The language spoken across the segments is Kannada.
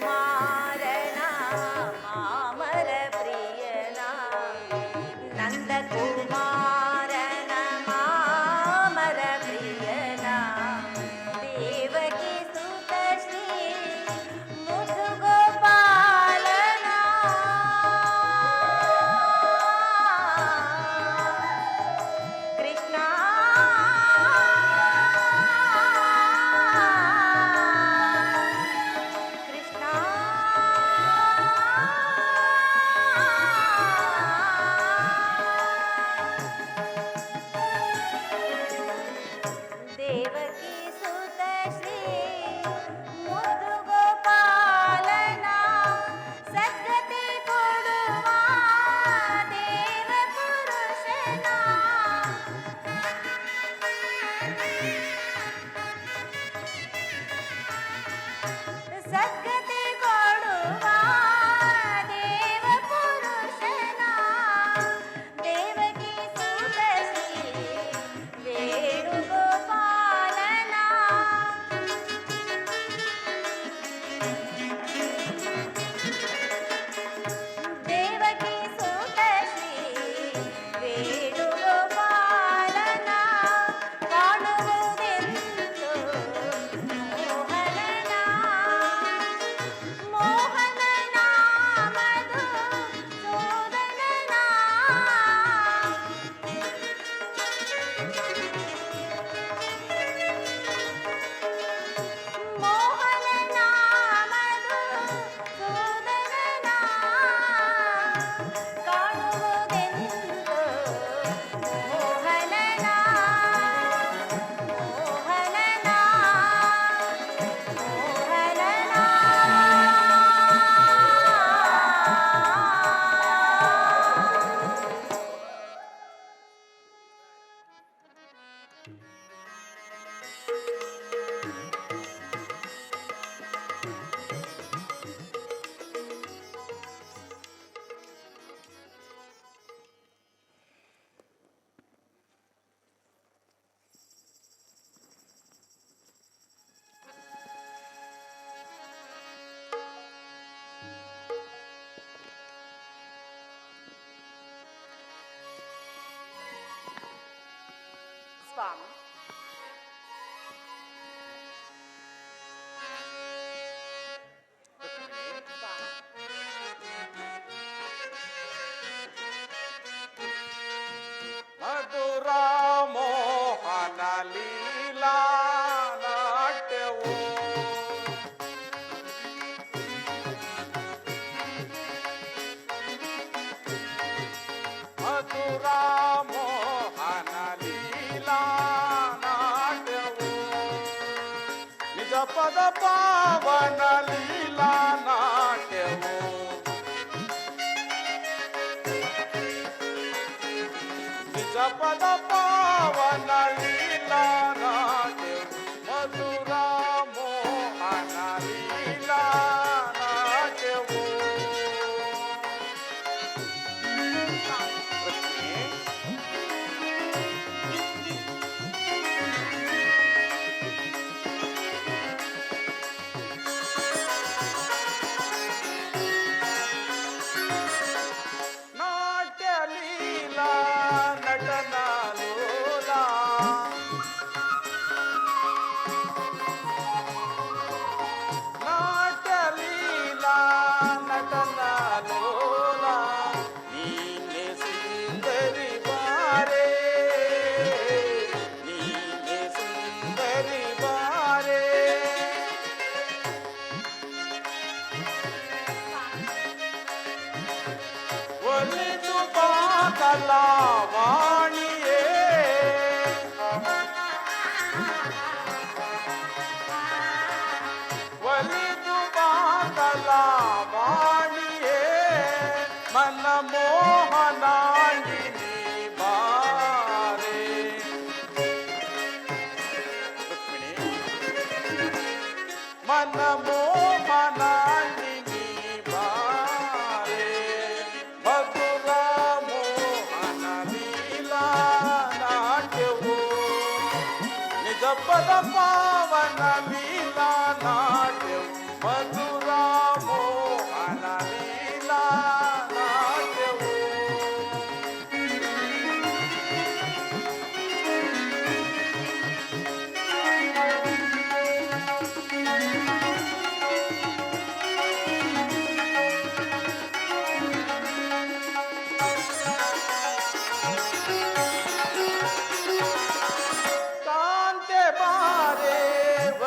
कुमारना मामर प्रियना नन्दकुमारन मामर प्रियना देवकी सुत श्री मुदुगोपालना कृष्णा कृष्णा देवकी सुत श्री मुदुगोपालना सद्गति ಕೊಡುವ ದೇವ ಪುರುಷನ ಸದ್ಗತಿ ಕೊಡುವ ದೇವ ಪುರುಷನ ದೇವಕಿ ಸುತ ಶ್ರೀ ವೇಣುಗೋಪಾಲನ ದೇವಕಿ ಸುತ ಶ್ರೀ ವೇಣುಗೋಪಾಲನ ಕಾಣುವುದೆಂದು ಮೋಹನನ ಮೋಹನನ ಮಧು ಸೂದನನ ಮೋಹನನ ಮಧು ಸೂದನನ ಕಾಣುವುದೆಂದು ಮೋಹನನ ಮೋಹನನ ಸ್ವಾಮಿ ಮಧುರ ಮೋಹನ ಲೀಲಾ ನಾಟ್ಯವು ಮಧುರ ಮೋಹನ ಲೀಲಾ ನಾಟ್ಯವು ನಿಜ ಪದ ಪಾವನ ಲೀಲಾ ನಾಟ್ಯವು ನಿಜ ಪದ ಪಾವನ ಲೀಲಾ ನಾಟ್ಯವು ಮಧುರ ಮೋಹನ ಲೀಲಾ ನಾಟ್ಯವು ನಾಟ್ಯ ಲೀಲಾ ನಟನ ಲೋಲಾ ನಾಟ್ಯ ಲೀಲಾ ನಟನ ಲೋಲಾ ನೀನೆ ಸುಂದರಿ ಬಾರೆ ನೀನೆ ಸುಂದರಿ ಬಾರೆ ಒಲಿದು ಬಾಕಲವಾಣಿಯೇ ಒಲಿದು ಬಾಕಲವಾಣಿಯೇ ಮನ ಮೋಹನಾಂಗಿನಿ ಬಾರೆ ರುಕ್ಮಿಣಿ ಮನ ಮೋಹನಾಂಗಿನಿ ಬಾರೆ ಮಧುರ ಮೋಹನ ಲೀಲಾ ನಾಟ್ಯವು ನಿಜ ಪದ ಪಾವನ ಲೀಲಾ ನಾಟ್ಯವು ಮಧುರ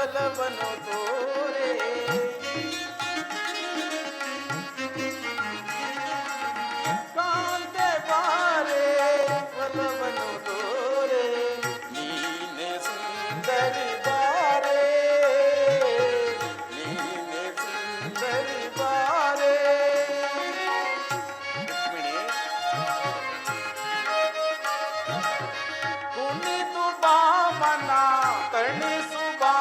ಒಲವನ್ನು ತೋರೆ ಕಾಂತೆ ಬಾರೆ ಒಲವನ್ನು ತೋರೆ ನೀನೆ ಸುಂದರಿ ಬಾರೆ ನೀನೆ ಸುಂದರಿ ಬಾರೆ ರುಕ್ಮಿಣಿ ಕುಣಿದು ಬಾಮನ ತಣಿಸು ಬಾ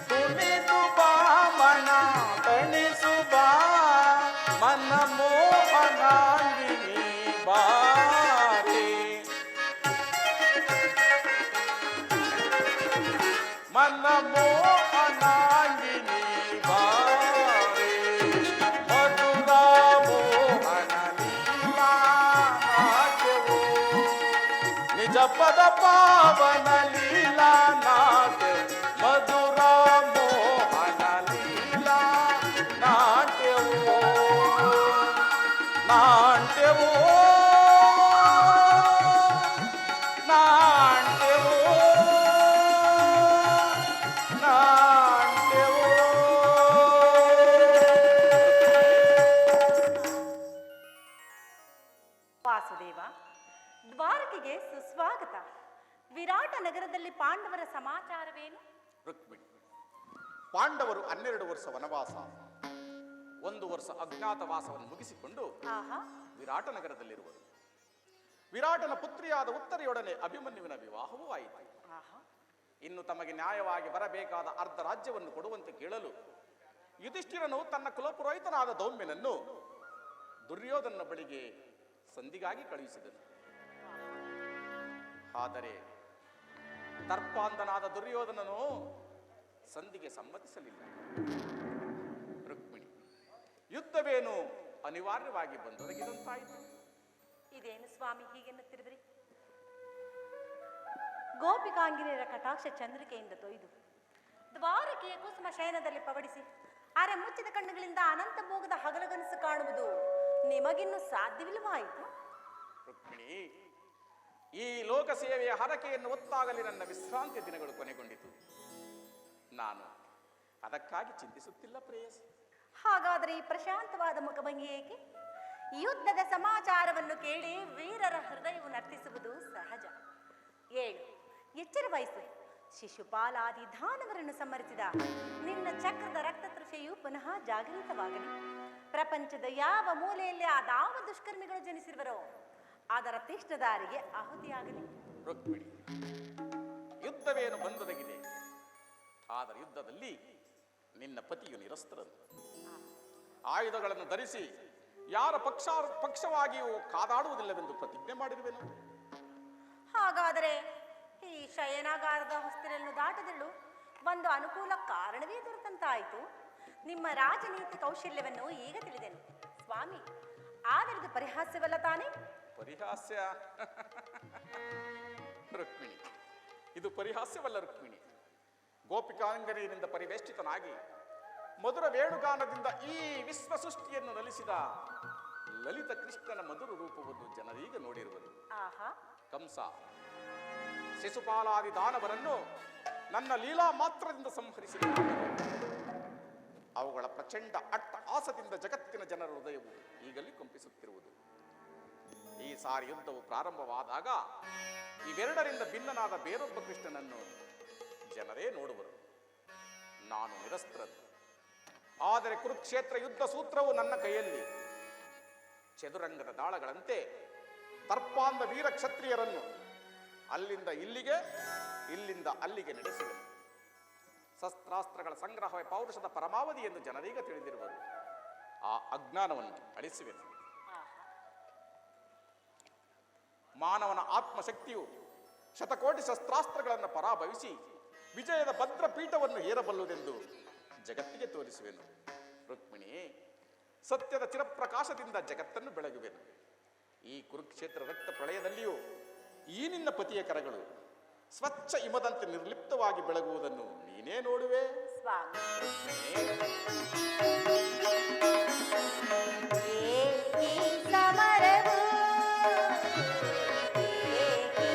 ಕುಣಿದು ಬಾಮನ ತಣಿಸು ಬಾ ಮನ ಮೋಹನಾಂಗಿನಿ ಬಾರೆ ಮನ ಮೋಹನಾಂಗಿನಿ ಬಾರೆ ಮಧುರ ಮೋಹನ ಲೀಲಾ ನಾಟ್ಯವು ನಿಜ ಪದ ಪಾವನ ಲೀಲಾ ನಾಟ್ಯವು ಮಧುರ ಮೋಹನ ಲೀಲಾ ನಾಟ್ಯವು ನಾಟ್ಯವು ನಾಟ್ಯವು ನಾಟ್ಯವು ವಾಸುದೇವ, ದ್ವಾರಕೆಗೆ ಸುಸ್ವಾಗತ. ವಿರಾಟ ನಗರದಲ್ಲಿ ಪಾಂಡವರ ಸಮಾಚಾರವೇನು? ರುಕ್ಮಿಣಿ, ಪಾಂಡವರು 12 ವರ್ಷ ವನವಾಸ, 1 ವರ್ಷ ಅಜ್ಞಾತವಾಸವನ್ನು ಮುಗಿಸಿಕೊಂಡು ಆಹಾ, ವಿರಾಟ ನಗರದಲ್ಲಿರುವರು. ವಿರಾಟನ ಪುತ್ರಿಯಾದ ಉತ್ತರೆಯೊಡನೆ ಅಭಿಮನ್ಯುವಿನ ವಿವಾಹವೂ ಆಯಿತು. ಆಹಾ. ಇನ್ನು ತಮಗೆ ನ್ಯಾಯವಾಗಿ ಬರಬೇಕಾದ ಅರ್ಧ ರಾಜ್ಯವನ್ನು ಕೊಡುವಂತೆ ಕೇಳಲು ಯುಧಿಷ್ಠಿರನು ತನ್ನ ಕುಲಪುರೋಹಿತನಾದ ದೌಮ್ಯನನ್ನು ದುರ್ಯೋಧನ ಬಳಿಗೆ ಸಂಧಿಗಾಗಿ ಕಳುಹಿಸಿದನು. ಆದರೆ ತರ್ಪಾಂಧನಾದ ದುರ್ಯೋಧನನು ಸಂಧಿಗೆ ಸಮ್ಮತಿಸಲಿಲ್ಲ. ರುಕ್ಮಿಣಿ, ಯುದ್ಧವೇನು ಅನಿವಾರ್ಯವಾಗಿ ಬಂದೊದಗಿದಂತಾಯಿತು. ಇದೇನು ಸ್ವಾಮಿ ಹೀಗೆನ್ನುತ್ತಿರುವಿರಿ? ಗೋಪಿಕಾಂಗಿನಿಯರ ಕಟಾಕ್ಷ ಚಂದ್ರಿಕೆಯಿಂದ ತೊಯ್ದು ದ್ವಾರಕೆಯ ಕುಸುಮ ಶಯನದಲ್ಲಿ ಪವಡಿಸಿ ಅರೆ ಮುಚ್ಚಿದ ಕಣ್ಣುಗಳಿಂದ ಅನಂತ ಭೋಗದ ಹಗಲಗನಸು ಕಾಣುವುದು ನಿಮಗಿನ್ನೂ ಸಾಧ್ಯವಿಲ್ಲವಾಯಿತು? ರುಕ್ಮಿಣಿ, ಈ ಲೋಕ ಸೇವೆಯ ಹರಕೆಯನ್ನು ಹೊತ್ತಾಗಲಿ ನನ್ನ ವಿಶ್ರಾಂತಿ ದಿನಗಳು ಕೊನೆಗೊಂಡಿತು. ನಾನು ಅದಕ್ಕಾಗಿ ಚಿಂತಿಸುತ್ತಿಲ್ಲ ಪ್ರೇಯಸಿ. ಹಾಗಾದರೆ ಈ ಪ್ರಶಾಂತವಾದ ಮುಖಭಂಗಿ ಏಕೆ? ಯುದ್ಧದ ಸಮಾಚಾರವನ್ನು ಕೇಳಿ ವೀರರ ಹೃದಯವು ನರ್ತಿಸುವುದು ಸಹಜ. ಏಳು, ಎಚ್ಚರ ವಹಿಸು. ಶಿಶುಪಾಲಾದಿ ದಾನವರನ್ನು ಸಂಹರಿಸಿದ ನಿನ್ನ ಚಕ್ರದ ರಕ್ತತೃಷೆಯು ಪುನಃ ಜಾಗೃತವಾಗಲಿ. ಪ್ರಪಂಚದ ಯಾವ ಮೂಲೆಯಲ್ಲಿ ಆದಾವ ದುಷ್ಕರ್ಮಿಗಳು ಜನಿಸಿರುವರೋ ಅದರ ತೀಕ್ಷ್ಣದಾರಿಗೆ ಆಹುತಿಯಾಗಲಿ. ರುಕ್ಮಿಣಿ, ಯುದ್ಧವೇನು ಬಂದೊದಗಿದೆ, ಆದರೆ ಯುದ್ಧದಲ್ಲಿ ನಿನ್ನ ಪತಿಯು ನಿರಸ್ತ್ರನು. ಆಯುಧಗಳನ್ನು ಧರಿಸಿ ಯಾರ ಪಕ್ಷವಾಗಿಯೂ ಕಾದಾಡುವುದಿಲ್ಲವೆಂದು ಪ್ರತಿಜ್ಞೆ ಮಾಡಿರುವೆನು. ಹಾಗಾದರೆ ಈ ಶಯನಾಗಾರದ ಹೊಸ್ತಿಲನ್ನು ದಾಟದಳು ಒಂದು ಅನುಕೂಲ ಕಾರಣವೇ ದೊರೆತಂತಾಯಿತು. ನಿಮ್ಮ ರಾಜನೀತಿ ಕೌಶಲ್ಯವನ್ನು ಈಗ ತಿಳಿದೆನು ಸ್ವಾಮಿ. ಆದರದು ಪರಿಹಾಸ್ಯವಲ್ಲ ತಾನೇ? ಪರಿಹಾಸ್ಯ? ರುಕ್ಮಿಣಿ, ಇದು ಪರಿಹಾಸ್ಯವಲ್ಲ ರುಕ್ಮಿಣಿ. ಗೋಪಿಕಾಂಗರಿಯಿಂದ ಪರಿವೇಷ್ಟಿತನಾಗಿ ಮಧುರ ವೇಣುಗಾನದಿಂದ ಈ ವಿಶ್ವ ಸೃಷ್ಟಿಯನ್ನು ನಲಿಸಿದ ಲಲಿತ ಕೃಷ್ಣನ ಮಧುರ ರೂಪವನ್ನು ಜನರೀಗ ನೋಡಿರುವರು. ಆಹಾ, ಕಂಸ ಶಿಶುಪಾಲಾದಿ ದಾನವರನ್ನು ನನ್ನ ಲೀಲಾ ಮಾತ್ರದಿಂದ ಸಂಹರಿಸಿದ ಅವುಗಳ ಪ್ರಚಂಡ ಅಟ್ಟಹಾಸದಿಂದ ಜಗತ್ತಿನ ಜನರ ಹೃದಯವು ಈಗಲೇ ಕಂಪಿಸುತ್ತಿರುವುದು. ಈ ಸಾರಿ ಯುದ್ಧವು ಪ್ರಾರಂಭವಾದಾಗ ಇವೆರಡರಿಂದ ಭಿನ್ನನಾದ ಬೇರೊಬ್ಬ ಕೃಷ್ಣನನ್ನು ಜನರೇ ನೋಡುವರು. ನಾನು ನಿರಸ್ತ್ರನು, ಆದರೆ ಕುರುಕ್ಷೇತ್ರ ಯುದ್ಧ ಸೂತ್ರವು ನನ್ನ ಕೈಯಲ್ಲಿ. ಚದುರಂಗದ ದಾಳಗಳಂತೆ ತರ್ಪಾಂಧ ವೀರ ಕ್ಷತ್ರಿಯರನ್ನು ಅಲ್ಲಿಂದ ಇಲ್ಲಿಗೆ, ಇಲ್ಲಿಂದ ಅಲ್ಲಿಗೆ ನಡೆಸುವೆನು. ಶಸ್ತ್ರಾಸ್ತ್ರಗಳ ಸಂಗ್ರಹವೇ ಪೌರುಷದ ಪರಮಾವಧಿ ಎಂದು ಜನರೀಗ ತಿಳಿದಿರುವರು. ಆ ಅಜ್ಞಾನವನ್ನು ಅಳಿಸುವೆನು. ಮಾನವನ ಆತ್ಮಶಕ್ತಿಯು ಶತಕೋಟಿ ಶಸ್ತ್ರಾಸ್ತ್ರಗಳನ್ನು ಪರಾಭವಿಸಿ ವಿಜಯದ ಭದ್ರ ಪೀಠವನ್ನು ಏರಬಲ್ಲುದೆಂದು ಜಗತ್ತಿಗೆ ತೋರಿಸುವೆನು. ರುಕ್ಮಿಣಿ, ಸತ್ಯದ ಚಿರಪ್ರಕಾಶದಿಂದ ಜಗತ್ತನ್ನು ಬೆಳಗುವೆನು. ಈ ಕುರುಕ್ಷೇತ್ರ ರಕ್ತ ಪ್ರಳಯದಲ್ಲಿಯೂ ಈ ನಿನ್ನ ಪತಿಯ ಕರಗಳು ಸ್ವಚ್ಛ ಹಿಮದಂತೆ ನಿರ್ಲಿಪ್ತವಾಗಿ ಬೆಳಗುವುದನ್ನು ನೀನೇ ನೋಡುವೆ ಸ್ವಾಮಿ. ರುಕ್ಮಿಣಿ, ಏಕಿ ಸಮರವು ಏಕಿ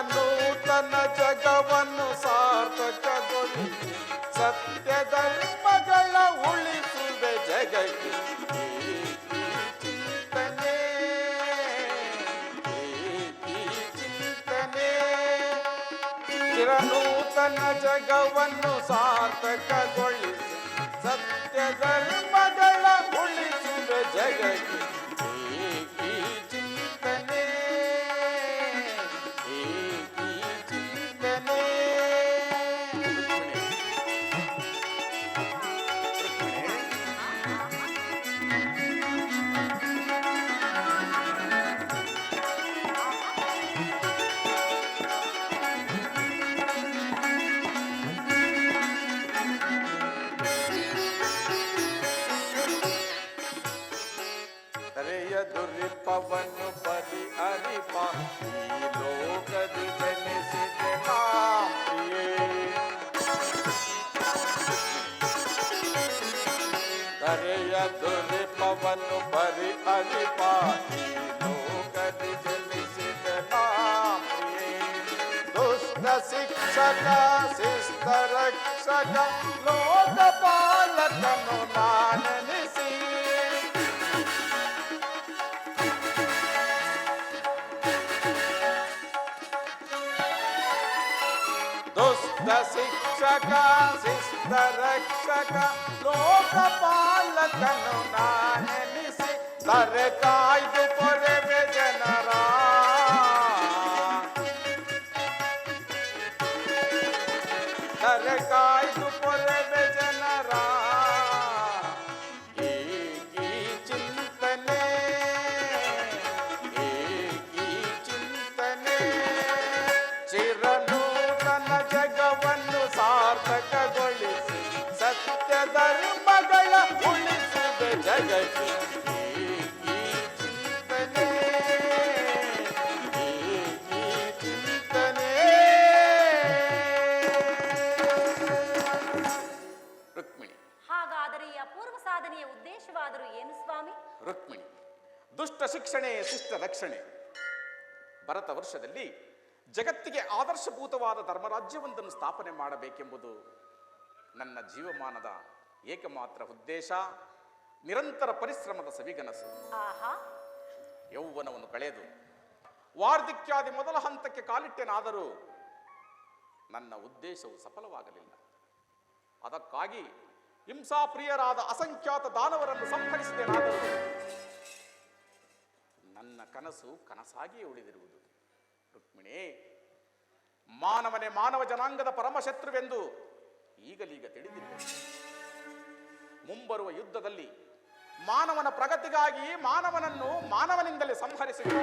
ಚಿರನೂತನ ಜಗವನ್ನು ಸಾರ್ಥಕಗೊಳಿಸಿ ಸತ್ಯ ಧರ್ಮಗಳ ಉಳಿಸುವೆ ಜಗಕ್ಕೆ ಈ ಚಿಂತನೆ ಈ ಚಿಂತನೆ ಚಿರನೂತನ ಜಗವನ್ನು ಸಾರ್ಥಕಗೊಳಿಸಿ ಸತ್ಯ ಧರ್ಮಗಳ ಉಳಿಸುವೆ ಜಗಕ್ಕೆ ಈ ಚಿಂತನೆ ಈ ಚಿಂತನೆ ದುರಿಪವನ್ನು ಪರಿಹರಿಪ ಈ ಲೋಕದಿ ಜನಿಸಿದೆ ನಾಂ ಪ್ರಿಯೇ ಕರೆಯ ದುರಿಪವನ್ನು ಪರಿಹರಿಪ ಈ ಲೋಕದಿ ಜನಿಸಿದೆ ನಾಂ ಪ್ರಿಯೇ ದುಷ್ಟ ಶಿಕ್ಷಕ ಶಿಷ್ಟ ರಕ್ಷಕ ಲೋಕಪಾಲಕನು ನಾನೆನಿಸಿ ದುಷ್ಟ ಶಿಕ್ಷಕ ಶಿಷ್ಟ ರಕ್ಷಕ ಲೋಕಪಾಲಕನು ನಾನೆನಿಸಿ ದರೆ ಕಾಯ್ದು ಪೊರೆವೆ ಜನರ ದರೆ ಕಾಯ್ದು ಪೊರೆವೆ ಜನರ ಈ ಚಿಂತನೆ ಈ ಚಿಂತನೆ ಚಿರನೂತನ ಜಗವನ್ನು ಸಾರ್ಥಕಗೊಳಿಸಿ ಸತ್ಯ ಧರ್ಮಗಳ ಉಳಿಸುವೆ ಜಗಕ್ಕೆ ಈ ಚಿಂತನೆ ಈ ಚಿಂತನೆ ರುಕ್ಮಿಣಿ ಹಾಗಾದರೆ ಈ ಅಪೂರ್ವ ಸಾಧನೆಯ ಉದ್ದೇಶವಾದರೂ ಏನು ಸ್ವಾಮಿ? ರುಕ್ಮಿಣಿ, ದುಷ್ಟ ಶಿಕ್ಷಣೆ ಶಿಷ್ಟ ರಕ್ಷಣೆ. ಭರತ ವರ್ಷದಲ್ಲಿ ಜಗತ್ತಿಗೆ ಆದರ್ಶಭೂತವಾದ ಧರ್ಮರಾಜ್ಯವೊಂದನ್ನು ಸ್ಥಾಪನೆ ಮಾಡಬೇಕೆಂಬುದು ನನ್ನ ಜೀವಮಾನದ ಏಕಮಾತ್ರ ಉದ್ದೇಶ, ನಿರಂತರ ಪರಿಶ್ರಮದ ಸವಿಗನಸು. ಆಹಾ, ಯೌವನವನ್ನು ಕಳೆದು ವಾರ್ಧಕ್ಯಾದಿ ಮೊದಲ ಹಂತಕ್ಕೆ ಕಾಲಿಟ್ಟೆನಾದರೂ ನನ್ನ ಉದ್ದೇಶವು ಸಫಲವಾಗಲಿಲ್ಲ. ಅದಕ್ಕಾಗಿ ಹಿಂಸಾಪ್ರಿಯರಾದ ಅಸಂಖ್ಯಾತ ದಾನವರನ್ನು ಸಂಹರಿಸಿದೆನಾದರೂ ನನ್ನ ಕನಸು ಕನಸಾಗಿಯೇ ಉಳಿದಿರುವುದು. ರುಕ್ಮಿಣಿ, ಮಾನವನೇ ಮಾನವ ಜನಾಂಗದ ಪರಮಶತ್ರುವೆಂದು ಈಗಲೀಗ ತಿಳಿದಿದೆ. ಮುಂಬರುವ ಯುದ್ಧದಲ್ಲಿ ಮಾನವನ ಪ್ರಗತಿಗಾಗಿ ಮಾನವನನ್ನು ಮಾನವನಿಂದಲೇ ಸಂಹರಿಸಿದೆ.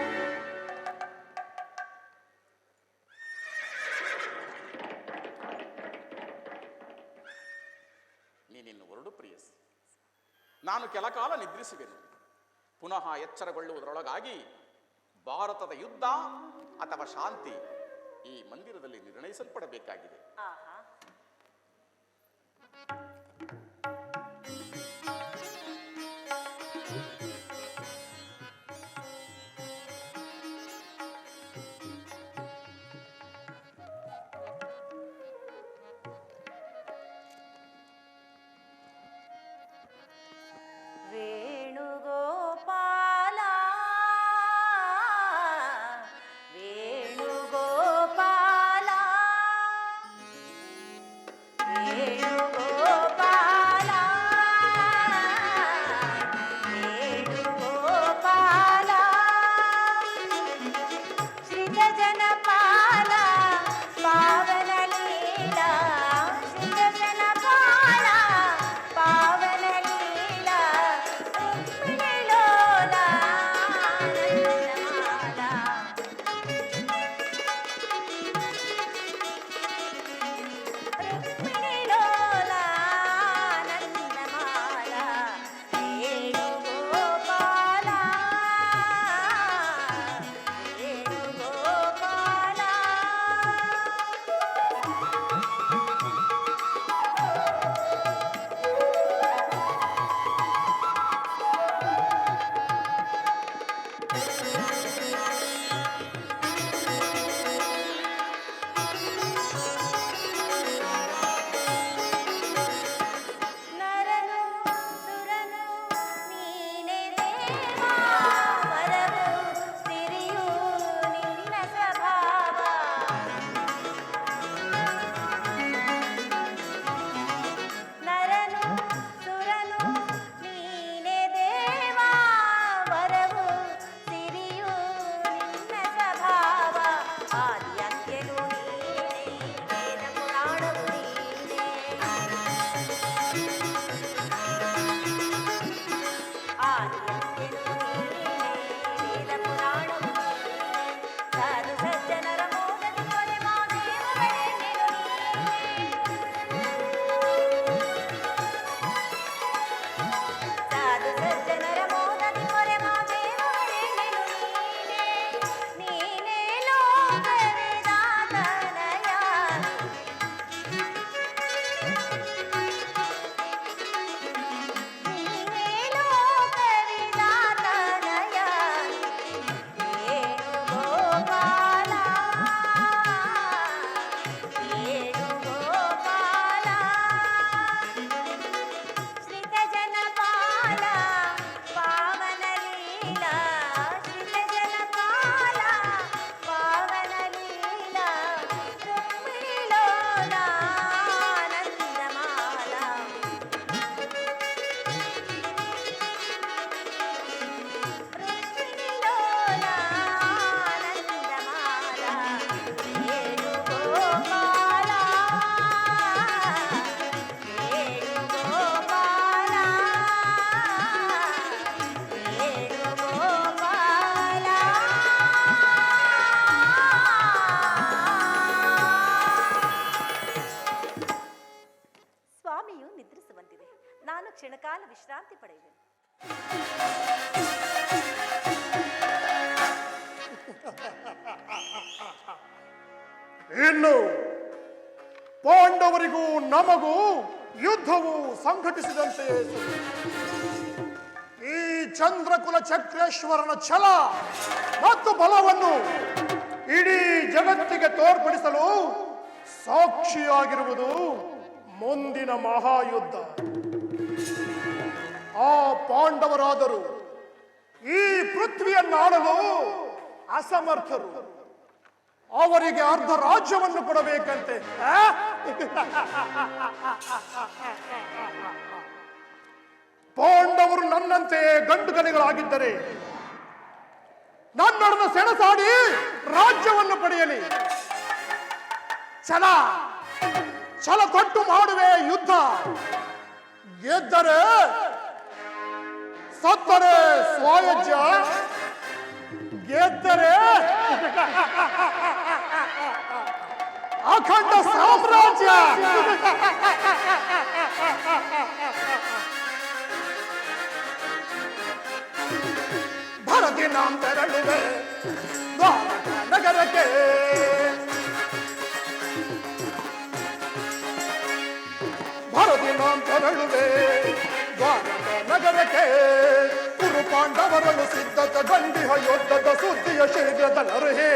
ನೀನಿನ್ನು ಹೊರಡು ಪ್ರಿಯಸಿ. ನಾನು ಕೆಲಕಾಲ ನಿದ್ರಿಸುವೆನು. ಪುನಃ ಎಚ್ಚರಗೊಳ್ಳುವುದರೊಳಗಾಗಿ ಭಾರತದ ಯುದ್ಧ ಅಥವಾ ಶಾಂತಿ ಈ ಮಂದಿರದಲ್ಲಿ ನಿರ್ಣಯಿಸಲ್ಪಡಬೇಕಾಗಿದೆ. ಆಹಾ, ವೇಣುಗೋಪಾಲ ವೇಣುಗೋಪಾಲ ನಿದ್ರಿಸುವಂತಿದೆ. ನಾನು ಕ್ಷಣಕಾಲ ವಿಶ್ರಾಂತಿ ಪಡೆಯುವೆ. ಇನ್ನು ಪಾಂಡವರಿಗೂ ನಮಗೂ ಯುದ್ಧವು ಸಂಘಟಿಸಿದಂತೆಯೇ ಈ ಚಂದ್ರಕುಲ ಚಕ್ರೇಶ್ವರನ ಛಲ ಮತ್ತು ಬಲವನ್ನು ಇಡೀ ಜಗತ್ತಿಗೆ ತೋರ್ಪಡಿಸಲು ಸಾಕ್ಷಿಯಾಗಿರುವುದು ಮುಂದಿನ ಮಹಾಯುದ್ಧ. ಆ ಪಾಂಡವರಾದರು ಈ ಪೃಥ್ವಿಯನ್ನಾಡಲು ಅಸಮರ್ಥರು. ಅವರಿಗೆ ಅರ್ಧ ರಾಜ್ಯವನ್ನು ಕೊಡಬೇಕಂತೆ. ಪಾಂಡವರು ನನ್ನಂತೆಯೇ ಗಂಡುಗನೆಗಳಾಗಿದ್ದರೆ ನನ್ನನ್ನು ಸೆಣಸಾಡಿ ರಾಜ್ಯವನ್ನು ಪಡೆಯಲಿ. ಛಲ ಕೊಟ್ಟು ಮಾಡುವೆ ಯುದ್ಧ. ಗೆದ್ದರೆ ಸತ್ತರೆ ಸ್ವಾಯಜ್ಯ, ಗೆದ್ದರೆ ಅಖಂಡ ಸಾಮ್ರಾಜ್ಯ. ಭರತಿ ನಾಂ ತೆರಳುವೆ ದ್ವಾರಕ ನಗರಕ್ಕೆ. ಭರತಿ ನಾಂ ತೆರಳುವೆ ದ್ವಾರಕ ನಗರಕ್ಕೆ. ಕುರು ಪಾಂಡವರನ್ನು ಸಿದ್ಧತ ಗಂಡಿಹ ಯುದ್ಧದ ಸುದ್ದಿಯ ಶೀಘ್ರದಲ್ಲರುಹೆ.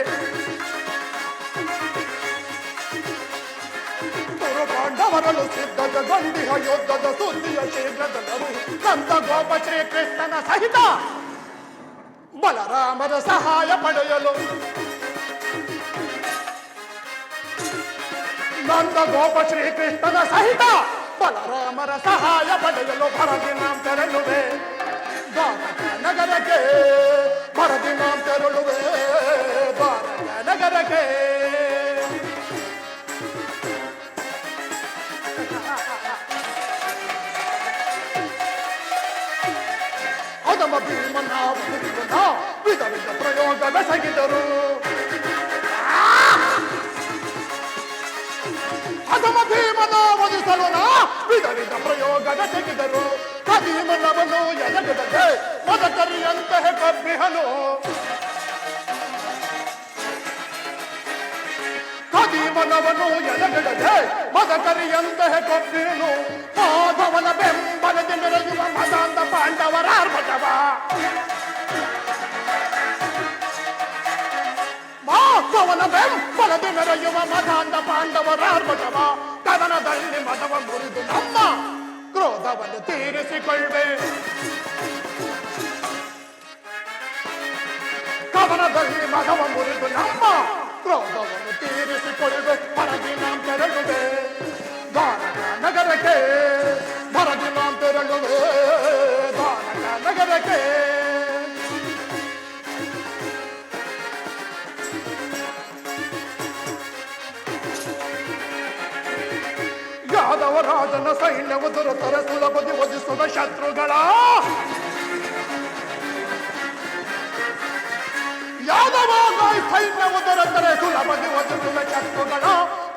ಕುರು ಪಾಂಡವರನ್ನು ಸಿದ್ಧತ ಗಂಡಿಹ ಯುದ್ಧದ ಸುದ್ದಿಯ ಶೀಘ್ರದಲ್ಲರುಹೆ. ನಂದ ಗೋಪ ಶ್ರೀಕೃಷ್ಣನ ಸಹಿತ ಬಲರಾಮರ ಸಹಾಯ ಪಡೆಯಲು. ನಂದ ಗೋಪ ಶ್ರೀಕೃಷ್ಣನ ಸಹಿತ ಬಲರಾಮರ ಸಹಾಯ ಪಡೆಯಲು ಭರತಿ ನಾಂ ತೆರಳುವೆ ದ್ವಾರಕ ನಗರಕ್ಕೆ. ಭರತಿ ನಾಂ ತೆರಳುವೆ ದ್ವಾರಕ ನಗರಕ್ಕೆ. ಅದಮ ಭೀಮನ ವಿಧ ವಿಧ ಪ್ರಯೋಗ ಬೆಸಗಿದರು. ಅದಮ ಭೀಮನ ವಧಿಸಲು ವಿಧ ವಿಧ ಪ್ರಯೋಗ ಬೆಸಗಿದರು. ಭೀಮನವನು ಎದಗದೆ ಮದಕರಿಯಂತಹ ಕಬ್ಬಿಹನು. ಭೀಮನವನು ಎದಗದೆ ಮದಕರಿಯಂತಹ ಕಬ್ಬಿಹನು. ಮಾಧವನ ಬೆಂಬಲದಿ ಮೆರೆಯುವ ಮದಾಂಧ ಪಾಂಡವರ ಆರ್ಭಟವ. ಮಾಧವನ ಬೆಂಬಲದಿ ಮೆರೆಯುವ ಮದಾಂಧ ಪಾಂಡವರ ಆರ್ಭಟವ. ಕದನದಲ್ಲಿ ಮದವ ಮುರಿದು ನಮ್ಮ ಕ್ರೋಧವನ್ನು ತೀರಿಸಿಕೊಳ್ಳೆ. ಕವನದಲ್ಲಿ ಮದವ ಮುರಿದು ನಮ್ಮ ಕ್ರೋಧವನ್ನು ತೀರಿಸಿಕೊಳ್ಳೆ. ಭರತಿ ನಾಂ ತೆರಳುವೆ ದ್ವಾರಕ ನಗರಕ್ಕೆ. ಭರತಿ ನಾಂ ತೆರಳುವೆ ದ್ವಾರಕ ನಗರಕ್ಕೆ. ಯಾದವರಾಜನ ಸೈನ್ಯವು ದುರುತರ ಸುಲಭದಿ ವಧಿಸುವ ಶತ್ರುಗಳ. ಯಾದವ ಸೈನ್ಯವು ದೊರೆತರೆ ಸುಲಭದಿ ವಧಿಸುವ ಶತ್ರುಗಳ.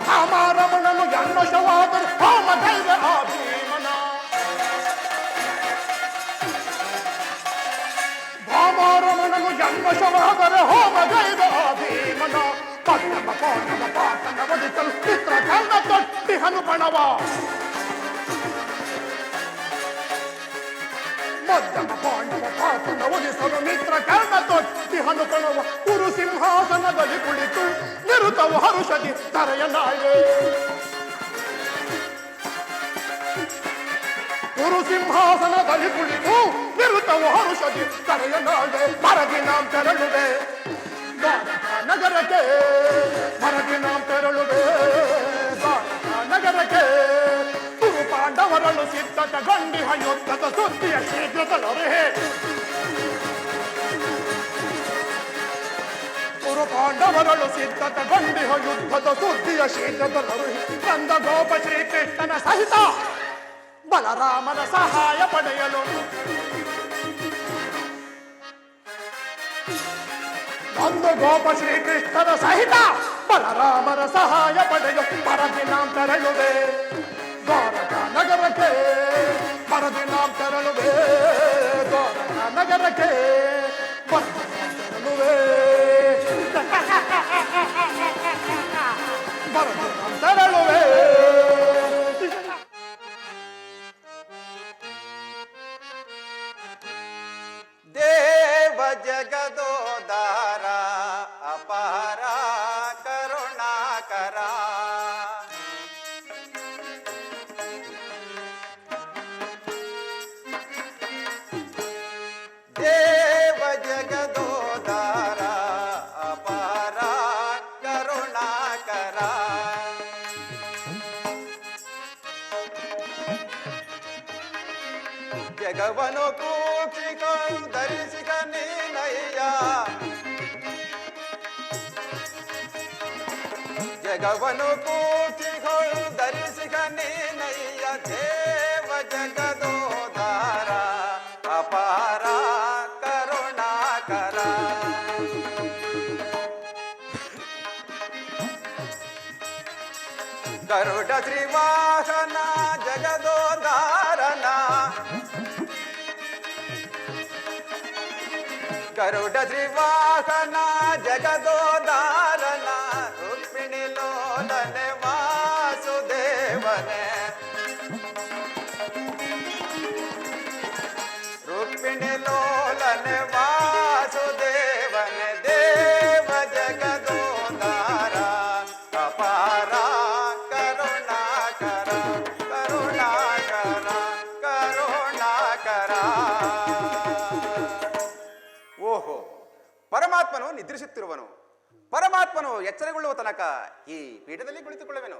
ಭಾಮಾರಮಣನು ಯನ್ನಶವಾದರೆ ಹೋಮಗೈದ ಆ ಭೀಮನ. ಭಾಮಾರಮಣನು ಯನ್ನಶವಾದರೆ ಹೋಮಗೈದ ಆ ಭೀಮನ. ಪದ್ಮ ಪಾಂಡವ ಪಾತನ ವಧಿಸಲು ಚಿತ್ರಕರ್ಣ ತೊಟ್ಟಿಹನು ಪಣವ. ಮಧ್ಯಮ ಪಾಂಡವ ಪಾತನ ವಧಿಸಲು ಮಿತ್ರಕರ್ಣ ತೊಟ್ಟಿಹನು ಪಣವ. ಕುರು ಸಿಂಹಾಸನದಲ್ಲಿ ಕುಳಿತು ನಿರುತವು ಹರುಷದಿ ತರೆಯ ನಾಳೆ. ಕುರು ಸಿಂಹಾಸನದಲ್ಲಿ ಕುಳಿತು ನಿರುತವು ಹರುಷದಿ ತರೆಯ ನಾಳೆ. ಭರತಿ ನಾಂ ತೆರಳುವೆ ದ್ವಾರಕ ನಗರಕ್ಕೆ. ಭರತಿ ನಾಂ ತೆರಳುವೆ ದ್ವಾರಕ ನಗರಕ್ಕೆ. ಕುರು ಪಾಂಡವರನ್ನು ಸಿದ್ಧತ ಗಂಡಿಹ ಯುದ್ಧದ ಸುದ್ದಿಯ ಶೀಘ್ರದಲ್ಲೊರೆ. ಕುರು ಪಾಂಡವರನ್ನು ಸಿದ್ಧತ ಗಂಡಿಹ ಯುದ್ಧದ ಸುದ್ದಿಯ ಶೀಘ್ರದಲ್ಲೊರೆ. ನಂದ ಗೋಪ ಶ್ರೀಕೃಷ್ಣನ ಸಹಿತ ಬಲರಾಮನ ಸಹಾಯ ಪಡೆಯಲು. ನಂದ ಗೋಪ ಶ್ರೀಕೃಷ್ಣನ ಸಹಿತ ಬಲರಾಮನ ಸಹಾಯ ಪಡೆಯಲು ಭರತಿ ನಾಂ ತೆರಳುವೆ ದ್ವಾರಕ ನಗರಕ್ಕೆ. ನಗರಕ್ಕೆ ಬರದಿ ನಾವು ತೆರಳುವೆ ತೋರಣ ನಗರಕ್ಕೆ ಬರದಿ ನಾವು ತೆರಳುವೆ ಬರದಿ ನಾವು ತೆರಳುವೆ ದೇವ ಜಗದೋದಾರ ಅಪಾರ ಕರುಣಾಕರ ದೇವ ಜಗದೋದಾರ ಅಪಾರ ಕರುಣಾಕರ ಜಗವನು ಕೂಚಿಕೊಂಡು ಧರಿಸಿದ ನೀನಯ್ಯ ಜಗವನು ಕೂಚಿಕೊಂಡು ಧರಿಸಿದ ನೀನಯ್ಯ ದೇವ ಜಗದೋದಾರ ಅಪಾರ ಕರುಣಾಕರ ಗರುಡ ಶ್ರೀವಾಹನ ಜಗದೋದಾರನ ಗರುಡ ಶ್ರೀವಾಹನ ಜಗದೋದಾರನ ರುಕ್ಮಿಣಿ ಲೋಲನೆ ವಾಸುದೇವನೆ ರುಕ್ಮಿಣಿ ಲೋಲನೆ ವಾಸುದೇವನೆ ದೇವ ಜಗದೋದಾರ ಅಪಾರ ಕರುಣಾಕರ ಕರುಣಾಕರ ಕರುಣಾಕರ. ಓಹೋ, ಪರಮಾತ್ಮನು ನಿದ್ರಿಸುತ್ತಿರುವನು. ಪರಮಾತ್ಮನು ಎಚ್ಚರಗೊಳ್ಳುವ ತನಕ ಈ ಪೀಠದಲ್ಲಿ ಕುಳಿತುಕೊಳ್ಳುವೆನು.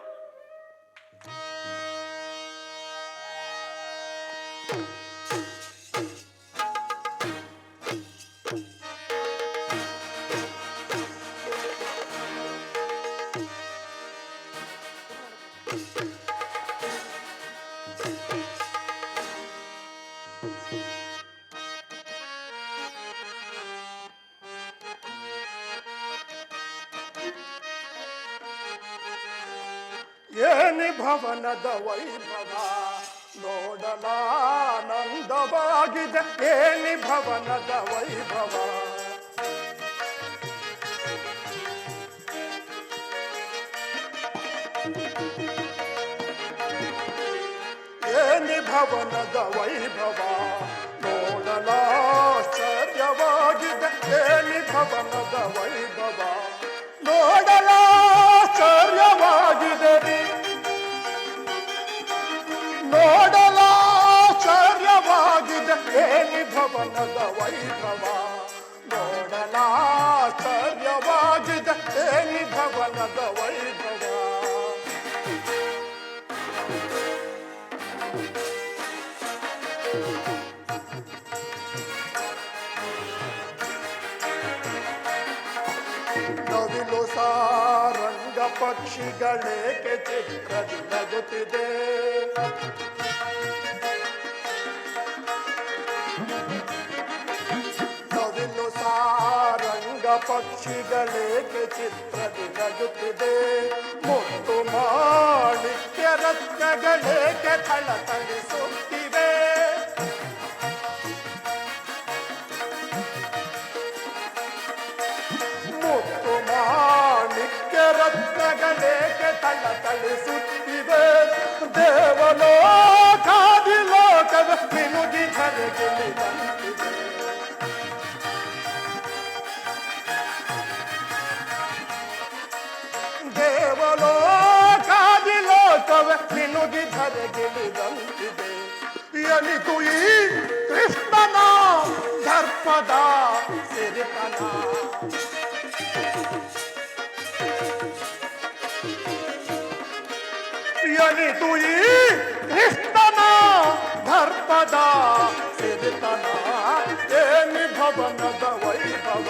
ಏನಿ ಭವನದ ವೈಭವ ನೋಡಲಾನಂದವಾಗಿದೆ ಏನಿ ಭವನದ ವೈಭವ ಏನಿ ಭವನದ ವೈಭವ ನೋಡಲಾಶ್ಚರ್ಯವಾಗಿದೆ ಏನಿ ಭವನದ ವೈಭವ ನೋಡಲಾಶ್ಚರ್ಯವಾಗಿದೆ ನೋಡಲಾಶ್ಚರ್ಯವಾಗಿದೆ ಏನಿ ಭವನದ ವೈಭವ ನೋಡಲಾಶ್ಚರ್ಯವಾಗಿದೆ ಏನಿ ಭವನದ ವೈಭವ ನವಿಲು ಸಾರಂಗ ಪಕ್ಷಿಗಳೇಕೆ ಚಿತ್ರದಿ ನಗುತ್ತಿದೆ ನವಿಲು ಸಾರಂಗ ಪಕ್ಷಿಗಳೇಕೆ ಚಿತ್ರದಿ ನಗುತ್ತಿದೆ ಮುತ್ತು ಮಾಣಿಕ್ಯ ರತ್ನಗಳೇಕೆ ಥಳಥಳಿಸುತ್ತಿವೆ ಮುತ್ತು ಮಾಣಿಕ್ಯ ರತ್ನಗಳೇಕೆ ಥಳಥಳಿಸುತ್ತಿವೆ ದೇವಲೋಕಾದಿ ಲೋಕದ ಮಿನುಗಿ ಧರೆಗಿಳಿದಂತಿದೆ ದೇವಲೋಕಾದಿ ಲೋಕವ ಮಿನುಗಿ ಧರೆಗಿಳಿದಂತಿದೆ ಎನಿತು ಈ ಕೃಷ್ಣನ ದರ್ಪದ ಸಿರಿತನ ಎನಿತು ಈ ಕೃಷ್ಣನ ದರ್ಪದ ಸಿರಿತನ ಏನಿ ಭವನದ ವೈಭವ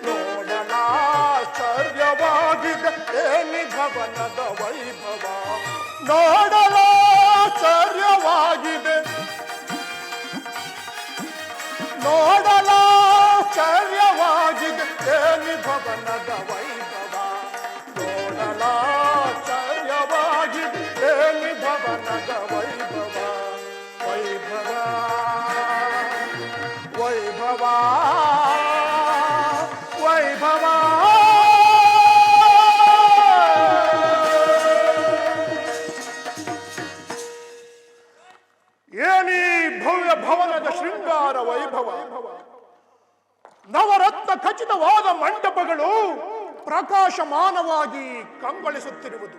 ನೋಡಲಾಶ್ಚರ್ಯವಾಗಿದೆ ಏನಿ ಭವನದ ವೈಭವ ನೋಡಲಾಶ್ಚರ್ಯವಾಗಿದೆ ನೋಡಲಾಶ್ಚರ್ಯವಾಗಿದೆ ಏನಿ ಭವನದ ವೈಭವ ನೋಡಲಾಶ್ಚರ್ಯವಾಗಿದೆ ಏನಿ ಭವನದ ವೈಭವ ವೈಭವ ವೈಭವ. ಏನಿ ಭವ್ಯ ಭವನದ ಶೃಂಗಾರ ವೈಭವ. ನವರತ್ನ ಖಚಿತವಾದ ಮಂಟಪಗಳು ಪ್ರಕಾಶಮಾನವಾಗಿ ಕಂಗೊಳಿಸುತ್ತಿರುವುದು.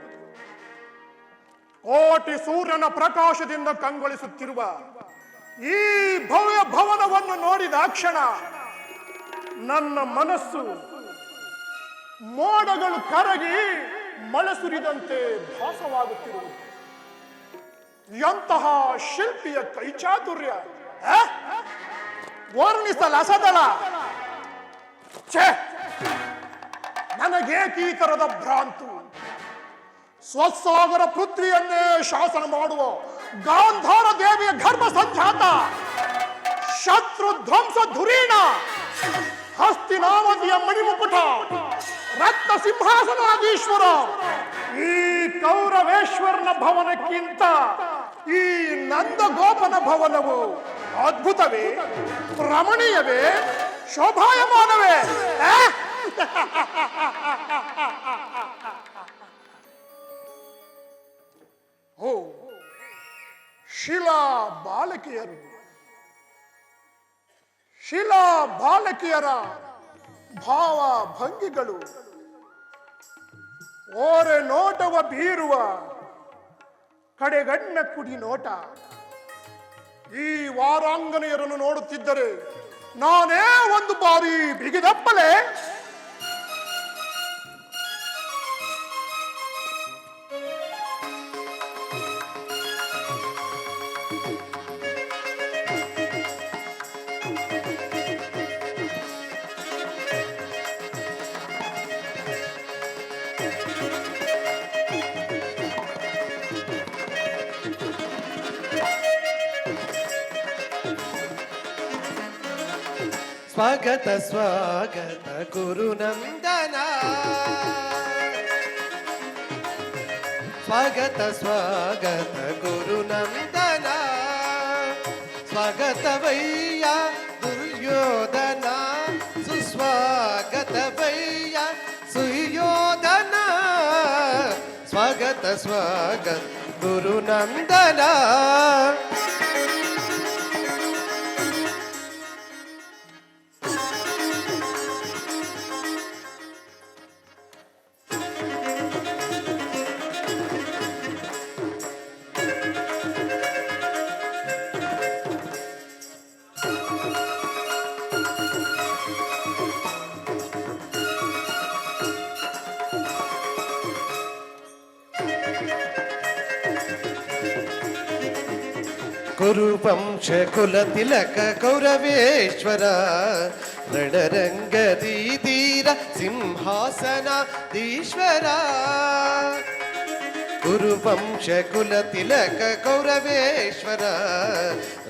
ಕೋಟಿ ಸೂರ್ಯನ ಪ್ರಕಾಶದಿಂದ ಕಂಗೊಳಿಸುತ್ತಿರುವ ಈ ಭವ್ಯ ಭವನವನ್ನು ನೋಡಿದ ಕ್ಷಣ ನನ್ನ ಮನಸ್ಸು ಮೋಡಗಳು ಕರಗಿ ಮಳೆ ಸುರಿದಂತೆ ಭಾಸವಾಗುತ್ತಿರುವುದು. ಎಂತಹ ಶಿಲ್ಪಿಯ ಕೈಚಾತುರ್ಯ ವರ್ಣಿಸಲಸದಳ. ಛೇ, ನನಗೇಕೀ ತರದ ಭ್ರಾಂತು. ಸ್ವಸಾಗರ ಪೃಥ್ವಿಯನ್ನೇ ಶಾಸನ ಮಾಡುವ ಗಾಂಧಾರ ದೇವಿಯ ಗರ್ಭ ಸಂಜಾತ ಶತ್ರು ಧ್ವಂಸ ಧುರೀಣ ಹಸ್ತಿನಾವತಿಯ ಮಣಿಮುಕುಟ ರಕ್ತ ಸಿಂಹಾಸನಾಧೀಶ್ವರ ಈ ಕೌರವೇಶ್ವರನ ಭವನಕ್ಕಿಂತ ಈ ನಂದಗೋಪನ ಭವನವು ಅದ್ಭುತವೇ, ರಮಣೀಯವೇ, ಶೋಭಾಯಮಾನವೇ? ಓ, ಶಿಲಾ ಬಾಲಕಿಯರು, ಶಿಲಾ ಬಾಲಕಿಯರ ಭಾವ ಭಂಗಿಗಳು, ಓರೆ ನೋಟವ ಬೀರುವ ಕಡೆಗಣ್ಣ ಕುಡಿ ನೋಟ. ಈ ವಾರಾಂಗನೆಯರನ್ನು ನೋಡುತ್ತಿದ್ದರೆ ನಾನೇ ಒಂದು ಬಾರಿ ಬಿಗಿದಪ್ಪಲೆ. ಸ್ವಾಗತ ಸ್ವಾಗತ ಗುರುನಂದನ, ಸ್ವಾಗತ ಸ್ವಾಗತ ಗುರುನಂದನ, ಸ್ವಾಗತವಯ್ಯ ದುರ್ಯೋಧನ, ಸುಸ್ವಾಗತವಯ್ಯ ಸುಯೋಧನ, ಸ್ವಾಗತ ಸ್ವಾಗತ ಗುರುನಂದನ. ಕುರುವಂಶ ಕುಲ ತಿಲಕ ಕೌರವೇಶ್ವರ, ರಣರಂಗದೀರ ಸಿಂಹಾಸನಾಧೀಶ್ವರ. ಕುರುವಂಶ ಕುಲ ತಿಲಕ ಕೌರವೇಶ್ವರ,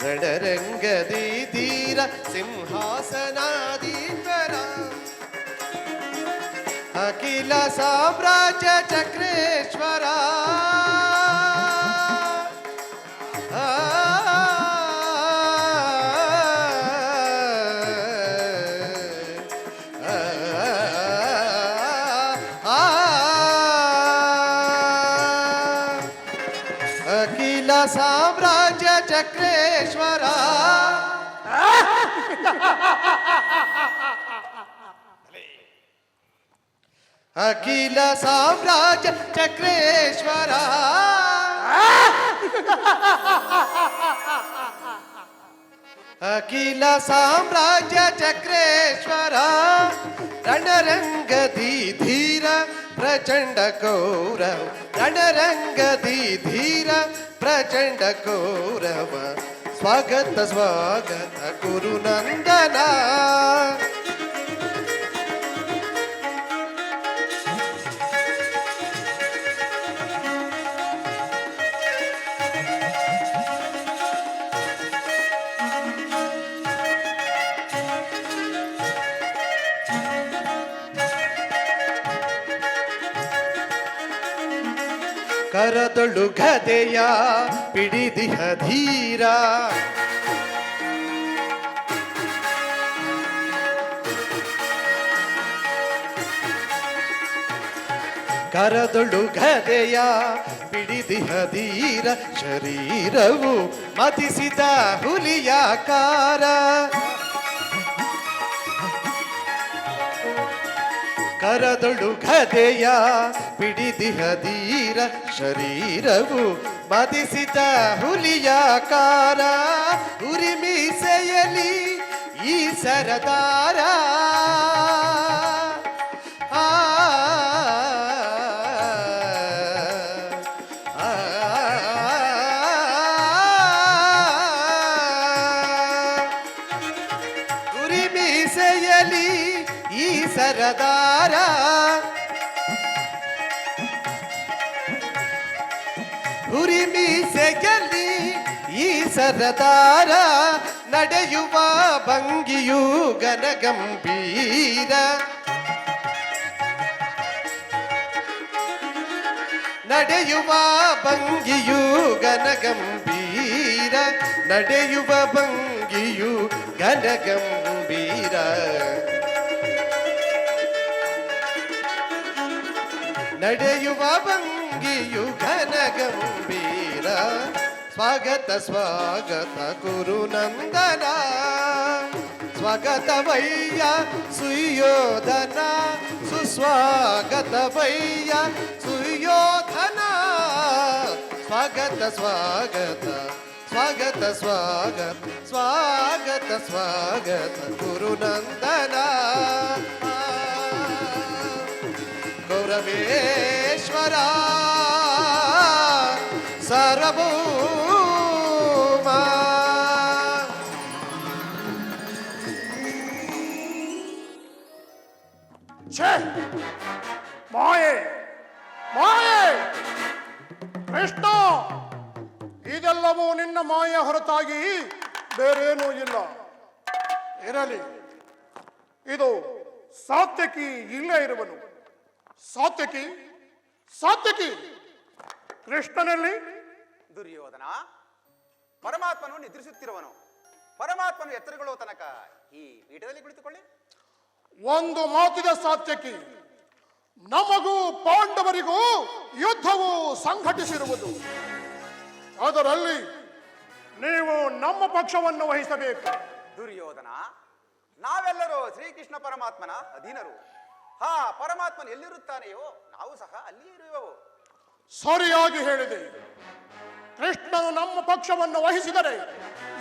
ರಣರಂಗದೀರ ಸಿಂಹಾಸನಾಧೀಶ್ವರ. ಅಖಿಲ ಸಾಮ್ರಾಜ್ಯ ಚಕ್ರೇಶ್ವರ, ಅಖಿಲ ಸಾಮ್ರಾಜ್ಯ ಚಕ್ರೇಶ್ವರ. ಅಖಿಲ ಸಾಮ್ರಾಜ್ಯ ಚಕ್ರೇಶ್ವರ. ಅಖಿಲ ಸಾಮ್ರಾಜ್ಯ ಚಕ್ರೇಶ್ವರ, ರಣರಂಗಧೀರ ಪ್ರಚಂಡ ಕೌರವ, ರಣರಂಗಧೀರ ಪ್ರಚಂಡ ಕೌರವ. ಸ್ವಾಗತ ಸ್ವಾಗತ ಗುರುನಂದನ. ಕರದೊಳು ಗದೆಯ ಪಿಡಿದಿಹ ಧೀರ, ಕರದೊಳು ಗದೆಯ ಪಿಡಿದಿಹದೀರ ಶರೀರವು ಮತಿಸಿದ ಹುಲಿಯಾಕಾರ ಕರದೊಳು ಗದೆಯ ಪಿಡಿದಿಹದೀರ ಶರೀರವು ಮದಿಸಿದ ಹುಲಿಯಾಕಾರ ಉರಿಮೀಸೆಯಲಿ ಈ ಸರದಾರ ಆ, ಆ, ಉರಿಮೀಸೆಯಲಿ ಈ ಸರದಾರ ಹುರಿಮೀಸೆಯಲ್ಲಿ ಈ ಸರದಾರ ನಡೆಯುವ ಭಂಗಿಯು ಗನಗಂಭೀರ ನಡೆಯುವ ಭಂಗಿಯು ಗನಗಂಭೀರ ನಡೆಯುವ ಭಂಗಿಯು ಗನಗಂಭೀರ ನಡೆಯುವ ಭಂಗಿಯು ಘನಗಂಭೀರ ಸ್ವಾಗತ ಸ್ವಾಗತ ಗುರುನಂದನ ಸ್ವಾಗತವಯ್ಯ ಸುಯೋಧನ ಸುಸ್ವಾಗತವಯ್ಯ ಸುಯೋಧನ ಸ್ವಾಗತ ಸ್ವಾಗತ ಸ್ವಾಗತ ಸ್ವಾಗತ ಸ್ವಾಗತ ಸ್ವಾಗತ ಗುರುನಂದನ ಗೌರವೇಶ್ವರ ಸಾರ್ವಭೌಮ ಛೇ ಮಾಯೆ ಮಾಯೆ ಕೃಷ್ಣ, ಇದೆಲ್ಲವೂ ನಿನ್ನ ಮಾಯೆ ಹೊರತಾಗಿ ಬೇರೇನೂ ಇಲ್ಲ. ಇರಲಿ, ಇದು ಸಾತ್ಯಕಿ ಇಲ್ಲೇ ಇರುವನು. ಸಾತ್ಯಕಿ ಸಾತ್ಯಕಿ ಕೃಷ್ಣನಲ್ಲಿ ದುರ್ಯೋಧನ, ಪರಮಾತ್ಮನು ನಿದ್ರಿಸುತ್ತಿರುವನು. ಪರಮಾತ್ಮನು ಎಚ್ಚರಗೊಳ್ಳುವ ತನಕ ಈ ಪೀಠದಲ್ಲಿ ಕುಳಿತುಕೊಳ್ಳಿ. ಒಂದು ಮಾತಿದೆ ಸಾತ್ಯಕಿ, ನಮಗೂ ಪಾಂಡವರಿಗೂ ಯುದ್ಧವು ಸಂಘಟಿಸಿರುವುದು. ಅದರಲ್ಲಿ ನೀವು ನಮ್ಮ ಪಕ್ಷವನ್ನು ವಹಿಸಬೇಕು. ದುರ್ಯೋಧನ, ನಾವೆಲ್ಲರೂ ಶ್ರೀಕೃಷ್ಣ ಪರಮಾತ್ಮನ ಅಧೀನರು. ಹಾ, ಪರಮಾತ್ಮನು ಎಲ್ಲಿರುತ್ತಾನೆಯೋ ನಾವು ಸಹ ಅಲ್ಲಿಯೇ ಇರುವೆವು. ಸರಿಯಾಗಿ ಹೇಳಿದೆ. ಕೃಷ್ಣನು ನಮ್ಮ ಪಕ್ಷವನ್ನು ವಹಿಸಿದರೆ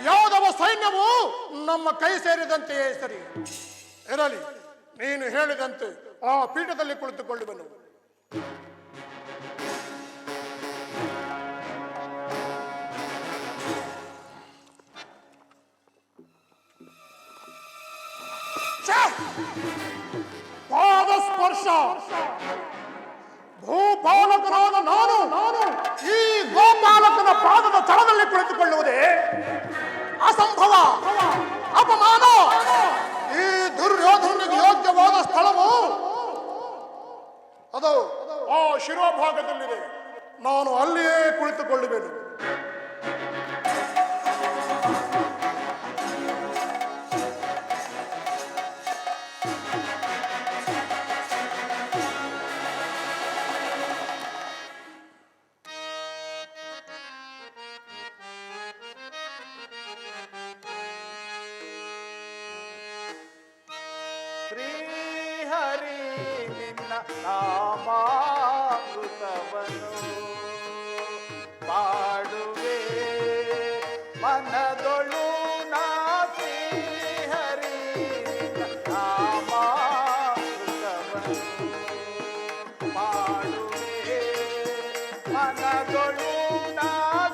ಯಾದವ ಸೈನ್ಯವು ನಮ್ಮ ಕೈ ಸೇರಿದಂತೆಯೇ ಸರಿ. ಇರಲಿ, ನೀನು ಹೇಳಿದಂತೆ ಆ ಪೀಠದಲ್ಲಿ ಕುಳಿತುಕೊಳ್ಳುವನು. ಪಾದ ಸ್ಪರ್ಶ. ಭೂಪಾಲಕನಾದ ನಾನು ಈ ಗೋಪಾಲಕನ ಪಾದದ ತಳದಲ್ಲಿ ಕುಳಿತುಕೊಳ್ಳುವುದೇ ಅಸಂಭವ, ಅಪಮಾನ. ಈ ದುರ್ಯೋಧನಿಗೆ ಯೋಗ್ಯವಾದ ಸ್ಥಳವು ಅದು ಆ ಶಿರೋಭಾಗದಲ್ಲಿದೆ. ನಾನು ಅಲ್ಲಿಯೇ ಕುಳಿತುಕೊಳ್ಳುವೆನು. ಶ್ರೀಹರಿ ನಿನ್ನ ನಾಮಾಮೃತವನು ಪಾಡುವೆ ಮನದೊಳು ನಾ. ಶ್ರೀಹರಿ ನಿನ್ನ ನಾಮಾಮೃತವನು ಪಾಡುವೆ ಮನದೊಳು ನಾ.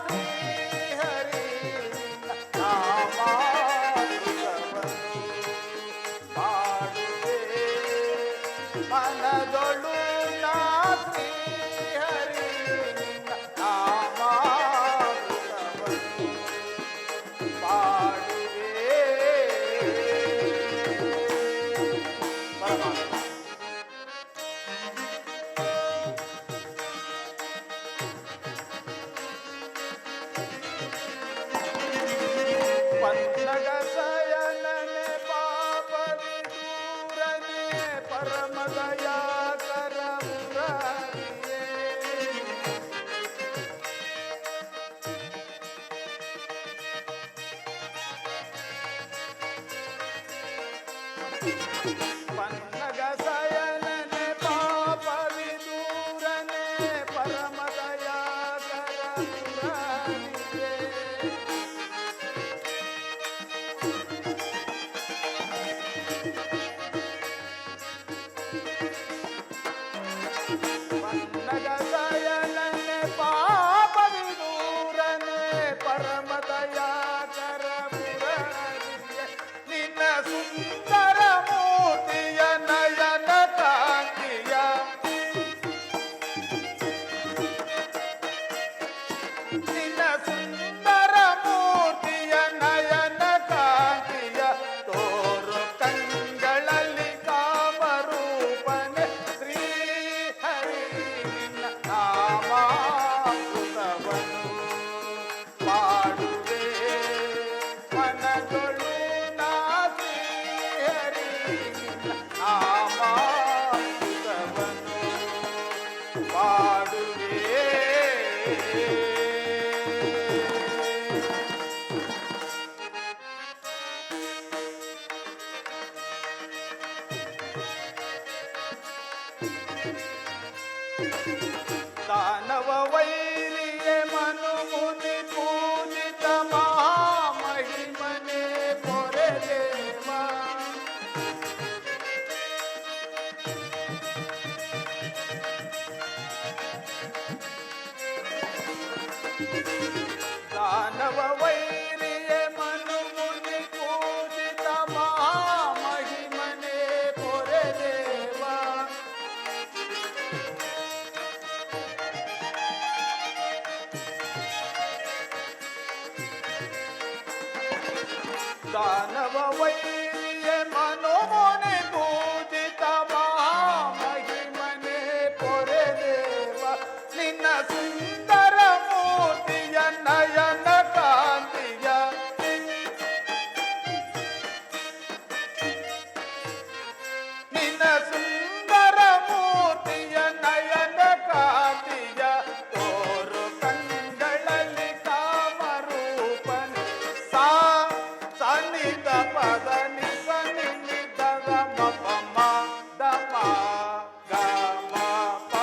ಶ್ರೀಹರಿ ನಿನ್ನ ನಾಮಾಮೃತವನು ಮನದೊಳು ನಾ. ಶ್ರೀಹರಿ ನಿನ್ನ ನಾಮಾಮೃತವನು ಪನ್ನಗ ಸಯನನೆ ಪಾಪ ವಿದೂರನೆ ಪರಮ ದಯಾಕರ ಮುರಾರಿಗೆ. ಪನ್ನಗ ಸಯನನೆ ಪಾಪ ವಿದೂರನೆ ಪರಮ ದಯಾಕರ ಮುರಾರಿಗೆ. ನಿನ್ನ ಸುಂದರ ಮೂರ್ತಿಯ ನಯನ ಕಾಂತಿಯ ನಿನ್ನ ಸುಂದರ ಮೂರ್ತಿಯ ನಯನ ಕಾಂತಿಯ ತೋರು ಕಂಗಳಲ್ಲಿ ಕಾಮರೂಪನೆ ಶ್ರೀ ಹರಿ ನಿನ್ನ ನಾಮಾಮೃತವನ್ನು ಪಾಡುವೆ ಮನದೊಳು ನಾ ಶ್ರೀ ಹರಿ ನಿನ್ನ ನಾಮಾಮೃತವನ್ನು ಪಾಡುವೆ. ದಾನವ ವೈರಿಯೇ ಮನು ಮುನಿ ಪೂಜಿತ ಮಹಾಮಹಿಮನೆ ಪೊರೆದೇವ. ದಾನವ ವೈರಿಯೇ ಮನು ಮುನಿ ಪೂಜಿತ ಮಹಾಮಹಿಮನೆ ಪೊರೆದೇವ. ದಾನವ ವೈರಿಯೇ ಮನೋಮನೆ ಪೂಜಿತ ಮಹಾಮಹಿಮನೆ ಪೊರೆದೇವ. ನಿನ್ನ ಸುಂದರ ಮೂರ್ತಿಯ ನಯನ ಕಾಂತಿಯ ನಿನ್ನ ಸುಂದರ ಮೂರ್ತಿಯ ನಯನ ಕಾಂತಿಯ ತೋರು ಕಂಗಳಲ್ಲಿ ಕಾಮರೂಪನೆ ಸಾ ಸನ್ನಿಧ ಪದ ನಿಸ ನಿನ್ನಿದ ಮ ಪ ಮ ದ ಮ ಗ ಮ ಪ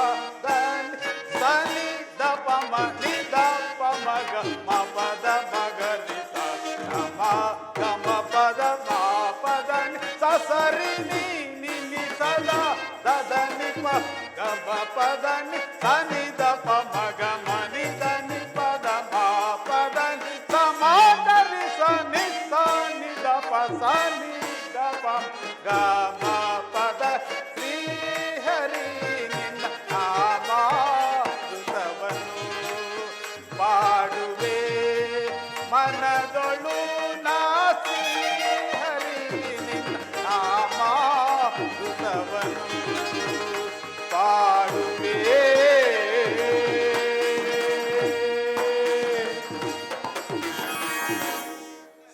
ದ ನಿ ಸನಿ ದ ಪ ಮ ನಿ ದ ಪ ಮ ಗ ಮ ಪ ದ ಮ ಗ ರಿ ಸ ಗ ಮ ಗ ಮ ಪ ದ ಮ ಪ ದ ನಿ ಸ ಸರಿ ನಿ ನಿ ನಿ ಸ ದ ದ ದ ನಿ ಪ ಗ ಮ ಪ ದ ನಿ ಸ ನಿ ದ ಪ ಮ ಗ ಮ ನಿ ದ ನಿ ಪ ದ ಮ ಪ ದ ನಿ ಸ ಮ ದ ರಿ ಸ ನಿ ಸ ನಿ ದ ಪ ಸ ನಿ ದ ಪ ಗ ಮ ಪ ದ ಶ್ರೀ ಹರಿ ನಿನ್ನ ನಾಮಾಮೃತವನ್ನು ಪಾಡುವೆ ಮನದೊಳು ನಾ ಶ್ರೀ ಹರಿ ನಿನ್ನ ನಾಮಾಮೃತವನ್ನು ಪಾಡುವೆ.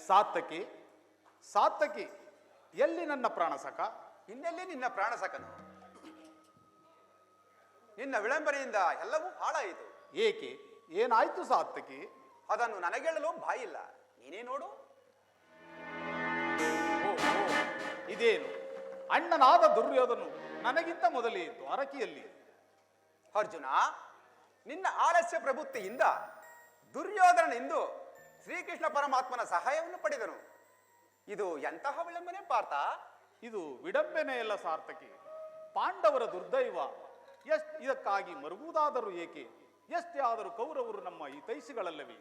ಸಾತ್ತಕಿ ಸಾತ್ತಕಿ ಎಲ್ಲಿ ನನ್ನ ಪ್ರಾಣಸಖ? ಇನ್ನೆಲ್ಲಿ ನಿನ್ನ ಪ್ರಾಣಸಕನು? ನಿನ್ನ ವಿಳಂಬನೆಯಿಂದ ಎಲ್ಲವೂ ಹಾಳಾಯಿತು. ಏಕೆ? ಏನಾಯ್ತು ಸಾತ್ತಕಿ? ಅದನ್ನು ನನಗೇಳಲು ಬಾಯಿಲ್ಲ, ನೀನೇ ನೋಡು. ಓ, ಇದೇನು? ಅಣ್ಣನಾದ ದುರ್ಯೋಧನು ನನಗಿಂತ ಮೊದಲೇ ದ್ವಾರಕಿಯಲ್ಲಿ. ಅರ್ಜುನ, ನಿನ್ನ ಆಲಸ್ಯ ಪ್ರಬುದ್ಧಿಯಿಂದ ದುರ್ಯೋಧನನೆಂದು ಶ್ರೀಕೃಷ್ಣ ಪರಮಾತ್ಮನ ಸಹಾಯವನ್ನು ಪಡೆದನು. ಇದು ಎಂತಹ ವಿಳಂಬನೆ ಪಾರ್ಥ? ಇದು ವಿಡಂಬನೆಯಲ್ಲ ಸಾರ್ಥಕಿ, ಪಾಂಡವರ ದುರ್ದೈವ. ಇದಕ್ಕಾಗಿ ಮರುಗುವುದಾದರೂ ಏಕೆ? ಎಷ್ಟೇ ಆದರೂ ಕೌರವರು ನಮ್ಮ ಹಿತೈಷಿಗಳಲ್ಲವೇ?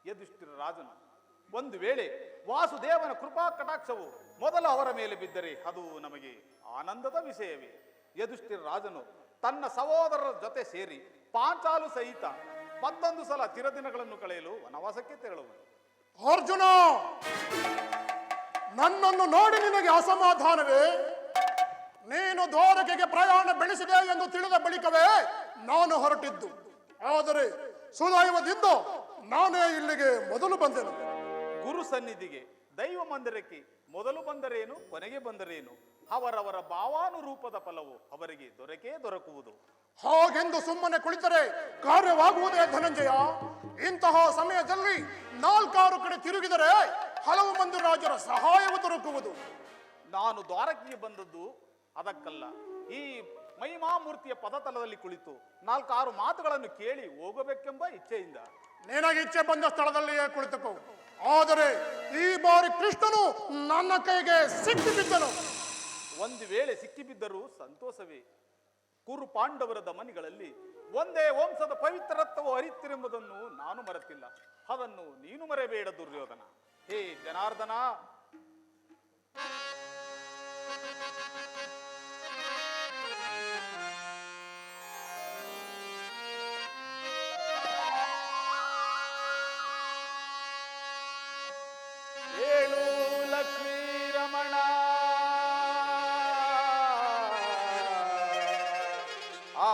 ಯುಧಿಷ್ಠಿರ ರಾಜನು ಒಂದು ವೇಳೆ ವಾಸುದೇವನ ಕೃಪಾ ಕಟಾಕ್ಷವು ಮೊದಲು ಅವರ ಮೇಲೆ ಬಿದ್ದರೆ ಅದು ನಮಗೆ ಆನಂದದ ವಿಷಯವೇ. ಯುಧಿಷ್ಠಿರ ರಾಜನು ತನ್ನ ಸಹೋದರರ ಜೊತೆ ಸೇರಿ ಪಾಂಚಾಲು ಸಹಿತ 11 ಸಲ ಚಿರದಿನಗಳನ್ನು ಕಳೆಯಲು ವನವಾಸಕ್ಕೆ ತೆರಳುವುದು. ಅರ್ಜುನ, ನನ್ನನ್ನು ನೋಡಿ ನಿನಗೆ ಅಸಮಾಧಾನವೇ? ನೀನು ದ್ವಾರಕೆಗೆ ಪ್ರಯಾಣ ಬೆಳೆಸಿದೆ ಎಂದು ತಿಳಿದ ಬಳಿಕವೇ ನಾನು ಹೊರಟಿದ್ದು. ಆದರೆ ಸುದೈವದಿಂದ ನಾನೇ ಇಲ್ಲಿಗೆ ಮೊದಲು ಬಂದೆನು. ಗುರು ಸನ್ನಿಧಿಗೆ ದೈವ ಮಂದಿರಕ್ಕೆ ಮೊದಲು ಬಂದರೇನು, ಕೊನೆಗೆ ಬಂದರೇನು, ಅವರವರ ಭಾವಾನುರೂಪದ ಫಲವು ಅವರಿಗೆ ದೊರಕುವುದು. ಹಾಗೆಂದು ಸುಮ್ಮನೆ ಕುಳಿತರೆ ಕಾರ್ಯವಾಗುವುದೇ ಧನಂಜಯ? ಇಂತಹ ಸಮಯದಲ್ಲಿ 4 ಕಡೆ ತಿರುಗಿದರೆ ಹಲವು ಮಂದಿ ರಾಜರ ಸಹಾಯವು ದೊರಕುವುದು. ನಾನು ದ್ವಾರಕೆಗೆ ಬಂದದ್ದು ಅದಕ್ಕಲ್ಲ. ಈ ಮಹಿಮಾಮೂರ್ತಿಯ ಪದತಲದಲ್ಲಿ ಕುಳಿತು 4-6 ಮಾತುಗಳನ್ನು ಕೇಳಿ ಹೋಗಬೇಕೆಂಬ ಇಚ್ಛೆಯಿಂದ. ನಿನಗೆ ಇಚ್ಛೆ ಬಂದ ಸ್ಥಳದಲ್ಲಿಯೇ ಕುಳಿತುಕೋ. ಆದರೆ ಈ ಬಾರಿ ಕೃಷ್ಣನು ನನ್ನ ಕೈಗೆ ಸಿಕ್ಕಿಬಿದ್ದನು. ಒಂದು ವೇಳೆ ಸಿಕ್ಕಿಬಿದ್ದರೂ ಸಂತೋಷವೇ. ಕುರು ಪಾಂಡವರ ದಮನಿಗಳಲ್ಲಿ ಒಂದೇ ವಂಶದ ಪವಿತ್ರತ್ವವು ಹರಿತಿರೆಂಬುದನ್ನು ನಾನು ಮರೆತಿಲ್ಲ. ಅದನ್ನು ನೀನು ಮರೆಯಬೇಡ ದುರ್ಯೋಧನ. ಹೇ ಜನಾರ್ದನ, ಏಳು ಲಕ್ಷ್ಮೀ ರಮಣ, ಆ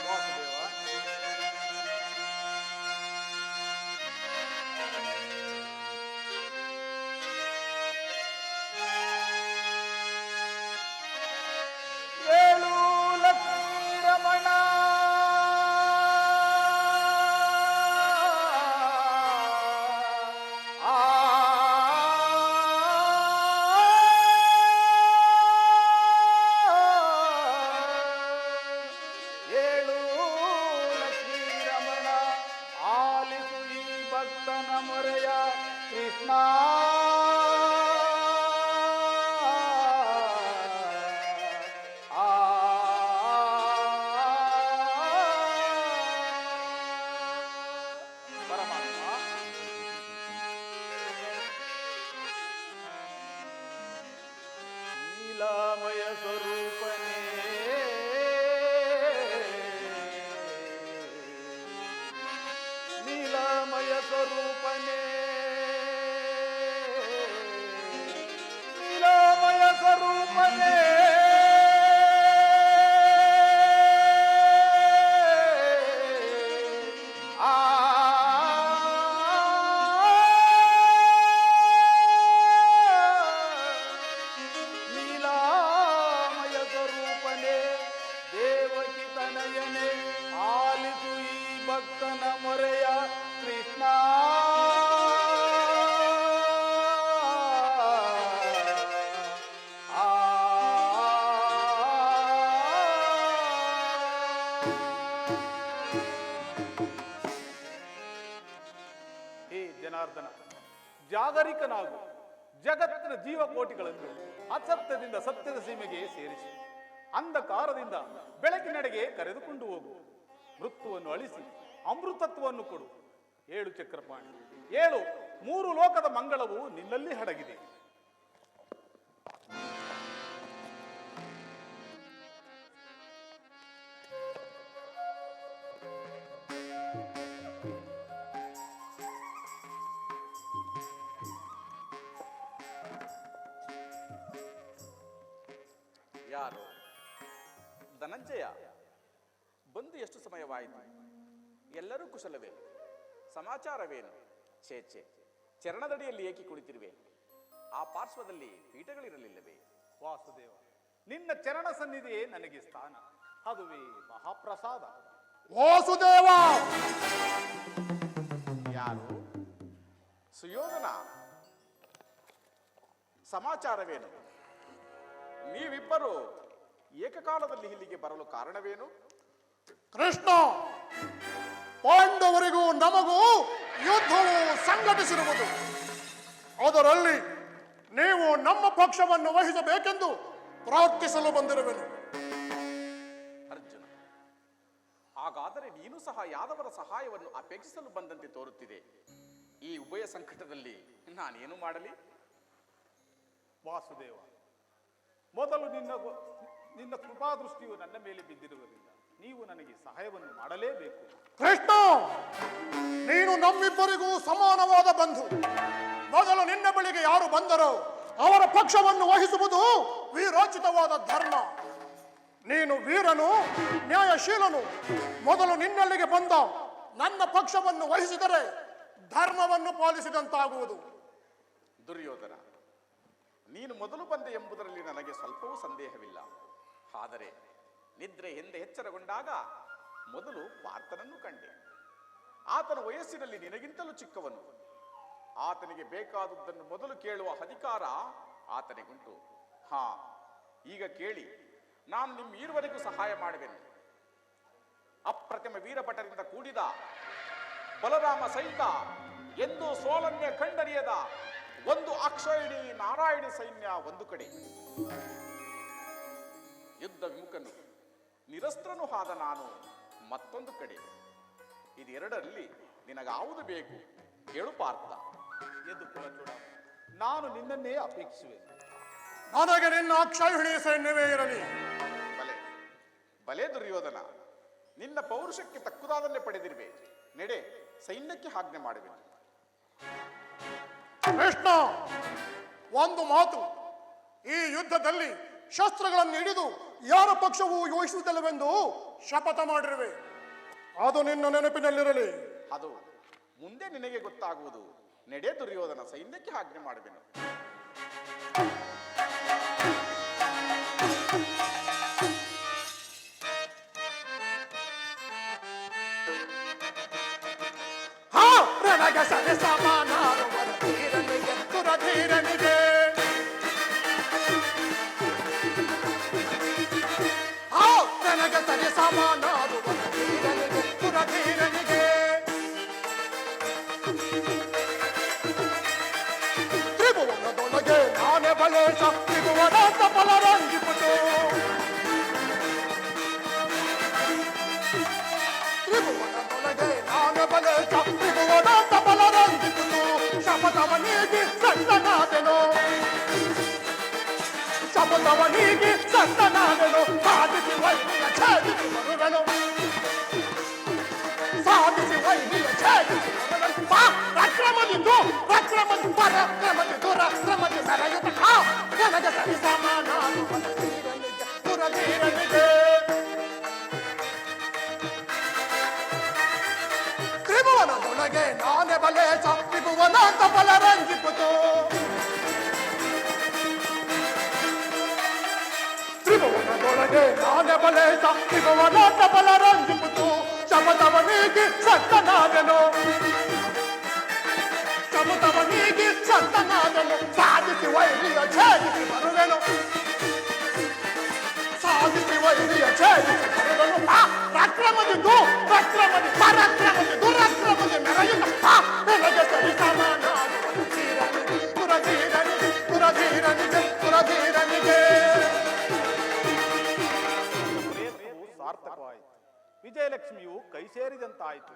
ವಾಸುದೇವ, ಏಳು ಲಕ್ಷ್ಮೀ ರಮಣ, ಏಳು ಲಕ್ಷ್ಮೀ ರಮಣ, ಆಲಿಸು ಈ ಭಕ್ತನ ಮೊರೆಯ ಕೃಷ್ಣ. ಪರಮಾತ್ಮ, ನೀಲಾಮಯ ಸ್ವರೂಪನೇ, ನೀಲಾಮಯ ಸ್ವರೂಪನೇ, ನೀಲಾಮಯ ಸ್ವರೂಪನೇ, ಆ ನೀಲಾಮಯ ಸ್ವರೂಪನೇ, ದೇವಕಿ ತನಯನೇ, ಆಲಿಸು ಈ ಭಕ್ತನ ಮೊರೆಯ ಕೃಷ್ಣ. ಆ ಹೇ ಜನಾರ್ದನ, ಜಾಗರಿಕನಾಗು. ಜಗತ್ತಿನ ಜೀವಕೋಟಿಗಳನ್ನು ಅಸತ್ಯದಿಂದ ಸತ್ಯದ ಸೀಮೆಗೆ ಸೇರಿಸಿ ಅಂಧಕಾರದಿಂದ ಬೆಳಕಿನೆಡೆಗೆ ಕರೆದುಕೊಂಡು ಹೋಗು. ಮೃತ್ಯುವನ್ನು ಅಳಿಸಿ ಅಮೃತತ್ವವನ್ನು ಕೊಡು. ಏಳು ಚಕ್ರಪಾಣಿ, ಏಳು 3 ಲೋಕದ ಮಂಗಳವು ನಿನ್ನಲ್ಲಿ ಹಡಗಿದೆ. ಯಾರು? ಧನಂಜಯ, ಬಂದು ಎಷ್ಟು ಸಮಯವಾಯಿತು? ಎಲ್ಲರೂ ಕುಶಲವೇ? ಸಮಾಚಾರವೇನು? ಛೇ, ಚರಣದಡಿಯಲ್ಲಿ ಏಕೆ ಕುಳಿತಿರುವೆ? ಆ ಪಾರ್ಶ್ವದಲ್ಲಿ ಪೀಠಗಳಿರಲಿಲ್ಲವೇ? ವಾಸುದೇವ, ನಿನ್ನ ಚರಣ ಸನ್ನಿಧಿಯೇ ನನಗೆ ಸ್ಥಾನ, ಅದುವೇ ಮಹಾಪ್ರಸಾದ. ವಾಸುದೇವ, ಯಾರು? ಸುಯೋಧನ, ಸಮಾಚಾರವೇನು? ನೀವಿಬ್ಬರು ಏಕಕಾಲದಲ್ಲಿ ಇಲ್ಲಿಗೆ ಬರಲು ಕಾರಣವೇನು? ಕೃಷ್ಣ, ಪಾಂಡವರಿಗೂ ನಮಗೂ ಯುದ್ಧವು ಸಂಘಟಿಸಿರುವುದು. ಅದರಲ್ಲಿ ನೀವು ನಮ್ಮ ಪಕ್ಷವನ್ನು ವಹಿಸಬೇಕೆಂದು ಪ್ರಾರ್ಥಿಸಲು ಬಂದಿರುವೆನು. ಅರ್ಜುನ, ಹಾಗಾದರೆ ನೀನು ಸಹ ಯಾದವರ ಸಹಾಯವನ್ನು ಅಪೇಕ್ಷಿಸಲು ಬಂದಂತೆ ತೋರುತ್ತಿದೆ. ಈ ಉಭಯ ಸಂಕಟದಲ್ಲಿ ನಾನೇನು ಮಾಡಲಿ? ವಾಸುದೇವ, ಮೊದಲು ನಿನ್ನ ಕೃಪಾದೃಷ್ಟಿಯು ನನ್ನ ಮೇಲೆ ಬಿದ್ದಿರುವುದರಿಂದ ನೀವು ನನಗೆ ಸಹಾಯವನ್ನು ಮಾಡಲೇಬೇಕು. ಕೃಷ್ಣ, ನೀನು ನಮ್ಮಿಬ್ಬರಿಗೂ ಸಮಾನವಾದ ಬಂಧು. ಮೊದಲು ನಿನ್ನ ಬಳಿಗೆ ಯಾರು ಬಂದರೋ ಅವರ ಪಕ್ಷವನ್ನು ವಹಿಸುವುದು ವೀರೋಚಿತವಾದ ಧರ್ಮ. ನೀನು ವೀರನು, ನ್ಯಾಯಶೀಲನು. ಮೊದಲು ನಿನ್ನಲ್ಲಿಗೆ ಬಂದ ನನ್ನ ಪಕ್ಷವನ್ನು ವಹಿಸಿದರೆ ಧರ್ಮವನ್ನು ಪಾಲಿಸಿದಂತಾಗುವುದು. ದುರ್ಯೋಧನ, ನೀನು ಮೊದಲು ಬಂದೆ ಎಂಬುದರಲ್ಲಿ ನನಗೆ ಸ್ವಲ್ಪವೂ ಸಂದೇಹವಿಲ್ಲ. ಆದರೆ ನಿದ್ರೆ ಹಿಂದೆ ಎಚ್ಚರಗೊಂಡಾಗ ಮೊದಲು ಪಾರ್ಥನನ್ನು ಕಂಡೆ. ಆತನ ವಯಸ್ಸಿನಲ್ಲಿ ನಿನಗಿಂತಲೂ ಚಿಕ್ಕವನು. ಆತನಿಗೆ ಬೇಕಾದದ್ದನ್ನು ಮೊದಲು ಕೇಳುವ ಅಧಿಕಾರ ಆತನಿಗುಂಟು. ಹಾ, ಈಗ ಕೇಳಿ, ನಾನು ನಿಮ್ಮಿರುವರಿಗೂ ಸಹಾಯ ಮಾಡುವೆನು. ಅಪ್ರತಿಮ ವೀರಭಟರಿಂದ ಕೂಡಿದ ಬಲರಾಮ ಸಹಿತ ಎಂದು ಸೋಲನ್ನೇ ಕಂಡರಿಯದ ಒಂದು ಅಕ್ಷಯಣಿ ನಾರಾಯಣಿ ಸೈನ್ಯ ಒಂದು ಕಡೆ, ಯುದ್ಧ ವಿಮುಖನು ನಿರಸ್ತ್ರನು ಆದ ನಾನು ಮತ್ತೊಂದು ಕಡೆ. ಇದೆರಡರಲ್ಲಿ ನಿನಗಾವುದು ಬೇಕು ಕೇಳು ಪಾರ್ಥ. ಎದ್ದು ಕುಲಚೂಡ, ನಾನು ನಿನ್ನನ್ನೇ ಅಪೇಕ್ಷಿಸುವೆ. ನನಗೆ ನಿನ್ನ ಅಕ್ಷಯಹಿಣಿ ಸೈನ್ಯವೇ ಇರಲಿ. ಬಲೆ ಬಲೆ ದುರ್ಯೋಧನ, ನಿನ್ನ ಪೌರುಷಕ್ಕೆ ತಕ್ಕುದಾದನ್ನೇ ಪಡೆದಿರುವೆ. ನೆಡೆ, ಸೈನ್ಯಕ್ಕೆ ಆಜ್ಞೆ ಮಾಡುವೆ. ಕೃಷ್ಣ, ಒಂದು ಮಾತು. ಈ ಯುದ್ಧದಲ್ಲಿ ಶಸ್ತ್ರಗಳನ್ನು ಹಿಡಿದು ಯಾರ ಪಕ್ಷವೂ ಯೋಚಿಸುವುದಿಲ್ಲವೆಂದು ಶಪಥ ಮಾಡಿರುವೆ. ಅದು ನಿನ್ನ ನೆನಪಿನಲ್ಲಿರಲಿ. ಅದು ಮುಂದೆ ನಿನಗೆ ಗೊತ್ತಾಗುವುದು. ನೆಡೆ ದುರ್ಯೋಧನ, ಸೈನ್ಯಕ್ಕೆ ಆಜ್ಞೆ ಮಾಡುವೆನು. ನನಗೆ ಸರಿ ಸಮಾನಾರುವರು ಧೀರನಿಗೆ ದುರಧೀರನಿಗೆ. ನನಗೆ ಸರಿ ಸಮಾನಾರುವರು ಧೀರನಿಗೆ ದುರಧೀರನಿಗೆ. ತ್ರಿಭುವನದೊಳಗೆ ನಾನೇ ಬಲೇಶ, ತ್ರಿಭುವನಾಂತ ಬಲರಂಗಿಪುಟು. ತ್ರಿಭುವನದೊಳಗೆ ನಾನೇ ಬಲೇಶ, ತ್ರಿಭುವನಾಂತ ಬಲರಂಗಿಪುಟು. ಶಪಥವನಿಗೆ ಸತ್ತನಾದೆನು, ಶಪಥವನಿಗೆ ಸತ್ತನಾದೆನು. ಸಾಧಿಸಿ ವೈರಿಯ ಛೇದಿಸಿ ಬರುವೆನು, ಸಾಧಿಸಿ ವೈರಿಯ ಛೇದಿಸಿ ಬರುವೆನು. ರಕ್ರಮದಿದ್ದು ರಕ್ರಮದಿ ಪರಕ್ರಮದಿ ದುರಕ್ರಮದಿ ಮೆರೆಯುತ್ತ ನನಗೆ ಸರಿ ಸಮಾನಾನು ಧೀರನಿಗೆ ದುರಧೀರನಿಗೆ. ತ್ರಿಭುವನದೊಳಗೆ ನಾನೇ ಬಲೇಶ, ತ್ರಿಭುವನಾಂತ ಬಲರಂಗಿಪುತು. ತ್ರಿಭುವನದೊಳಗೆ ನಾನೇ ಬಲೇಶ, ತ್ರಿಭುವನಾಂತ ಬಲರಂಗಿಪುತು. ಶಪಥವನಿಗೆ ಸತ್ತನಾದೆನು, ಶಪಥವನಿಗೆ ಸತ್ತನಾದೆನು. ಸಾಧಿಸಿ ವೈರಿಯ ಛೇದಿಸಿ ಬರುವೆನು, ಸಾಧಿಸಿ ವೈರಿಯ ಛೇದಿಸಿ ಬರುವೆನು. ರಕ್ರಮದಿದ್ದು ರಕ್ರಮದಿ ಪರಕ್ರಮದಿ ದುರಕ್ರಮದಿ ಮೆರೆಯುತ್ತ ನನಗೆ ಸರಿ ಸಮಾನಾನು ಧೀರನಿಗೆ ದುರಧೀರನಿಗೆ ದುರಧೀರನಿಗೆ ದುರಧೀರನಿಗೆ. ಪ್ರಯತ್ನವು ಸಾರ್ಥಕವಾಯಿತು. ವಿಜಯಲಕ್ಷ್ಮಿಯು ಕೈ ಸೇರಿದಂತಾಯಿತು.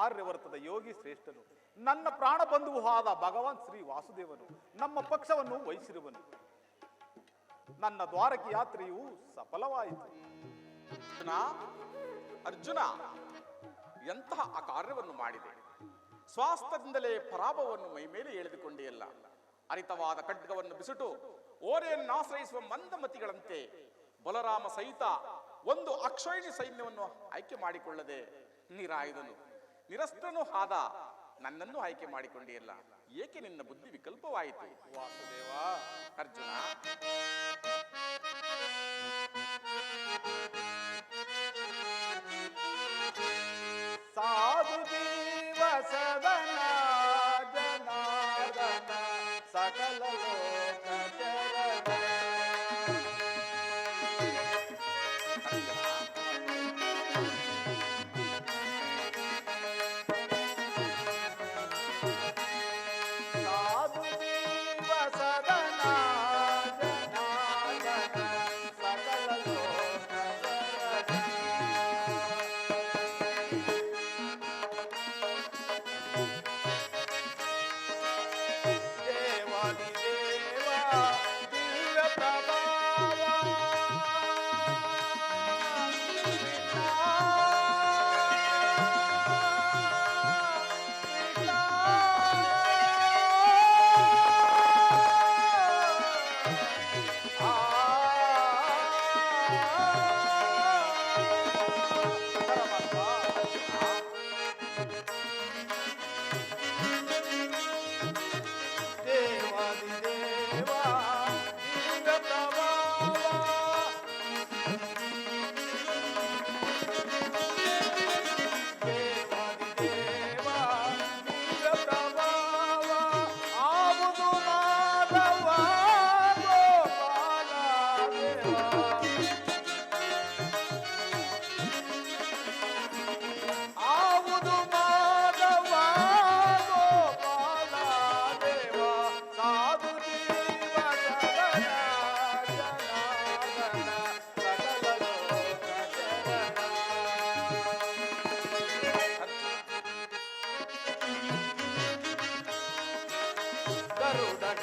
ಆರ್ಯವರ್ತದ ಯೋಗಿ ಶ್ರೇಷ್ಠನು, ನನ್ನ ಪ್ರಾಣ ಬಂಧುವು ಆದ ಭಗವಾನ್ ಶ್ರೀ ವಾಸುದೇವನು ನಮ್ಮ ಪಕ್ಷವನ್ನು ವಹಿಸಿರುವನು. ನನ್ನ ದ್ವಾರಕಿ ಯಾತ್ರೆಯು ಸಫಲವಾಯಿತು. ಅರ್ಜುನ, ಅರ್ಜುನ, ಎಂತಹ ಆ ಕಾರ್ಯವನ್ನು ಮಾಡಿದೆ. ಸ್ವಾಸ್ಥ್ಯದಿಂದಲೇ ಪರಾಭವವನ್ನು ಮೈಮೇಲೆ ಎಳೆದುಕೊಂಡೆಯಲ್ಲ. ಹರಿತವಾದ ಖಡ್ಗವನ್ನು ಬಿಸುಟು ಓರೆಯನ್ನಾಶ್ರಯಿಸುವ ಮಂದಮತಿಗಳಂತೆ ಬಲರಾಮ ಸಹಿತ ಒಂದು ಅಕ್ಷಯಣಿ ಸೈನ್ಯವನ್ನು ಆಯ್ಕೆ ಮಾಡಿಕೊಳ್ಳದೆ ನಿರಾಯುಧನು ನಿರಸ್ತ್ರನೂ ಆದ ನನ್ನನ್ನು ಆಯ್ಕೆ ಮಾಡಿಕೊಂಡಿಯಲ್ಲ. ಏಕೆ ನಿನ್ನ ಬುದ್ಧಿ ವಿಕಲ್ಪವಾಯಿತು ವಾಸುದೇವ, ಅರ್ಜುನ? ಸಾಧು ಜೀವ ಸದನ ಜನಾರ್ದನ ಸಕಲ ಲೋಕ ಚರಣ. ಸಾಧು ಜೀವ ಸದನ ಜನಾರ್ದನ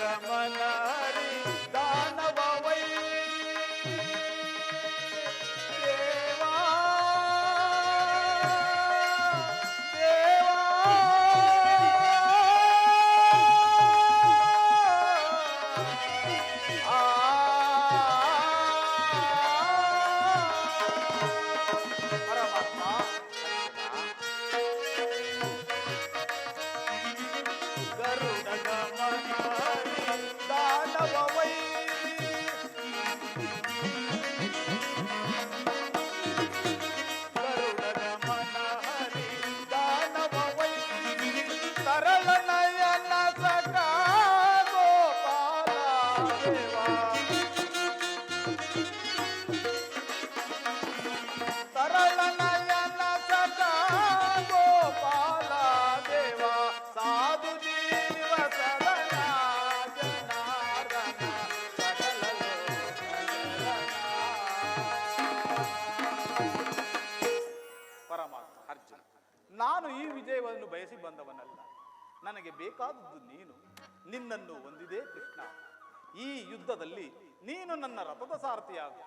ಗಮನ ಹರಿ ದಾನವ ವೈ ದೇವಾ ಪರಮಾತ್ಮ ಗರುಡ ಗಮನ ಹರಿ ದಾನವ ವೈ ಗರುಡ ಗಮನ ಹರಿ ದಾನವ ವೈ ತರಳ ನಯನ ಸಖ ಗೋಪಾಲ ದೇವಾ ತರಳ ನಯನ ಸಖ ಗೋಪಾಲ ದೇವ ಸಾಧು ಜೀವ ಸದನ ಜನಾರ್ದನ ಸಕಲ ಪರಮಾತ್ಮ ಅರ್ಜುನ, ನಾನು ಈ ವಿಜಯವನ್ನು ಬಯಸಿ ಬಂದವನಲ್ಲ. ನನಗೆ ಬೇಕಾದದ್ದು ನೀನು. ನಿನ್ನನ್ನು ಹೊಂದಿದೆ ಕೃಷ್ಣ. ಈ ಯುದ್ಧದಲ್ಲಿ ನೀನು ನನ್ನ ರಥದ ಸಾರಥಿಯಾಗು.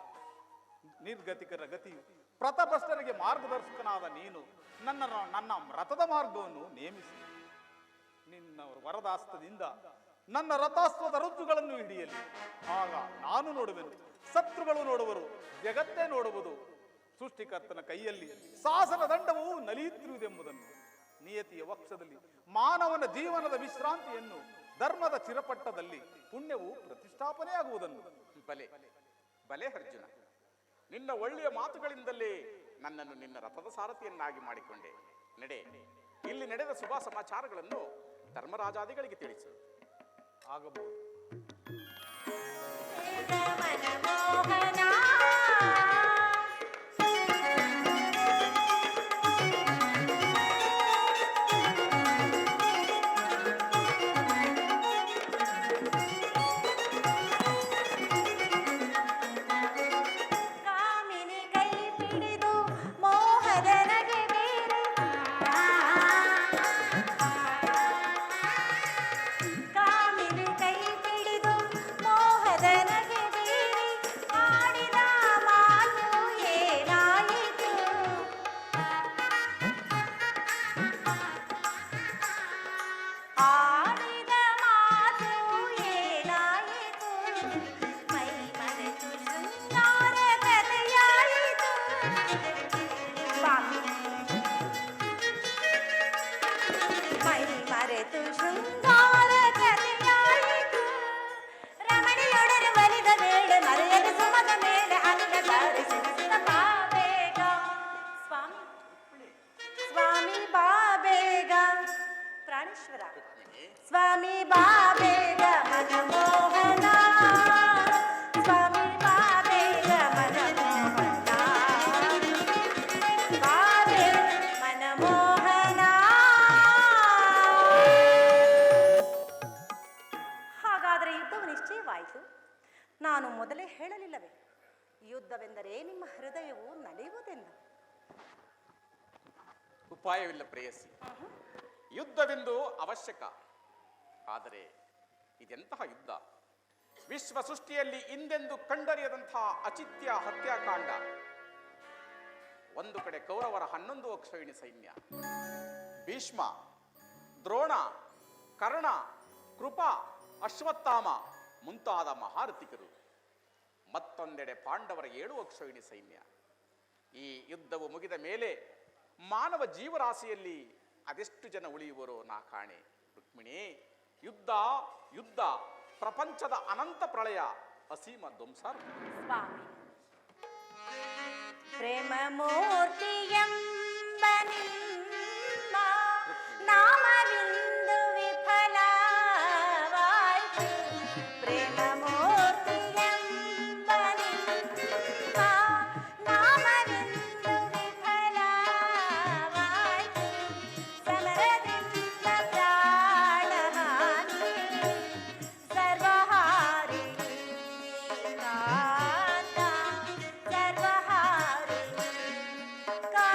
ನಿರ್ಗತಿಕರ ಗತಿಯು ಪ್ರತಭ್ರಷ್ಟರಿಗೆ ಮಾರ್ಗದರ್ಶಕನಾದ ನೀನು ನನ್ನ ರಥದ ಮಾರ್ಗವನ್ನು ನೇಮಿಸಿ ನಿನ್ನ ವರದಾಸ್ತದಿಂದ ನನ್ನ ರಥಾಸ್ತ್ರದ ರಜ್ಜುಗಳನ್ನು ಹಿಡಿಯಲಿ. ಆಗ ನಾನು ನೋಡುವೆನು, ಶತ್ರುಗಳು ನೋಡುವರು, ಜಗತ್ತೇ ನೋಡುವುದು. ಸೃಷ್ಟಿಕರ್ತನ ಕೈಯಲ್ಲಿ ಶಾಸನ ದಂಡವು ನಲಿಯುತ್ತಿರುವುದೆಂಬುದನ್ನು, ನಿಯತಿಯ ವಕ್ಷದಲ್ಲಿ ಮಾನವನ ಜೀವನದ ವಿಶ್ರಾಂತಿಯನ್ನು, ಧರ್ಮದ ಚಿರಪಟ್ಟದಲ್ಲಿ ಪುಣ್ಯವು ಪ್ರತಿಷ್ಠಾಪನೆಯಾಗುವುದನ್ನು. ಬಲೆ ಬಲೆ ಅರ್ಜುನ, ನಿನ್ನ ಒಳ್ಳೆಯ ಮಾತುಗಳಿಂದಲೇ ನನ್ನನ್ನು ನಿನ್ನ ರಥದ ಸಾರಥಿಯನ್ನಾಗಿ ಮಾಡಿಕೊಂಡೆ. ನಡೆ, ಇಲ್ಲಿ ನಡೆದ ಶುಭ ಸಮಾಚಾರಗಳನ್ನು ಧರ್ಮರಾಜಾದಿಗಳಿಗೆ ತಿಳಿಸು. ಆಗಬಹುದು. ಕಾಮಿನಿ ಕೈ ಪಿಡಿದು ಮೋಹದನಗೆ ಬೇರೆ ಕಾಮಿನಿ ಕೈ ಪಿಡಿದು ಮೋಹದನಗೆ ಬೇರೆ ಆಡಿದ ಮಾತು ಏನಾಯಿತು ಆಡಿದ ಮಾತು ಏನಾಯಿತು ಮೈ ಮರೆತು ಶೃಂಗಾರ ಕಥೆಯಾಯಿತು ಮೈ ಮರೆತು ಶೃಂಗಾರ ಕಥೆಯಾಯಿತು ರಮಣಿಯೊಡನೆ ಒಲಿದ ವೇಳೆ ಮರೆಯಲು ಸುಮದ ಮೇಲೆ ಅಂಗ ಧಾರಿಸಿದ ಬಾಬೇಗ ಸ್ವಾಮಿ ಸ್ವಾಮಿ ಬಾಬೇಗ ಪ್ರಾಣೇಶ್ವರ ಸ್ವಾಮಿ ಬಾಬೇಗ ಮನಮೋಹನ ಸ್ವಾಮಿ ಬಾಬೇಗ ಮನಮೋಹನ ಬಾಬೆ ಮನಮೋಹನ. ಹಾಗಾದರೆ ಯುದ್ಧವು ನಿಶ್ಚಯವಾಯಿತು. ನಾನು ಮೊದಲೇ ಹೇಳಲಿಲ್ಲವೇ, ಯುದ್ಧವೆಂದರೆ ನಿಮ್ಮ ಹೃದಯವು ನಲಿಯುವುದೆಂದು. ಉಪಾಯವಿಲ್ಲ ಪ್ರೇಯಸಿ, ಯುದ್ಧವೆಂದು ಅವಶ್ಯಕ. ಆದರೆ ಇದೆಂತಹ ಯುದ್ಧ? ವಿಶ್ವ ಸೃಷ್ಟಿಯಲ್ಲಿ ಹಿಂದೆಂದು ಕಂಡರಿಯದಂತಹ ಅಚಿತ್ಯ ಹತ್ಯಾಕಾಂಡ. ಒಂದು ಕಡೆ ಕೌರವರ 11 ಅಕ್ಷೋಹಿಣಿ ಸೈನ್ಯ, ಭೀಷ್ಮ, ದ್ರೋಣ, ಕರ್ಣ, ಕೃಪ, ಅಶ್ವತ್ಥಾಮ ಮುಂತಾದ ಮಹಾರಥಿಕರು. ಮತ್ತೊಂದೆಡೆ ಪಾಂಡವರ 7 ಅಕ್ಷೋಹಿಣಿ ಸೈನ್ಯ. ಈ ಯುದ್ಧವು ಮುಗಿದ ಮೇಲೆ ಮಾನವ ಜೀವರಾಶಿಯಲ್ಲಿ ಅದೆಷ್ಟು ಜನ ಉಳಿಯುವರೋ ನಾ ಕಾಣೆ. ರುಕ್ಮಿಣಿ, ಯುದ್ಧ ಯುದ್ಧ, ಪ್ರಪಂಚದ ಅನಂತ ಪ್ರಳಯ, ಅಸೀಮ ಧ್ವಂಸಾರ್ಥ. ಸ್ವಾಮಿ ಪ್ರೇಮ ಮೂರ್ತಿಯೆಂಬ ನಿಮ್ಮ ನಾಮವಿಂದು ವಿಫಲವಾಯಿತು. ಪ್ರೇಮ ಮೂರ್ತಿಯೆಂಬ ನಿಮ್ಮ ನಾಮವಿಂದು ವಿಫಲವಾಯಿತು. ಸಮರದಿಂದ ಪ್ರಾಣಹಾನಿ ಸರ್ವಹಾರಿ ನಾಥ ಸರ್ವಹಾರಿ ಕಾ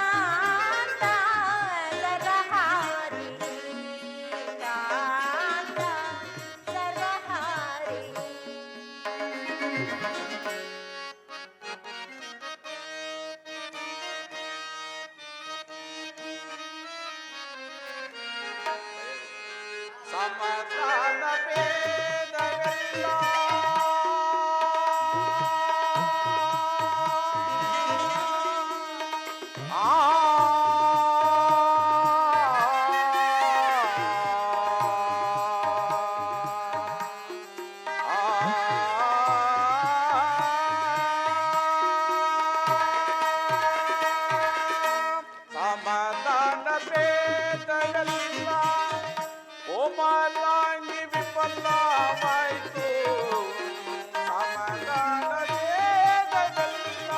ಕೋಮಲಾಂಗಿ ವಿಫಲವಾಯಿತು ಸಮಾಧಾನ ವೇದವೆಲ್ಲ.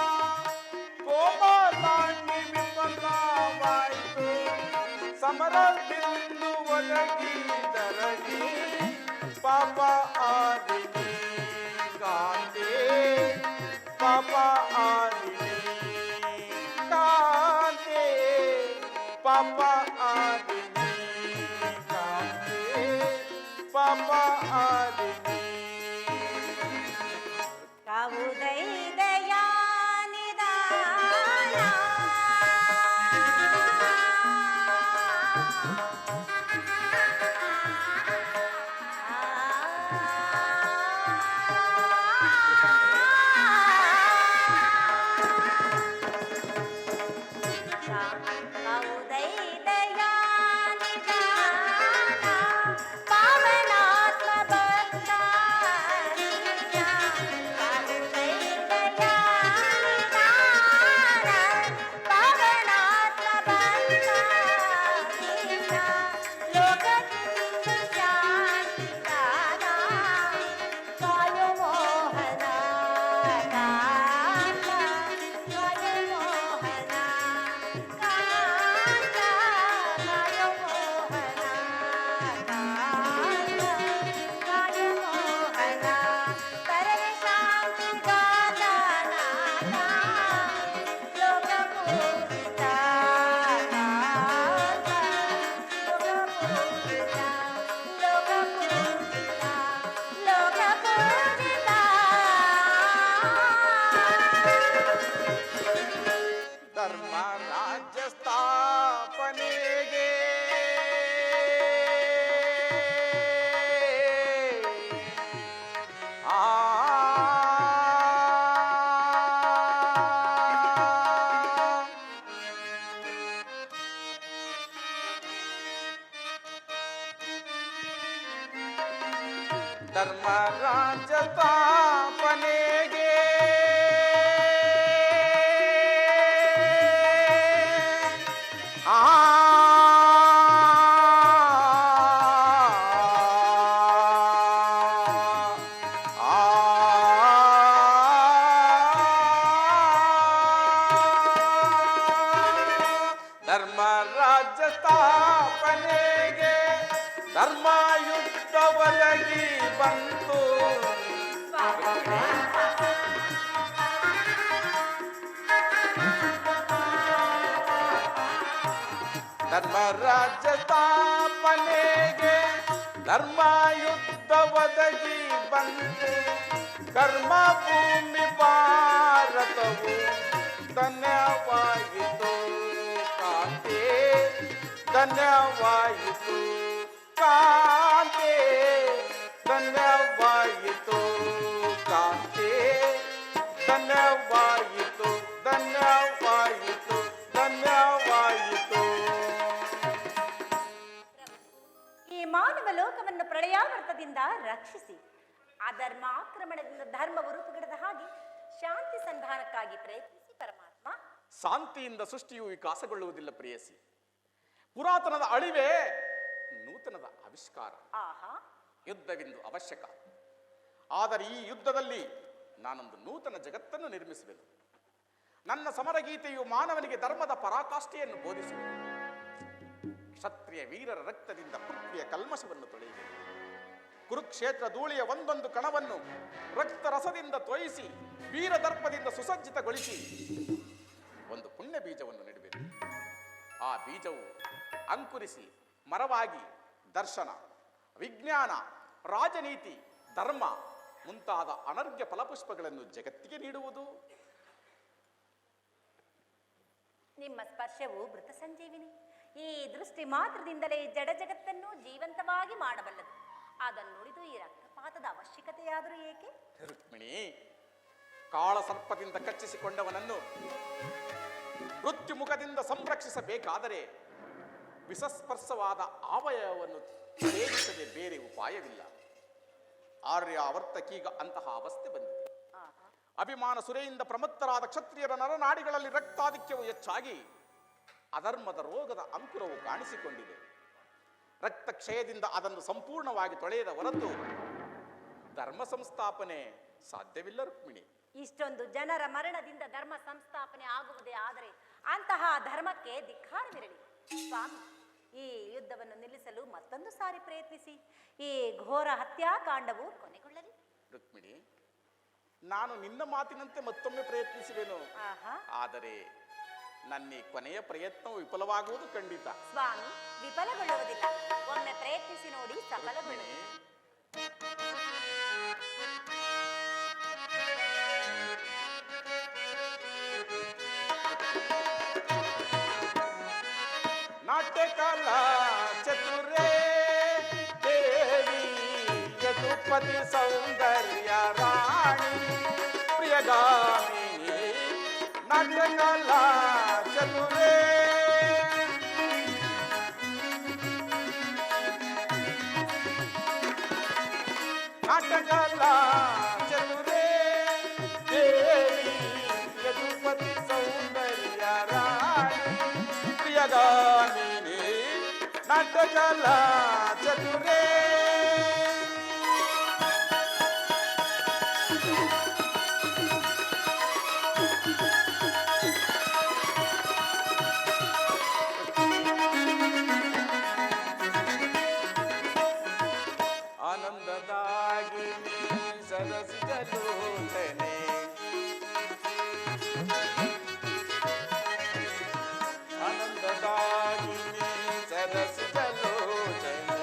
ಕೋಮಲಾಂಗಿ ವಿಫಲವಾಯಿತು ಸಮರದಿಂದು ಒದಗಿದರಗಿ ಪಾಪ ಆದಿನಿ ಕಾಂತೆ ಪಾಪ ಆದಿನಿ ಕಾಂತೆ ಪಾಪ ಆದಿನಿ ಕಾಂತೆ ಪಾಪ ಆದಿನಿ. ಕಾವುದೈ ದಯಾನಿದಾನ ಕಾವುದೈ ದಯಾನಿದಾನ ಪಾವನಾತ್ಮ ಭಕ್ತಾನಿಯ ಕಾವುದೈ ದಯಾನಿದಾನ ಪಾವನಾತ್ಮ ಭಕ್ತಾನಿಯ ಲೋಕದಿಂದ ಶಾಂತಿದಾನ ಕಾಯೋ ಮೋಹನ ಕಾಂತ ಕಾಯೋ ಮೋಹನ ಕಾಂತ ಕಾಯೋ ಮೋಹನ ಕಾಂತ ಕಾಯೋ ಮೋಹನ ಕರವೇ ಶಾಂತಿ ಗಾದಾನ ಲೋಕ ಪೂಜಿತ ಕಾಂತ ಲೋಕ ಪೂಜಿತ ಲೋಕ ಪೂಜಿತ ಲೋಕ ಪೂಜಿತ. ಧರ್ಮ ರಾಜ್ಯ ಸ್ಥಾಪನೆಗೆ ಆ ಧರ್ಮ ರಾಜ್ಯ ಸ್ಥಾಪನೆಗೆ ಆ ಧರ್ಮ ರಾಜ್ಯ ಸ್ಥಾಪನೆಗೆ ಧರ್ಮಯುಕ್ತ ಒದಗಿ ಬಂತು. ಧರ್ಮ ರಾಜ್ಯ ಸ್ಥಾಪನೆಗೆ ಧರ್ಮಯುದ್ಧ ಒದಗಿ ಬಂತು. ಕರ್ಮ ಭೂಮಿ ಭಾರತವು ಧನ್ಯವಾಯಿತು ಕಾಂತೆ ಧನ್ಯವಾಯಿತು ಕಾಂತೆ ಧನ್ಯವಾಯಿತು ಕಾಂತೆ ಧನ್ಯವಾಯಿತು ಧನ್ಯವಾಯಿತು ಧನ್ಯವಾಯಿತು. ಈ ಮಾನವ ಲೋಕವನ್ನು ಪ್ರಳಯಾವರ್ತದಿಂದ ರಕ್ಷಿಸಿ ಅಧರ್ಮ ಆಕ್ರಮಣದಿಂದ ಧರ್ಮವು ರೂಪುಗಿಡದ ಹಾಗೆ ಶಾಂತಿ ಸಂಧಾನಕ್ಕಾಗಿ ಪ್ರಯತ್ನಿಸಿ ಪರಮಾತ್ಮ. ಶಾಂತಿಯಿಂದ ಸೃಷ್ಟಿಯು ವಿಕಾಸಗೊಳ್ಳುವುದಿಲ್ಲ ಪ್ರೇಯಸಿ. ಪುರಾತನದ ಅಳಿವೆ ನೂತನದ ಆವಿಷ್ಕಾರ. ಆಹಾ, ಯುದ್ಧವೆಂದು ಅವಶ್ಯಕ. ಆದರೆ ಈ ಯುದ್ಧದಲ್ಲಿ ನಾನೊಂದು ನೂತನ ಜಗತ್ತನ್ನು ನಿರ್ಮಿಸುವೆನು. ನನ್ನ ಸಮರಗೀತೆಯು ಮಾನವನಿಗೆ ಧರ್ಮದ ಪರಾಕಾಷ್ಠೆಯನ್ನು ಬೋಧಿಸುವುದು. ಕ್ಷತ್ರಿಯ ವೀರರ ರಕ್ತದಿಂದ ಪೃಥ್ವಿಯ ಕಲ್ಮಶವನ್ನು ತೊಳೆಯುವುದು. ಕುರುಕ್ಷೇತ್ರ ಧೂಳಿಯ ಒಂದೊಂದು ಕಣವನ್ನು ರಕ್ತ ರಸದಿಂದ ತೊಯಿಸಿ ವೀರದರ್ಪದಿಂದ ಸುಸಜ್ಜಿತಗೊಳಿಸಿ ಒಂದು ಪುಣ್ಯ ಬೀಜವನ್ನು ನೆಡುವೆನು. ಆ ಬೀಜವು ಅಂಕುರಿಸಿ ಮರವಾಗಿ ದರ್ಶನ, ವಿಜ್ಞಾನ, ರಾಜನೀತಿ, ಧರ್ಮ ಮುಂತಾದ ಅನರ್ಘ್ಯ ಫಲಪುಷ್ಪಗಳನ್ನು ಜಗತ್ತಿಗೆ ನೀಡುವುದು. ನಿಮ್ಮ ಸ್ಪರ್ಶವು ಮೃತ ಸಂಜೀವಿನಿ. ಈ ದೃಷ್ಟಿ ಮಾತ್ರದಿಂದಲೇ ಜಡ ಜಗತ್ತನ್ನು ಜೀವಂತವಾಗಿ ಮಾಡಬಲ್ಲದು. ಅದನ್ನು ನುಡಿದು ಈ ರಕ್ತಪಾತದ ಅವಶ್ಯಕತೆಯಾದರೂ ಏಕೆ? ರುಕ್ಮಿಣಿ, ಕಾಳ ಸರ್ಪದಿಂದ ಕಚ್ಚಿಸಿಕೊಂಡವನನ್ನು ಮೃತ್ಯು ಮುಖದಿಂದ ಸಂರಕ್ಷಿಸಬೇಕಾದರೆ ವಿಷಸ್ಪರ್ಶವಾದ ಅವಯವವನ್ನು ಛೇದಿಸದೆ ಬೇರೆ ಉಪಾಯವಿಲ್ಲ. ಆರ್ಯಾವರ್ತಕೀಗ ಅಂತಹ ಅವಸ್ಥೆ ಬಂದಿದೆ. ಅಭಿಮಾನ ಸುರೆಯಿಂದ ಪ್ರಮತ್ತರಾದ ಕ್ಷತ್ರಿಯರ ನರನಾಡಿಗಳಲ್ಲಿ ರಕ್ತಾಧಿಕ್ಯವು ಹೆಚ್ಚಾಗಿ ಅಧರ್ಮದ ರೋಗದ ಅಂಕುರವು ಕಾಣಿಸಿಕೊಂಡಿದೆ. ರಕ್ತಕ್ಷಯದಿಂದ ಅದನ್ನು ಸಂಪೂರ್ಣವಾಗಿ ತೊಳೆಯದ ಹೊರತು ಧರ್ಮ ಸಂಸ್ಥಾಪನೆ ಸಾಧ್ಯವಿಲ್ಲ ರುಕ್ಮಿಣಿ. ಇಷ್ಟೊಂದು ಜನರ ಮರಣದಿಂದ ಧರ್ಮ ಸಂಸ್ಥಾಪನೆ ಆಗುವುದೇ ಆದರೆ ಅಂತಹ ಧರ್ಮಕ್ಕೆ ಧಿಕ್ಕಾರವಿರಲಿ. ಸ್ವಾಮಿ, ಈ ಯುದ್ಧವನ್ನು ನಿಲ್ಲಿಸಲು ಮತ್ತೊಂದು ಸಾರಿ ಪ್ರಯತ್ನಿಸಿ ಈ ಘೋರ ಹತ್ಯಾಕಾಂಡವು ಕೊನೆಗೊಳ್ಳಲಿ. ರುಕ್ಮಿಣಿ, ನಾನು ನಿನ್ನ ಮಾತಿನಂತೆ ಮತ್ತೊಮ್ಮೆ ಪ್ರಯತ್ನಿಸುವೆನು. ಆಹಾ, ಆದರೆ ನನ್ನ ಈ ಕೊನೆಯ ಪ್ರಯತ್ನವು ವಿಫಲವಾಗುವುದು ಖಂಡಿತ. ಸ್ವಾಮಿ, ವಿಫಲಗೊಳ್ಳುವುದಿಲ್ಲ. ಒಮ್ಮೆ ಪ್ರಯತ್ನಿಸಿ ನೋಡಿ, ಸಫಲಗೊಳ್ಳುವುದು. ನಾಟ್ಯಕಲಾ ಚತುರೇ ದೇವಿ ಯದುಪತಿ ಸೌಂದರ್ಯ ರಾಣಿ ಪ್ರಿಯಗಾಮಿನಿ. ನಾಟ್ಯಕಲಾ ಚತುರೇ ನಾಟ್ಯಕಲಾ ಚತುರೇ ದೇವಿ ಯದುಪತಿ ಸೌಂದರ್ಯ ರಾಣಿ ಪ್ರಿಯಗಾಮಿನಿ. ನಾಟ್ಯಕಲಾ ಚತುರೇ ಆನಂದದಾಗಿನಿ ಸರಸಿಜಲೋಚನೆ. ಆನಂದದಾಗಿನಿ ಸರಸಿಜಲೋಚನೆ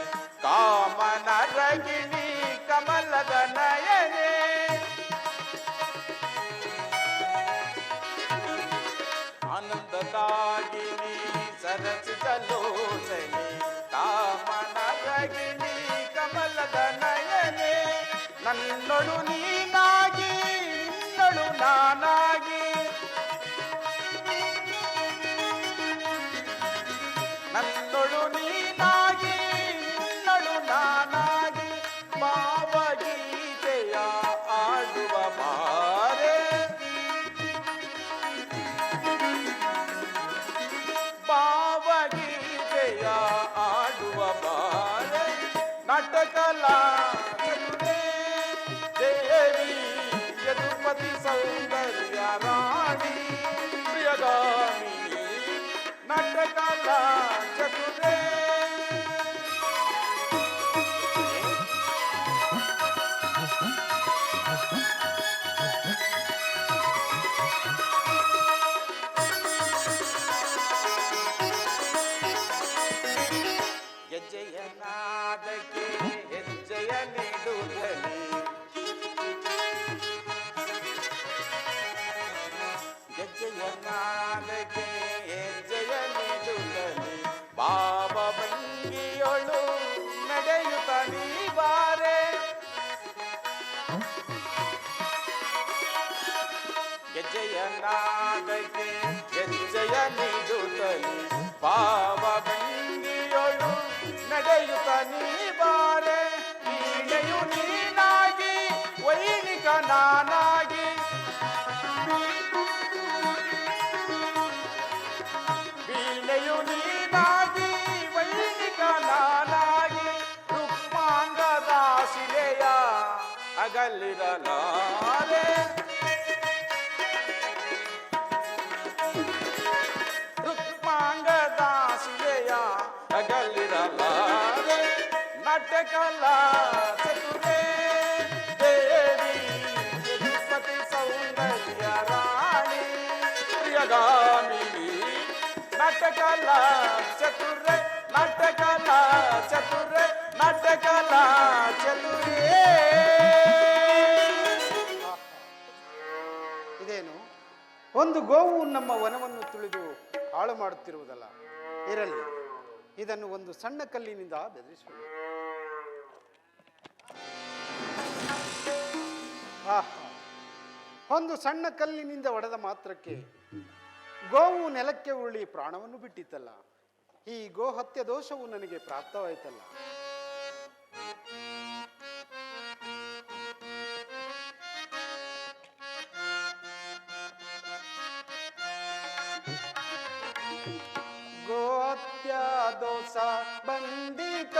ಕಾಮನರಗಿಣಿ ಕಮಲದ ನಯನೆ. ಆನಂದದಾಗಿನಿ ಸರಸಿಜಲೋಚನೆ ಕಾಮನರಗಿಣಿ ಕಮಲದ ನಯನೆ. ನನ್ನೊಳು ನೀನಾಗಿ ನಿನ್ನೊಳು ನಾನಾಗಿ ನನ್ನೊಳು ನೀನಾಗಿ ನಿನ್ನೊಳು ನಾನಾಗಿ ಭಾವಗೀತೆಯ ಆಡುವ ಬಾರೆ. ಭಾವಗೀತೆಯ ಆಡುವ ಬಾರೆ. ನಾಟ್ಯಕಲಾ ಚತುರೇ ದೇವಿ ಯದುಪತಿ ಸೌಂದರ್ಯ ರಾಣಿ ಪ್ರಿಯಗಾಮಿನಿ. ನಾಟ್ಯಕಲಾ ಚತುರೇ ಹೆಜ್ಜೆಯ ನಾದಕ್ಕೆ ಹೆಜ್ಜೆಯ ನೀಡುತ್ತಲೇ. ಹೆಜ್ಜೆಯ ನಾದಕ್ಕೆ ಹೆಜ್ಜೆಯ ನೀಡುತ್ತಲೇ ಬಾಬ ಭಂಗಿಯೊಳು ನಡೆಯುತ್ತ ನೀ ಬಾರೆ. ಹೆಜ್ಜೆಯ ನಾದಕ್ಕೆ ಹೆಜ್ಜೆಯ ನೀಡುತ್ತಲೇ ಬಾಬ ಭಂಗಿಯೊಳು ನಡೆಯುತ್ತ ನೀ ಬಾರೆ. ವೀಣೆಯು ನೀನಾಗಿ ವೈಣಿಕ ನಾನಾಗಿ ವೀಣೆಯು ನೀನಾಗಿ ವೈಣಿಕ ನಾನಾಗಿ ರುಕ್ಮಾಂಗದ ಶಿಲೆಯ ಅಗಲಿರಲಾರೆ. ರುಕ್ಮಾಂಗದ ಶಿಲೆಯ ಅಗಲಿರಲಾರೆ. ನಾಟ್ಯಕಲಾ ಚತುರೇ ದೇವಿ ಯದುಪತಿ ಸೌಂದರ್ಯ ರಾಣಿ ಪ್ರಿಯಗಾಮಿನಿ. ನಾಟ್ಯಕಲಾ ಚತುರೇ ನಾಟ್ಯಕಲಾ ಚತುರೇ ನಾಟ್ಯಕಲಾ ಚತುರೇ. ಇದೇನು ಒಂದು ಗೋವು ನಮ್ಮ ವನವನ್ನು ತುಳಿದು ಹಾಳು ಮಾಡುತ್ತಿರುವುದಲ್ಲ. ಇರಲಿ, ಇದನ್ನು ಒಂದು ಸಣ್ಣ ಕಲ್ಲಿನಿಂದ ಬೆದರಿಸುವುದು. ಒಂದು ಸಣ್ಣ ಕಲ್ಲಿನಿಂದ ಹೊಡೆದ ಮಾತ್ರಕ್ಕೆ ಗೋವು ನೆಲಕ್ಕೆ ಉರುಳಿ ಪ್ರಾಣವನ್ನು ಬಿಟ್ಟಿತ್ತಲ್ಲ. ಈ ಗೋ ಹತ್ಯೆ ದೋಷವು ನನಗೆ ಪ್ರಾಪ್ತವಾಯಿತಲ್ಲ. ಗೋ ಹತ್ಯಾ ದೋಷ ಬಂದಿತ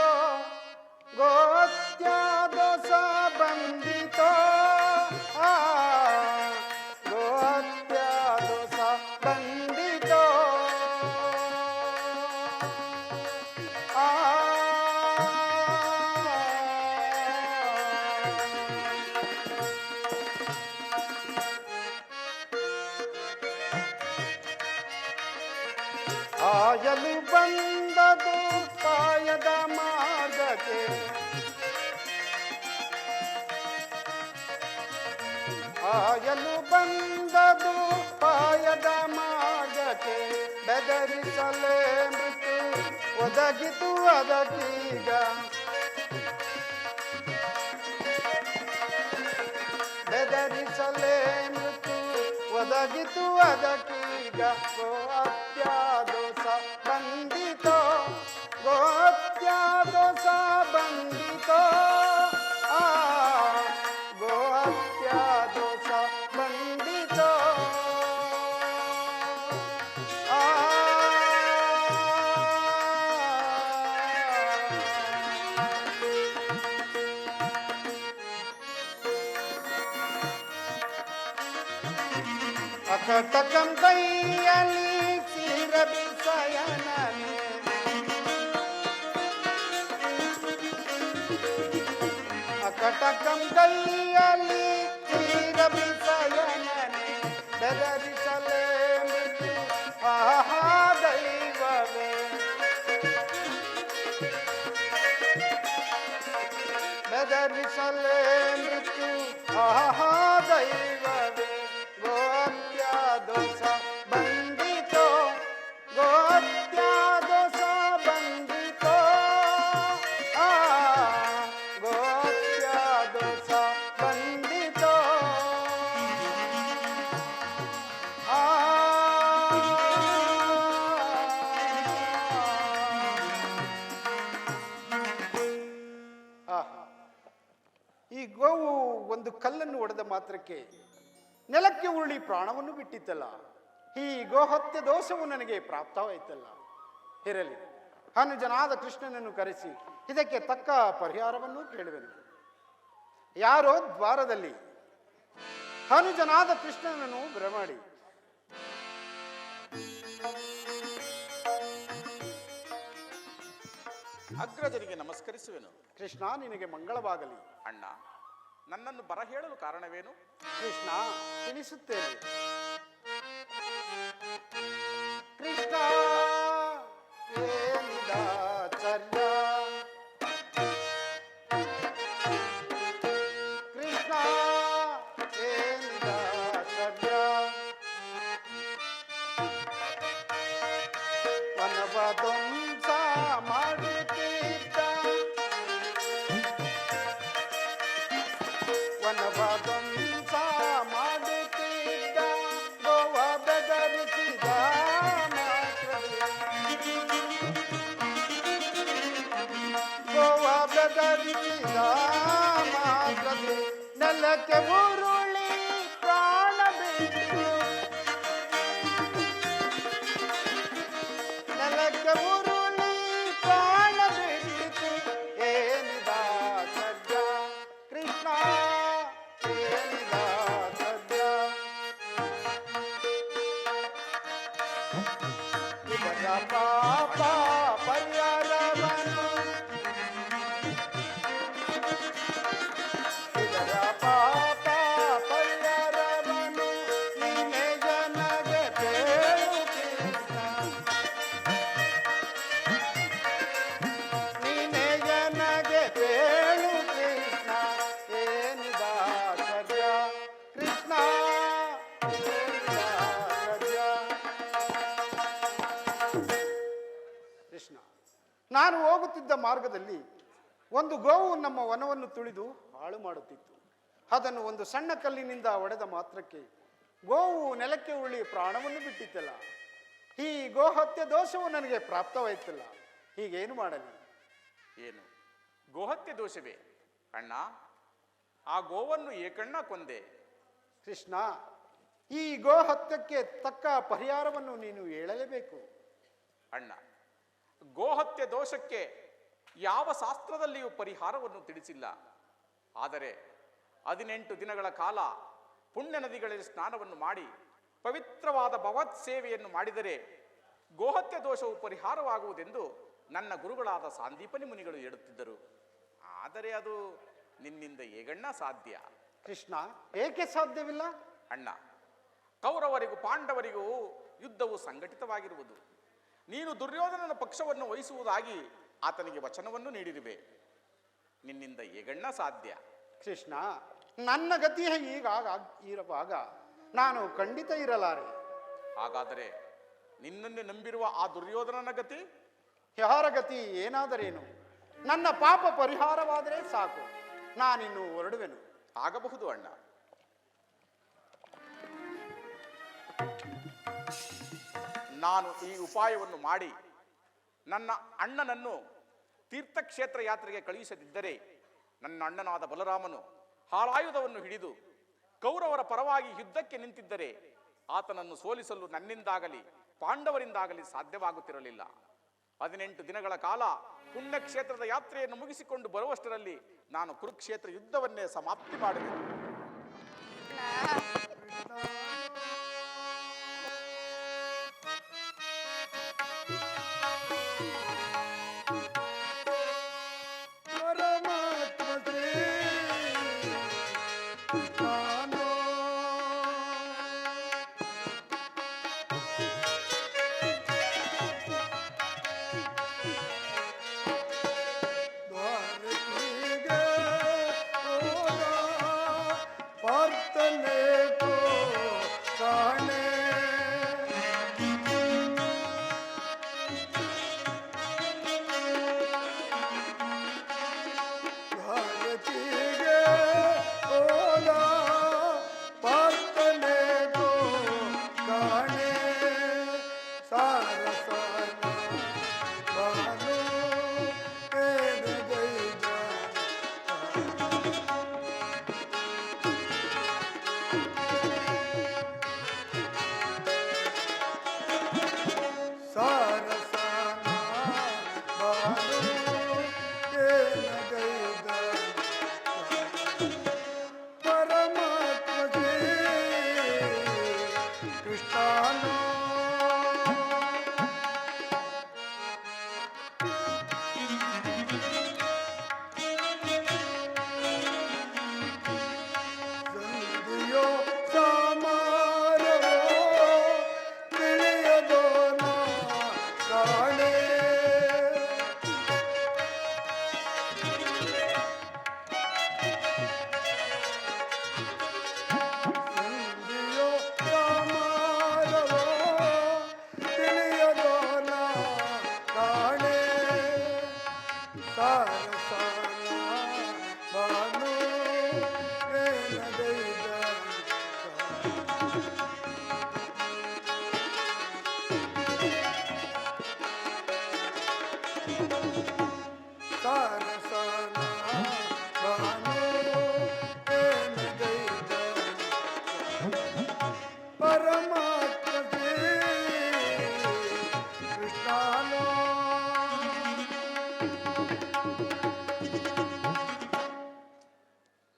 ಆಯಲು ಬಂದದು ಪಾಯದ ಮಾರ್ಗಕ್ಕೆ ಆಯಲು ಬಂದದು ಪಾಯದ ಮಾರ್ಗಕ್ಕೆ ಬೆದರಿಸಲೇ ಮೃತ್ಯು ಒದಗಿತು ಅದಕ್ಕೀಗ ಬೆದರಿಸಲೇ ಮೃತ್ಯು ಒದಗಿತು ಅದಕ್ಕೀಗ ಗೋಹತ್ಯಾದೋಷ ಬಂದಿತೋ ಗೋಹತ್ಯಾದೋಷ ಬಂದಿತೋ ಆ ಗೋಹತ್ಯಾದೋಷ ಬಂದಿತೋ ಆ ಅಕಟಕಂ ಕೈಯಲ್ಲಿ ಕ್ಷೀರಬಿಸಯನನೆ ಅಕಟಕಂ ಕೈಯಲ್ಲಿ ಕ್ಷೀರಬಿಸಯನನೆ ಬೆದರಿಸಲೇ ಮೃತ್ಯು ಆಹಾ ದೈವವೇ ಬೆದರಿಸಲೇ ಮೃತ್ಯು ಆಹಾ ದೈವವೇ ಗೋಹತ್ಯಾದೋಷ ಬಂದಿತೋ ಗೋಹತ್ಯಾದೋಷ ಬಂದಿತೋ ಆ ಗೋಹತ್ಯಾದೋಷ ಬಂದಿತೋ ಆ ಈ ಗೋವು ಒಂದು ಕಲ್ಲನ್ನು ಹೊಡೆದ ಮಾತ್ರಕ್ಕೆ ನೆಲಕ್ಕೆ ಉರುಳಿ ಪ್ರಾಣವನ್ನು ಬಿಟ್ಟಿತ್ತಲ್ಲ. ಈ ಗೋಹತ್ಯೆ ದೋಷವು ನನಗೆ ಪ್ರಾಪ್ತವಾಯಿತಲ್ಲ. ಇರಲಿ, ಹನುಜನಾದ ಕೃಷ್ಣನನ್ನು ಕರೆಸಿ ಇದಕ್ಕೆ ತಕ್ಕ ಪರಿಹಾರವನ್ನು ಕೇಳುವೆನು. ಯಾರೋ ದ್ವಾರದಲ್ಲಿ ಹನುಜನಾದ ಕೃಷ್ಣನನ್ನು ಬರಮಾಡಿ, ಅಗ್ರಜರಿಗೆ ನಮಸ್ಕರಿಸುವೆನು. ಕೃಷ್ಣ ನಿನಗೆ ಮಂಗಳವಾಗಲಿ. ಅಣ್ಣ, ನನ್ನನ್ನು ಬರ ಹೇಳಲು ಕಾರಣವೇನು? ಕೃಷ್ಣ ತಿಳಿಸುತ್ತೇನೆ. ಕೃಷ್ಣ ಏನಿದಾಚರ್ಯ ಕೃಷ್ಣ ಏನಿದಾಚರ್ಯ ವನವಧ್ವಂಸ ಮಾಡುತ್ತಿದ್ದ ವನವಧ್ವಂಸ ಮಾಡುತ್ತಿದ್ದ ಗೋವ ಬೆದರಿಸಿದ ಗೋವ ಬೆದರಿಸಿದ ಮಾತ್ರವೇ ನೆಲಕ್ಕೆ ಉರುಳಿ ಪ್ರಾಣ ಬಿಟ್ಟು ನೆಲಕ್ಕೆ ಉರುಳಿ ಪ್ರಾಣ ಬಿಟ್ಟು ಏನಿದ ಸದ್ಯ ಕೃಷ್ಣ ಏನಿದ ಸದ್ಯ ಇದರ ಪಾಪ ಪರಿಹಾರವನ್ನು ಇದರ ಪಾಪ ಪರಿಹಾರವನ್ನು ನೀನೇ ಜನಗೆ ಬೇಳು ಕೃಷ್ಣ ನೀನೇ ಜನಗೆ ಬೇಳು ಕೃಷ್ಣ ಏನಿದ ಸದ್ಯ ಕೃಷ್ಣ ಏನಿದ ಸದ್ಯ ಕೃಷ್ಣ ನಾನು ಹೋಗುತ್ತಿದ್ದ ಮಾರ್ಗದಲ್ಲಿ ಒಂದು ಗೋವು ನಮ್ಮ ವನವನ್ನು ತುಳಿದು ಹಾಳು ಮಾಡುತ್ತಿತ್ತು. ಅದನ್ನು ಒಂದು ಸಣ್ಣ ಕಲ್ಲಿನಿಂದ ಹೊಡೆದ ಮಾತ್ರಕ್ಕೆ ಗೋವು ನೆಲಕ್ಕೆ ಉರುಳಿ ಪ್ರಾಣವನ್ನು ಬಿಟ್ಟಿತ್ತಲ್ಲ. ಈ ಗೋಹತ್ಯೆ ದೋಷವು ನನಗೆ ಪ್ರಾಪ್ತವಾಯಿತಲ್ಲ. ಹೀಗೇನು ಮಾಡಲಿ? ಏನು ಗೋಹತ್ಯೆ ದೋಷವೇ? ಅಣ್ಣ, ಆ ಗೋವನ್ನು ಏಕಣ್ಣ ಕೊಂದೆ. ಕೃಷ್ಣ, ಈ ಗೋಹತ್ಯಕ್ಕೆ ತಕ್ಕ ಪರಿಹಾರವನ್ನು ನೀನು ಹೇಳಲೇಬೇಕು. ಅಣ್ಣ, ಗೋಹತ್ಯೆ ದೋಷಕ್ಕೆ ಯಾವ ಶಾಸ್ತ್ರದಲ್ಲಿಯೂ ಪರಿಹಾರವನ್ನು ತಿಳಿಸಿಲ್ಲ. ಆದರೆ 18 ದಿನಗಳ ಕಾಲ ಪುಣ್ಯ ನದಿಗಳಲ್ಲಿ ಸ್ನಾನವನ್ನು ಮಾಡಿ ಪವಿತ್ರವಾದ ಭಗವತ್ ಸೇವೆಯನ್ನು ಮಾಡಿದರೆ ಗೋಹತ್ಯೆ ದೋಷವು ಪರಿಹಾರವಾಗುವುದೆಂದು ನನ್ನ ಗುರುಗಳಾದ ಸಾಂದೀಪನಿ ಮುನಿಗಳು ಹೇಳುತ್ತಿದ್ದರು. ಆದರೆ ಅದು ನಿನ್ನಿಂದ ಹೇಗಣ್ಣ ಸಾಧ್ಯ? ಕೃಷ್ಣ, ಏಕೆ ಸಾಧ್ಯವಿಲ್ಲ? ಅಣ್ಣ, ಕೌರವರಿಗೂ ಪಾಂಡವರಿಗೂ ಯುದ್ಧವು ಸಂಘಟಿತವಾಗಿರುವುದು. ನೀನು ದುರ್ಯೋಧನನ ಪಕ್ಷವನ್ನು ವಹಿಸುವುದಾಗಿ ಆತನಿಗೆ ವಚನವನ್ನು ನೀಡಿರುವೆ. ನಿನ್ನಿಂದ ಹೇಗಣ್ಣ ಸಾಧ್ಯ? ಕೃಷ್ಣ, ನನ್ನ ಗತಿಯೇ ಹೀಗಾಗ ಇರುವಾಗ ನಾನು ಖಂಡಿತ ಇರಲಾರೆ. ಹಾಗಾದರೆ ನಿನ್ನನ್ನು ನಂಬಿರುವ ಆ ದುರ್ಯೋಧನನ ಗತಿ? ಯಾರ ಗತಿ ಏನಾದರೇನು, ನನ್ನ ಪಾಪ ಪರಿಹಾರವಾದರೆ ಸಾಕು, ನಾನಿನ್ನು ಹೊರಡುವೆನು. ಆಗಬಹುದು ಅಣ್ಣ. ನಾನು ಈ ಉಪಾಯವನ್ನು ಮಾಡಿ ನನ್ನ ಅಣ್ಣನನ್ನು ತೀರ್ಥಕ್ಷೇತ್ರ ಯಾತ್ರೆಗೆ ಕಳುಹಿಸದಿದ್ದರೆ ನನ್ನ ಅಣ್ಣನಾದ ಬಲರಾಮನು ಹಾಳಾಯುಧವನ್ನು ಹಿಡಿದು ಕೌರವರ ಪರವಾಗಿ ಯುದ್ಧಕ್ಕೆ ನಿಂತಿದ್ದರೆ ಆತನನ್ನು ಸೋಲಿಸಲು ನನ್ನಿಂದಾಗಲಿ ಪಾಂಡವರಿಂದಾಗಲಿ ಸಾಧ್ಯವಾಗುತ್ತಿರಲಿಲ್ಲ. 18 ದಿನಗಳ ಕಾಲ ಪುಣ್ಯಕ್ಷೇತ್ರದ ಯಾತ್ರೆಯನ್ನು ಮುಗಿಸಿಕೊಂಡು ಬರುವಷ್ಟರಲ್ಲಿ ನಾನು ಕುರುಕ್ಷೇತ್ರ ಯುದ್ಧವನ್ನೇ ಸಮಾಪ್ತಿ ಮಾಡುವೆನು.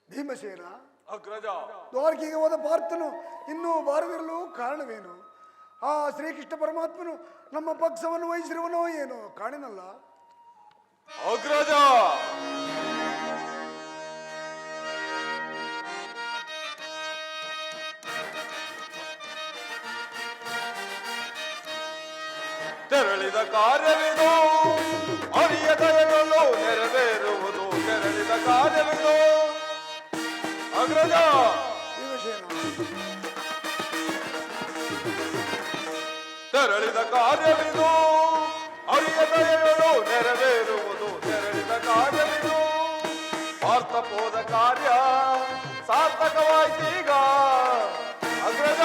ಭೀಮಸೇನ, ಅಗ್ರಜ, ದ್ವಾರಕೆಗೆ ಹೋದ ಪಾರ್ಥನು ಇನ್ನೂ ಬಾರದಿರಲು ಕಾರಣವೇನು? ಆ ಶ್ರೀಕೃಷ್ಣ ಪರಮಾತ್ಮನು ನಮ್ಮ ಪಕ್ಷವನ್ನು ವಹಿಸಿರುವನೋ ಏನೋ ಕಾಣಿನಲ್ಲ. ಅಗ್ರಜ, ತೆರಳಿದ ಕಾರ್ಯವಿದು ಅರಿಯ ದಯಗಳು ನೆರವೇರುವುದು. ತೆರಳಿದ ಕಾರ್ಯವಿದು ಅಗ್ರಜ. ತೆರಳಿದ ಕಾರ್ಯವಿದು ಅರಿಯ ದಯಗಳು ನೆರವೇರುವುದು. ತೆರಳಿದ ಕಾರ್ಯವಿದು ಪಾರ್ಥಪೋದ ಕಾರ್ಯ ಸಾರ್ಥಕವಾಯ್ತೀಗ. ಅಗ್ರಜ,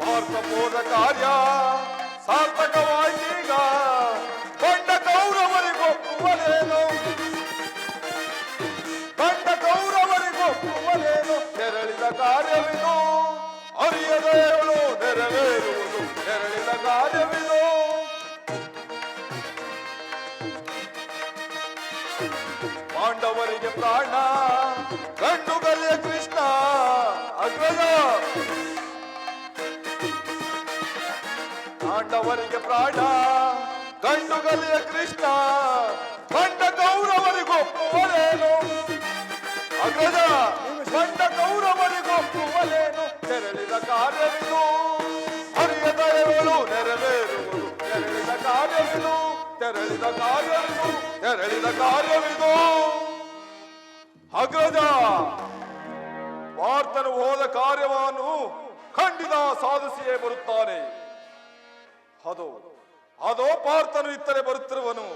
ಪಾರ್ಥಪೋದ ಕಾರ್ಯ ಸಾರ್ಥಕವಾಯ್ತೀಗ. ಬಂಡ ಕೌರವರಿಗೊಪ್ಪುವನೇನು, ಬಂಡ ಕೌರವರಿಗೊಪ್ಪುವನೇನು. ತೆರಳಿದ ಕಾರ್ಯವಿದು ಅರಿಯದೇಳು ನೆರವೇರುವುದು. ತೆರಳಿದ ಕಾರ್ಯವಿದು ಪಾಂಡವರಿಗೆ ಪ್ರಾಣ ಗಂಡುಗಲಿಯ ಕೃಷ್ಣ. ಅಗ್ರಜ, ಪಾಂಡವರಿಗೆ ಪ್ರಾಣ ಗಂಡುಗಲಿಯ ಕೃಷ್ಣ. ಬಂಡ ಕೌರವರಿಗೊಪ್ಪುವನೇನು. ಅಗ್ರಜ, ಬಂಡ ಕೌರವರಿಗೊಪ್ಪುವನೇನು. ತೆರಳಿದ ಕಾರ್ಯವಿದು ಕಾರ್ಯಗಳು ನೆರವೇರುವುದು. ತೆರಳಿದ ಕಾರ್ಯವಿದು, ತೆರಳಿದ ಕಾರ್ಯವಿದು, ತೆರಳಿದ ಕಾರ್ಯವಿದು. ಅಗ್ರಜ, ಪಾರ್ಥನು ಹೋದ ಕಾರ್ಯವನ್ನು ಖಂಡಿತ ಸಾಧಿಸಿಯೇ ಬರುತ್ತಾನೆ. ಅದೋ ಅದೋ ಪಾರ್ಥನು ಇತ್ತಲೇ ಬರುತ್ತಿರುವನು.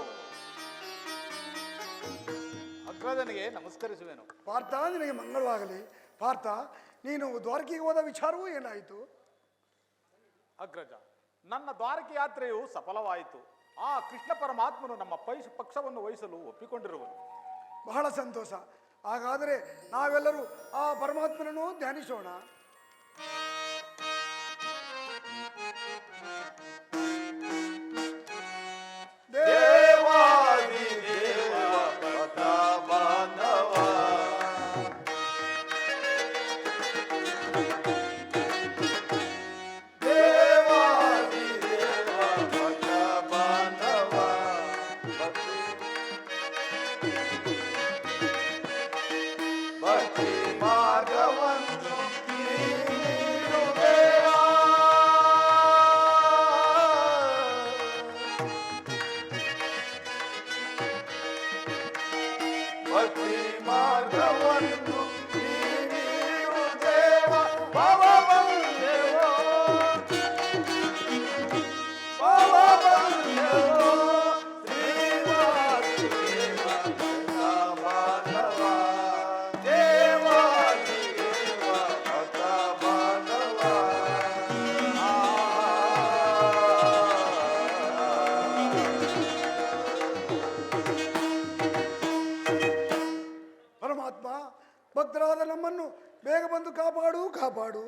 ಅಗ್ರಜನಿಗೆ ನಮಸ್ಕರಿಸುವೆನು. ಪಾರ್ಥ, ನಿನಗೆ ಮಂಗಳವಾಗಲಿ. ಪಾರ್ಥ, ನೀನು ದ್ವಾರಕೆಗೆ ಹೋದ ವಿಚಾರವೂ ಏನಾಯಿತು? ಅಗ್ರಜ, ನನ್ನ ದ್ವಾರಕೆ ಯಾತ್ರೆಯು ಸಫಲವಾಯಿತು. ಆ ಕೃಷ್ಣ ಪರಮಾತ್ಮನು ನಮ್ಮ ಪಕ್ಷವನ್ನು ವಹಿಸಲು ಒಪ್ಪಿಕೊಂಡಿರುವನು. ಬಹಳ ಸಂತೋಷ. ಹಾಗಾದರೆ ನಾವೆಲ್ಲರೂ ಆ ಪರಮಾತ್ಮನನ್ನು ಧ್ಯಾನಿಸೋಣ. ದೇವಾದಿ ದೇವ ಭಕ್ತ ಬಾಂಧವ, ದೇವಾದಿ ದೇವ ಭಕ್ತ ಬಾಂಧವ, ಭಕ್ತಿ ಮಾರ್ಗವನ್ನು ನೀನು ದೇವಾ. ಭಕ್ತಿ ಮಾರ್ಗವನ್ನು ನೀನು ದೇವ. ಭವಬಂಧವೋ, ಭವಬಂಧವೋ, ಶ್ರೀವಾಸುದೇವ ಭಕ್ತ ಬಾಂಧವ, ದೇವಾದಿ ದೇವ ಭಕ್ತ ಬಾಂಧವ. ಪರಮಾತ್ಮ, ಭಕ್ತರಾದ ನಮ್ಮನ್ನು ಬೇಗ ಬಂದು ಕಾಪಾಡು ಕಾಪಾಡು.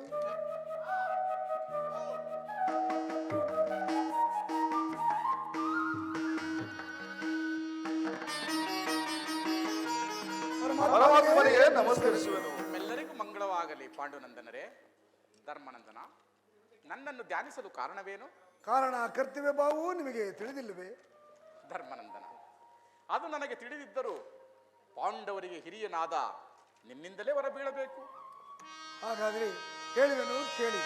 ಪರಮಾತ್ಮನಿಗೆ ನಮಸ್ಕರಿಸುವೆನು. ನಿಮ್ಮೆಲ್ಲರಿಗೂ ಮಂಗಳವಾಗಲಿ. ಪಾಂಡುನಂದನರೇ, ಧರ್ಮನಂದನ, ನನ್ನನ್ನು ಧ್ಯಾನಿಸಲು ಕಾರಣವೇನು? ಕಾರಣ ಕರ್ತವ್ಯ ಭಾವವು ನಿಮಗೆ ತಿಳಿದಿಲ್ಲವೇ? ಧರ್ಮನಂದನ, ಅದು ನನಗೆ ತಿಳಿದಿದ್ದರೂ ಪಾಂಡವರಿಗೆ ಹಿರಿಯನಾದ ನಿನ್ನಿಂದಲೇ ಹೊರಬೀಳಬೇಕು. ಹಾಗಾದರೆ ಹೇಳುವೆನು, ಕೇಳಿ.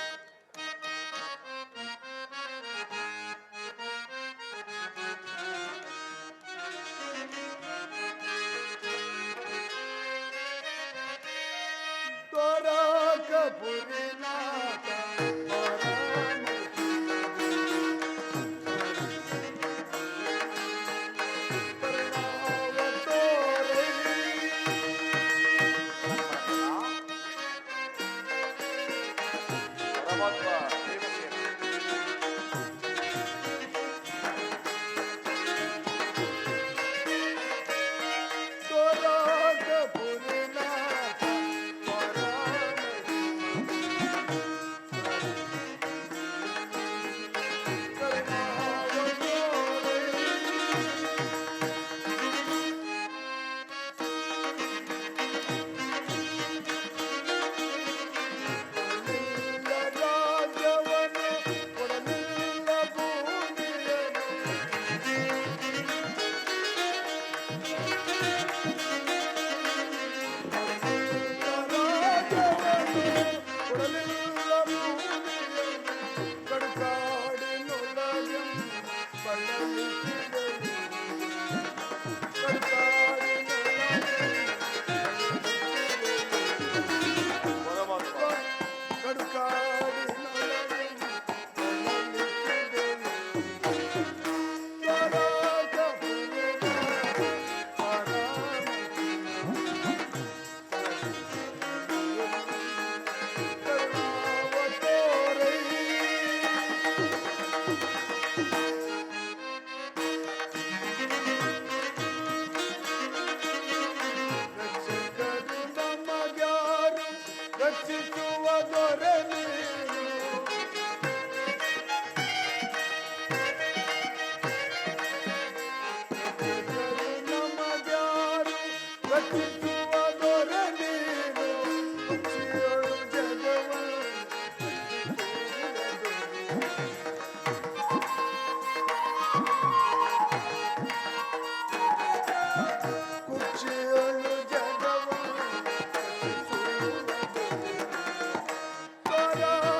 ಪರಮಾತ್ಮ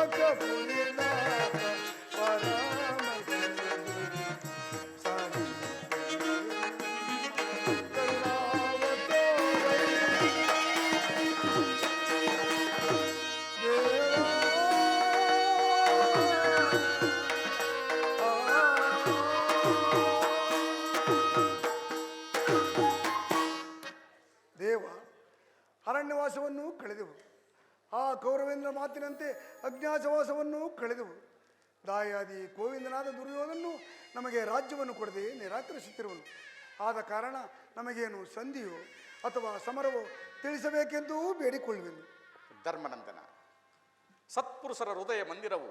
ದೇವಸೇನ, ಪರ ದುರ್ಯೋಧನರ ಮಾತಿನಂತೆ ಅಜ್ಞಾತವಾಸವನ್ನು ಕಳೆದವು. ದಾಯಾದಿ ಗೋವಿಂದನಾದ ದುರ್ಯೋಧನನು ನಮಗೆ ರಾಜ್ಯವನ್ನು ಕೊಡದೆ ನಿರಾಕರಿಸುತ್ತಿರುವನು. ಆದ ಕಾರಣ ನಮಗೇನು ಸಂಧಿಯೋ ಅಥವಾ ಸಮರವೋ ತಿಳಿಸಬೇಕೆಂದು ಬೇಡಿಕೊಳ್ಳುವೆನು. ಧರ್ಮನಂದನ, ಸತ್ಪುರುಷರ ಹೃದಯ ಮಂದಿರವು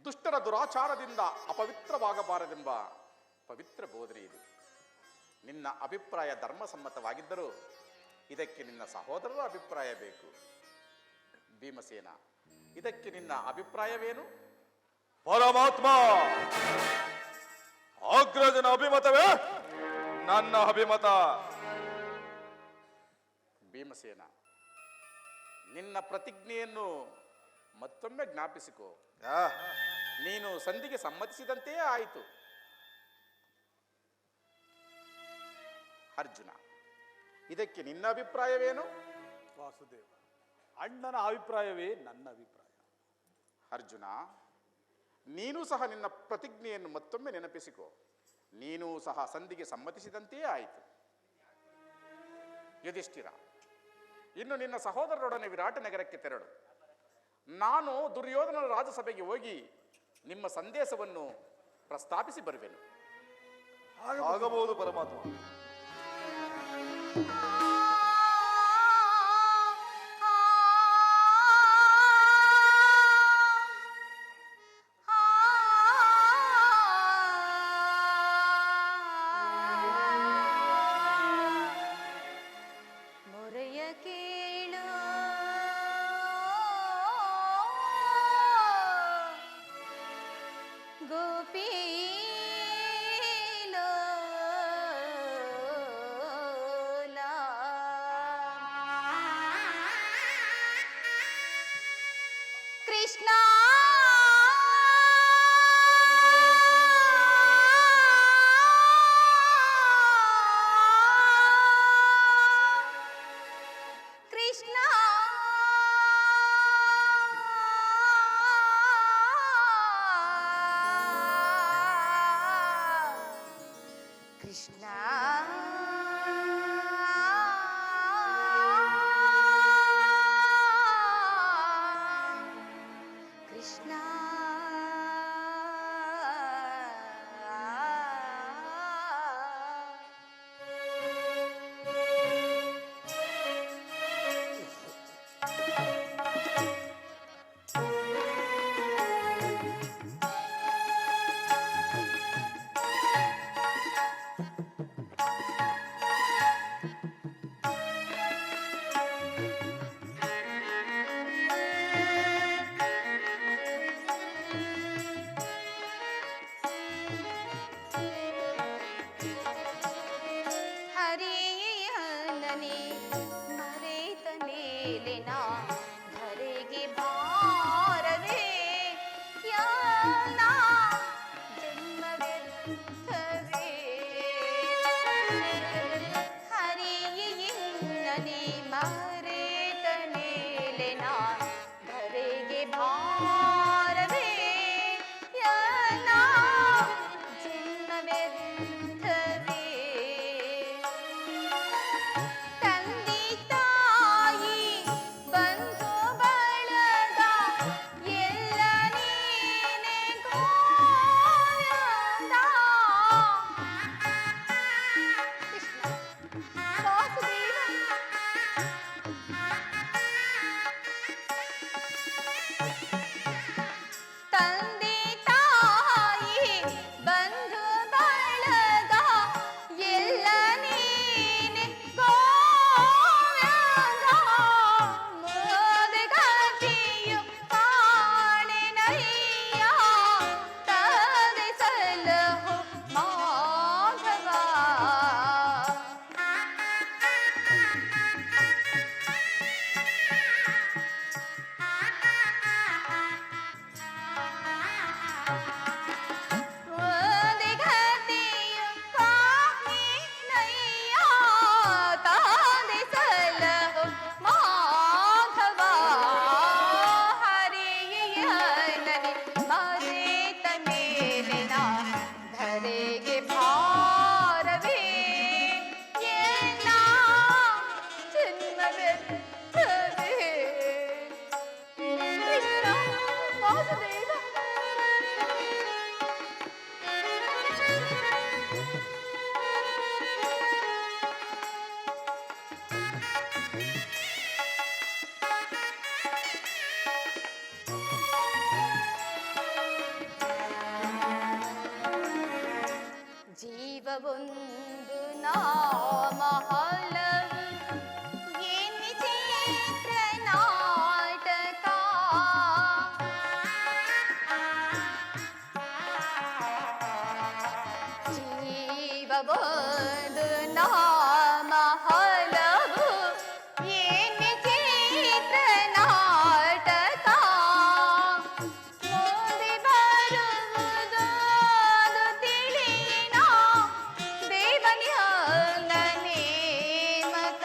ದುಷ್ಟರ ದುರಾಚಾರದಿಂದ ಅಪವಿತ್ರವಾಗಬಾರದೆಂಬ ಪವಿತ್ರ ಬೋಧನೆ ಇದು. ನಿನ್ನ ಅಭಿಪ್ರಾಯ ಧರ್ಮಸಮ್ಮತವಾಗಿದ್ದರೂ ಇದಕ್ಕೆ ನಿನ್ನ ಸಹೋದರರ ಅಭಿಪ್ರಾಯ ಬೇಕು. ಭೀಮಸೇನ, ಇದಕ್ಕೆ ನಿನ್ನ ಅಭಿಪ್ರಾಯವೇನು? ಪರಮಾತ್ಮ, ಅಗ್ರಜನ ಅಭಿಮತವೇ ನನ್ನ ಅಭಿಮತ. ಭೀಮಸೇನ, ನಿನ್ನ ಪ್ರತಿಜ್ಞೆಯನ್ನು ಮತ್ತೊಮ್ಮೆ ಜ್ಞಾಪಿಸಿಕೋ. ನೀನು ಸಂಧಿಗೆ ಸಮ್ಮತಿಸಿದಂತೆಯೇ ಆಯಿತು. ಅರ್ಜುನ, ಇದಕ್ಕೆ ನಿನ್ನ ಅಭಿಪ್ರಾಯವೇನು? ವಾಸುದೇವ, ಅಣ್ಣನ ಅಭಿಪ್ರಾಯವೇ ನನ್ನ ಅಭಿಪ್ರಾಯ. ಅರ್ಜುನ, ನೀನು ಸಹ ನಿನ್ನ ಪ್ರತಿಜ್ಞೆಯನ್ನು ಮತ್ತೊಮ್ಮೆ ನೆನಪಿಸಿಕೋ. ನೀನು ಸಹ ಸಂಧಿಗೆ ಸಮ್ಮತಿಸಿದಂತೆಯೇ ಆಯಿತು. ಯುಧಿಷ್ಠಿರ, ಇನ್ನು ನಿನ್ನ ಸಹೋದರರೊಡನೆ ವಿರಾಟ ನಗರಕ್ಕೆ ತೆರಳು. ನಾನು ದುರ್ಯೋಧನರ ರಾಜಸಭೆಗೆ ಹೋಗಿ ನಿಮ್ಮ ಸಂದೇಶವನ್ನು ಪ್ರಸ್ತಾಪಿಸಿ ಬರುವೆನು. ಆಗಬಹುದು ಪರಮಾತ್ಮ. ಮೊರೆಯ ಕೇಳು ಗೋಪಿ ಕೃಷ್ಣ ಕೃಷ್ಣ ಜೀವವೊಂದು ನಾಮ ಹಲವು ಎನ್ನಿ ಚಿತ್ರ ನಾಟಕ ಜೀವವೊಂದು ನಾಮ ಹಲವು ಎನ್ನಿ ಚಿತ್ರ ನಾಟಕ ಮುಂದೆ ಬರುವುದು ಅದು ತಿಳಿಯಿನ ದೇವನಿಯಲ್ಲ ನೇಮಕ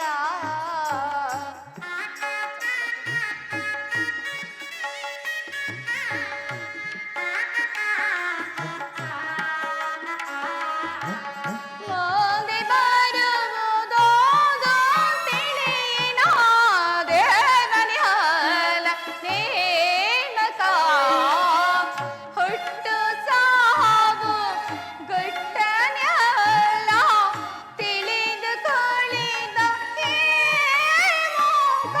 ಮುಂದೆ ಬರುವುದು ಅದು ತಿಳಿಯಿನ ದೇವನಿಯಲ್ಲ ನೇಮಕ ಹುಟ್ಟು ಸಾವು ಗುಟ್ಟನೆಲ್ಲ ತಿಳಿದುಕೊಳ್ಳಿದ ಮುಖ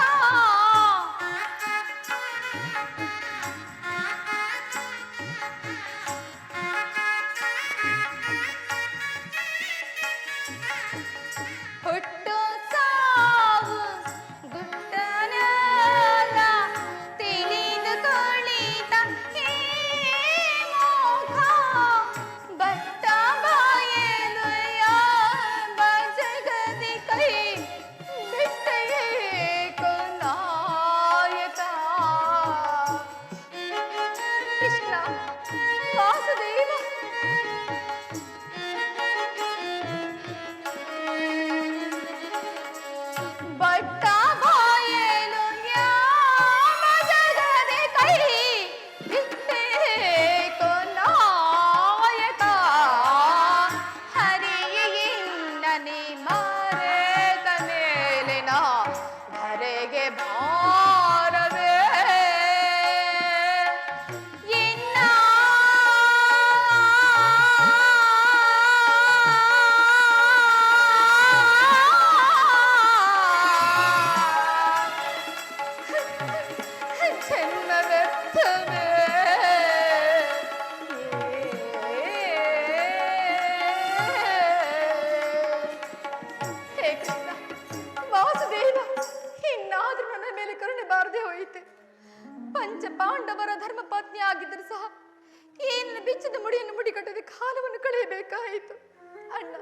ಹುಟ್ಟು ಸಾವು ಗುಟ್ಟನೆಲ್ಲ ತಿಳಿದುಕೊಳ್ಳಿದ ಮುಖ ಬಟ್ಟ ಬಾಯಲು ಯಾವ ಜಗದಿ ಕೈ ಬಿಟ್ಟೇಕೋ ನಾಯಕ ಕೃಷ್ಣ ವಾಸುದೇವ ಬಟ್ಟ ಬಾಯಲು ಯಾವ ಜಗದೆ ಕೈ ಬಿಟ್ಟೇಕೋ ನಾಯಕ ಹರಿಯಿನ್ನನೆ ಮರೆತ ಮೇಲಿನ ಧರೆಗೆ ಭಾರವೇ ಇನ್ನ ಜನ್ಮ ವ್ಯರ್ಥವೇ ಹೇ ಕೃಷ್ಣ ವಾಸುದೇವ ಇನ್ನಾದ್ರೂ ನನ್ನ ಮೇಲೆ ಕರುಣೆ ಬಾರದೆ ಹೋಯಿತೆ ಪಂಚ ಪಾಂಡವರ ಧರ್ಮ ಪತ್ನಿ ಆಗಿದ್ದರೂ ಸಹ ಈ ನನ್ನ ಬಿಚ್ಚದ ಮುಡಿಯನ್ನು ಮುಡಿಕಟ್ಟದೆ ಕಾಲವನ್ನು ಕಳೆಯಬೇಕಾಯಿತು ಅಣ್ಣ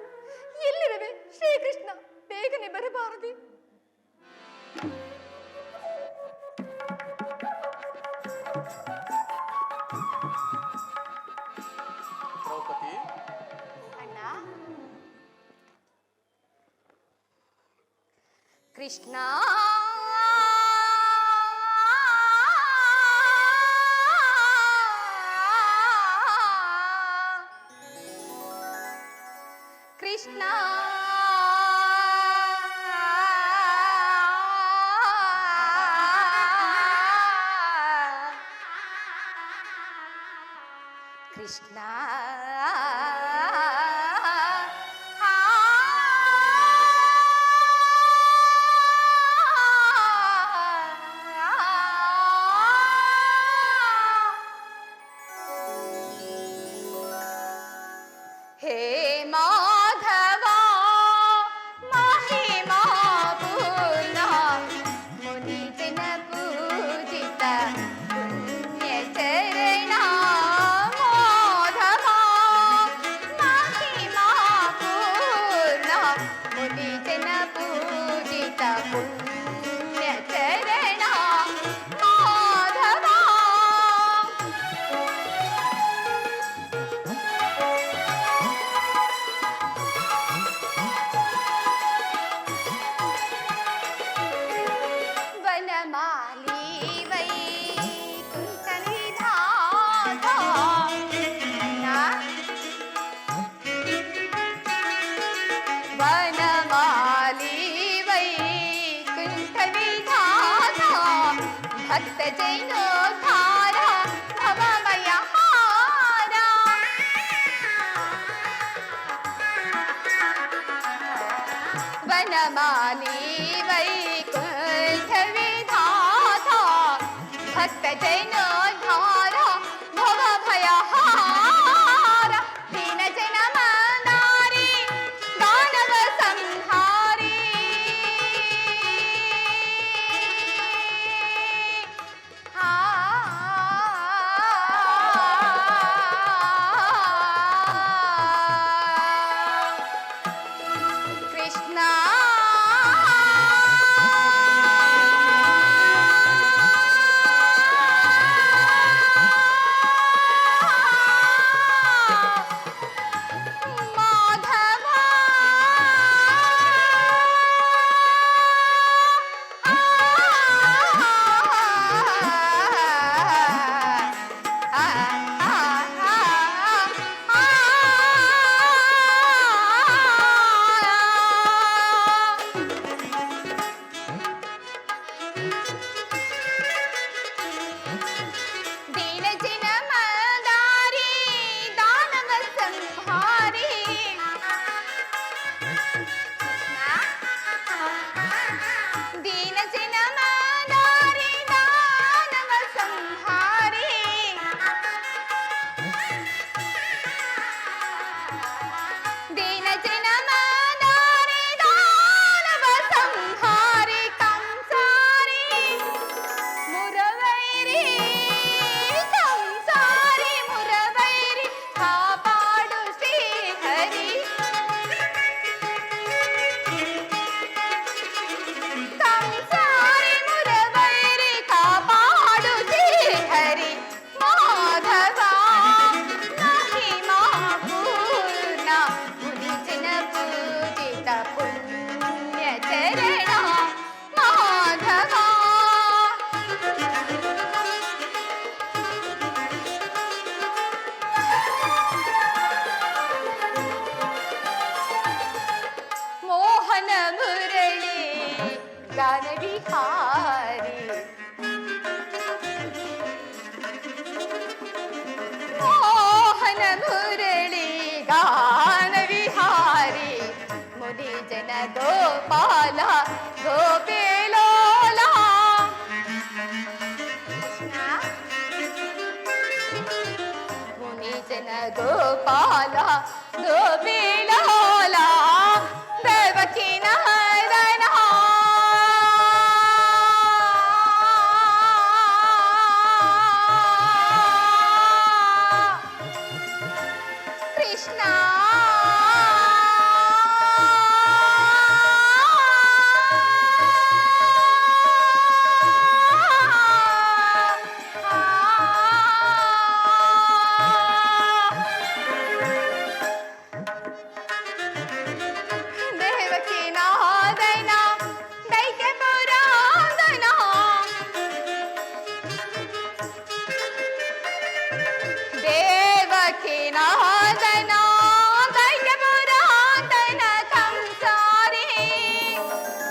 ಎಲ್ಲಿರುವೆ ಶ್ರೀಕೃಷ್ಣ ಬೇಗನೆ ಬರಬಾರದೆ ದ್ರೌಪದಿ ಅಣ್ಣ ಕೃಷ್ಣ ಕೃಷ್ಣ ಕೃಷ್ಣ ಹೇ ಮಾಧವ ಮಹಿಮಾ ಪೂರ್ಣ ಮುನಿಜನ ಪೂಜಿತ ಪುಣ್ಯ ಚರಣ ಮಾಧವ ಮಹಿಮಾ ಪೂರ್ಣ ಮುನಿಜನ ಪೂಜಿತ ಪುಣ್ಯ ಚರಣ ಮಾಧವ ವನಮಾಲಿ ವೈಕುಂಠವಿಧಾತ ವನಮಾಲಿ ವೈಕುಂಠವಿಧಾತ ಭಕ್ತ ಜೈನೋದ್ಧಾರ ಭವಮಯ ಹಾರ ವನಮಾಲಿ ವೈಕುಂಠವಿಧಾತ ಭಕ್ತ ಜೈನೋದ್ಧಾರ ಭವ ಭಯ ಹಾರ ದೀನ ಜನ ಮನಾರಿ गान विहारी मुनि जन गोपाल गोपेलोला मुनि जन गोपाल गोपेलोला देवकी नंदना कृष्णा देवकी नादना दैत्य पुरांदना देवकी नादना दैत्य पुरांदन कंसारी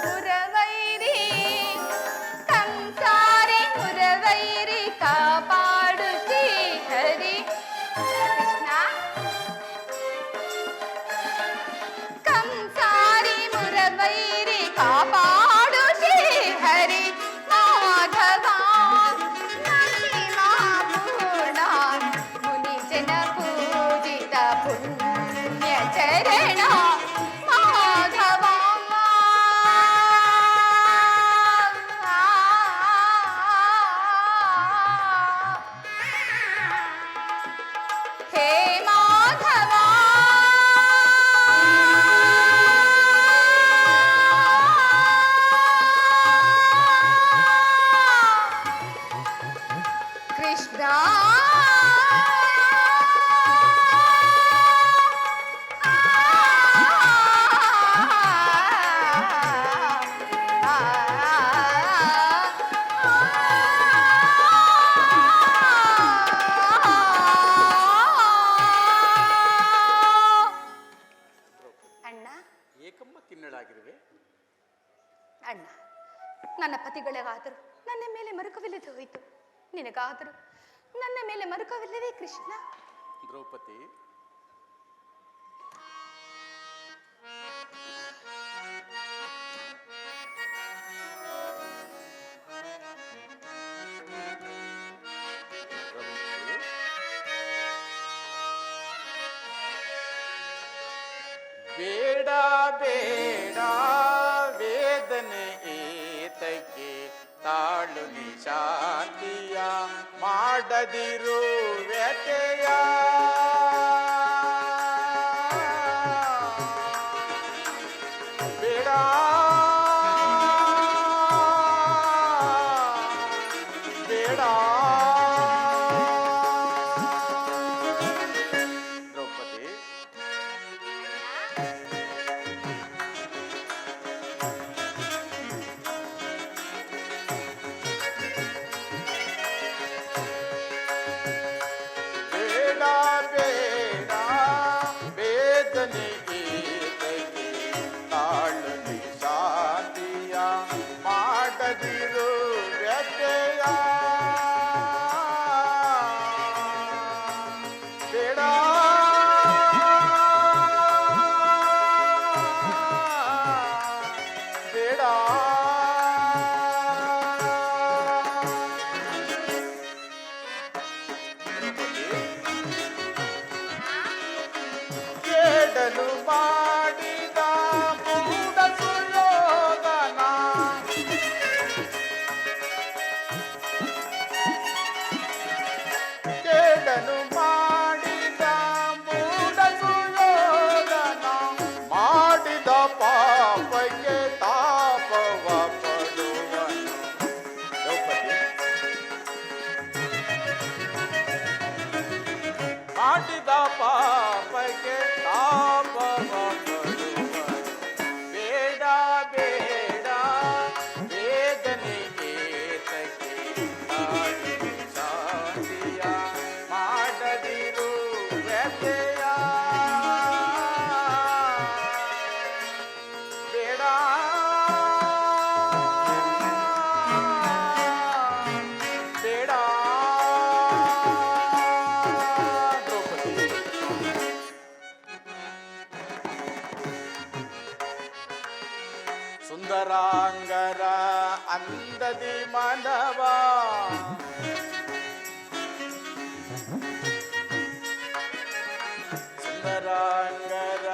मुरवैरी कंसारी मुरवैरी कापाडु श्रीहरि कृष्ण कंसारी मुरवैरी कापाडु श्रीहरि माधवा नरसिंहपूर्ण मुनिजन पूजित पुण्य चरण माधवा हे माधवा कृष्णा ಅಣ್ಣ ಏಕಮ್ಮ ಕಿನ್ನಳಾಗಿರುವೆ. ಅಣ್ಣ ನನ್ನ ಪತಿಗಳಿಗಾದರೂ ನನ್ನ ಮೇಲೆ ಮರುಕವಿಲ್ಲದೆ ಹೋಯಿತು, ನಿನಗಾದರೂ ನನ್ನ ಮೇಲೆ ಮರುಕವಿಲ್ಲವೇ ಕೃಷ್ಣ? ದ್ರೌಪದಿ, ಬೇಡ ಬೇಡ ವೇದನೆ ಏತಕ್ಕೆ, ತಾಳು ನಿ ಶಾಂತಿಯ ಮಾಡದಿರು ವ್ಯತೆಯ. ಬೇಡ ಬೇಡ ದ್ರೌಪದಿ, ಬೇಡ ಸುಂದರಾಂಗರ ಅಂದದಿ ಮನವ ಸುಂದರಾಂಗರ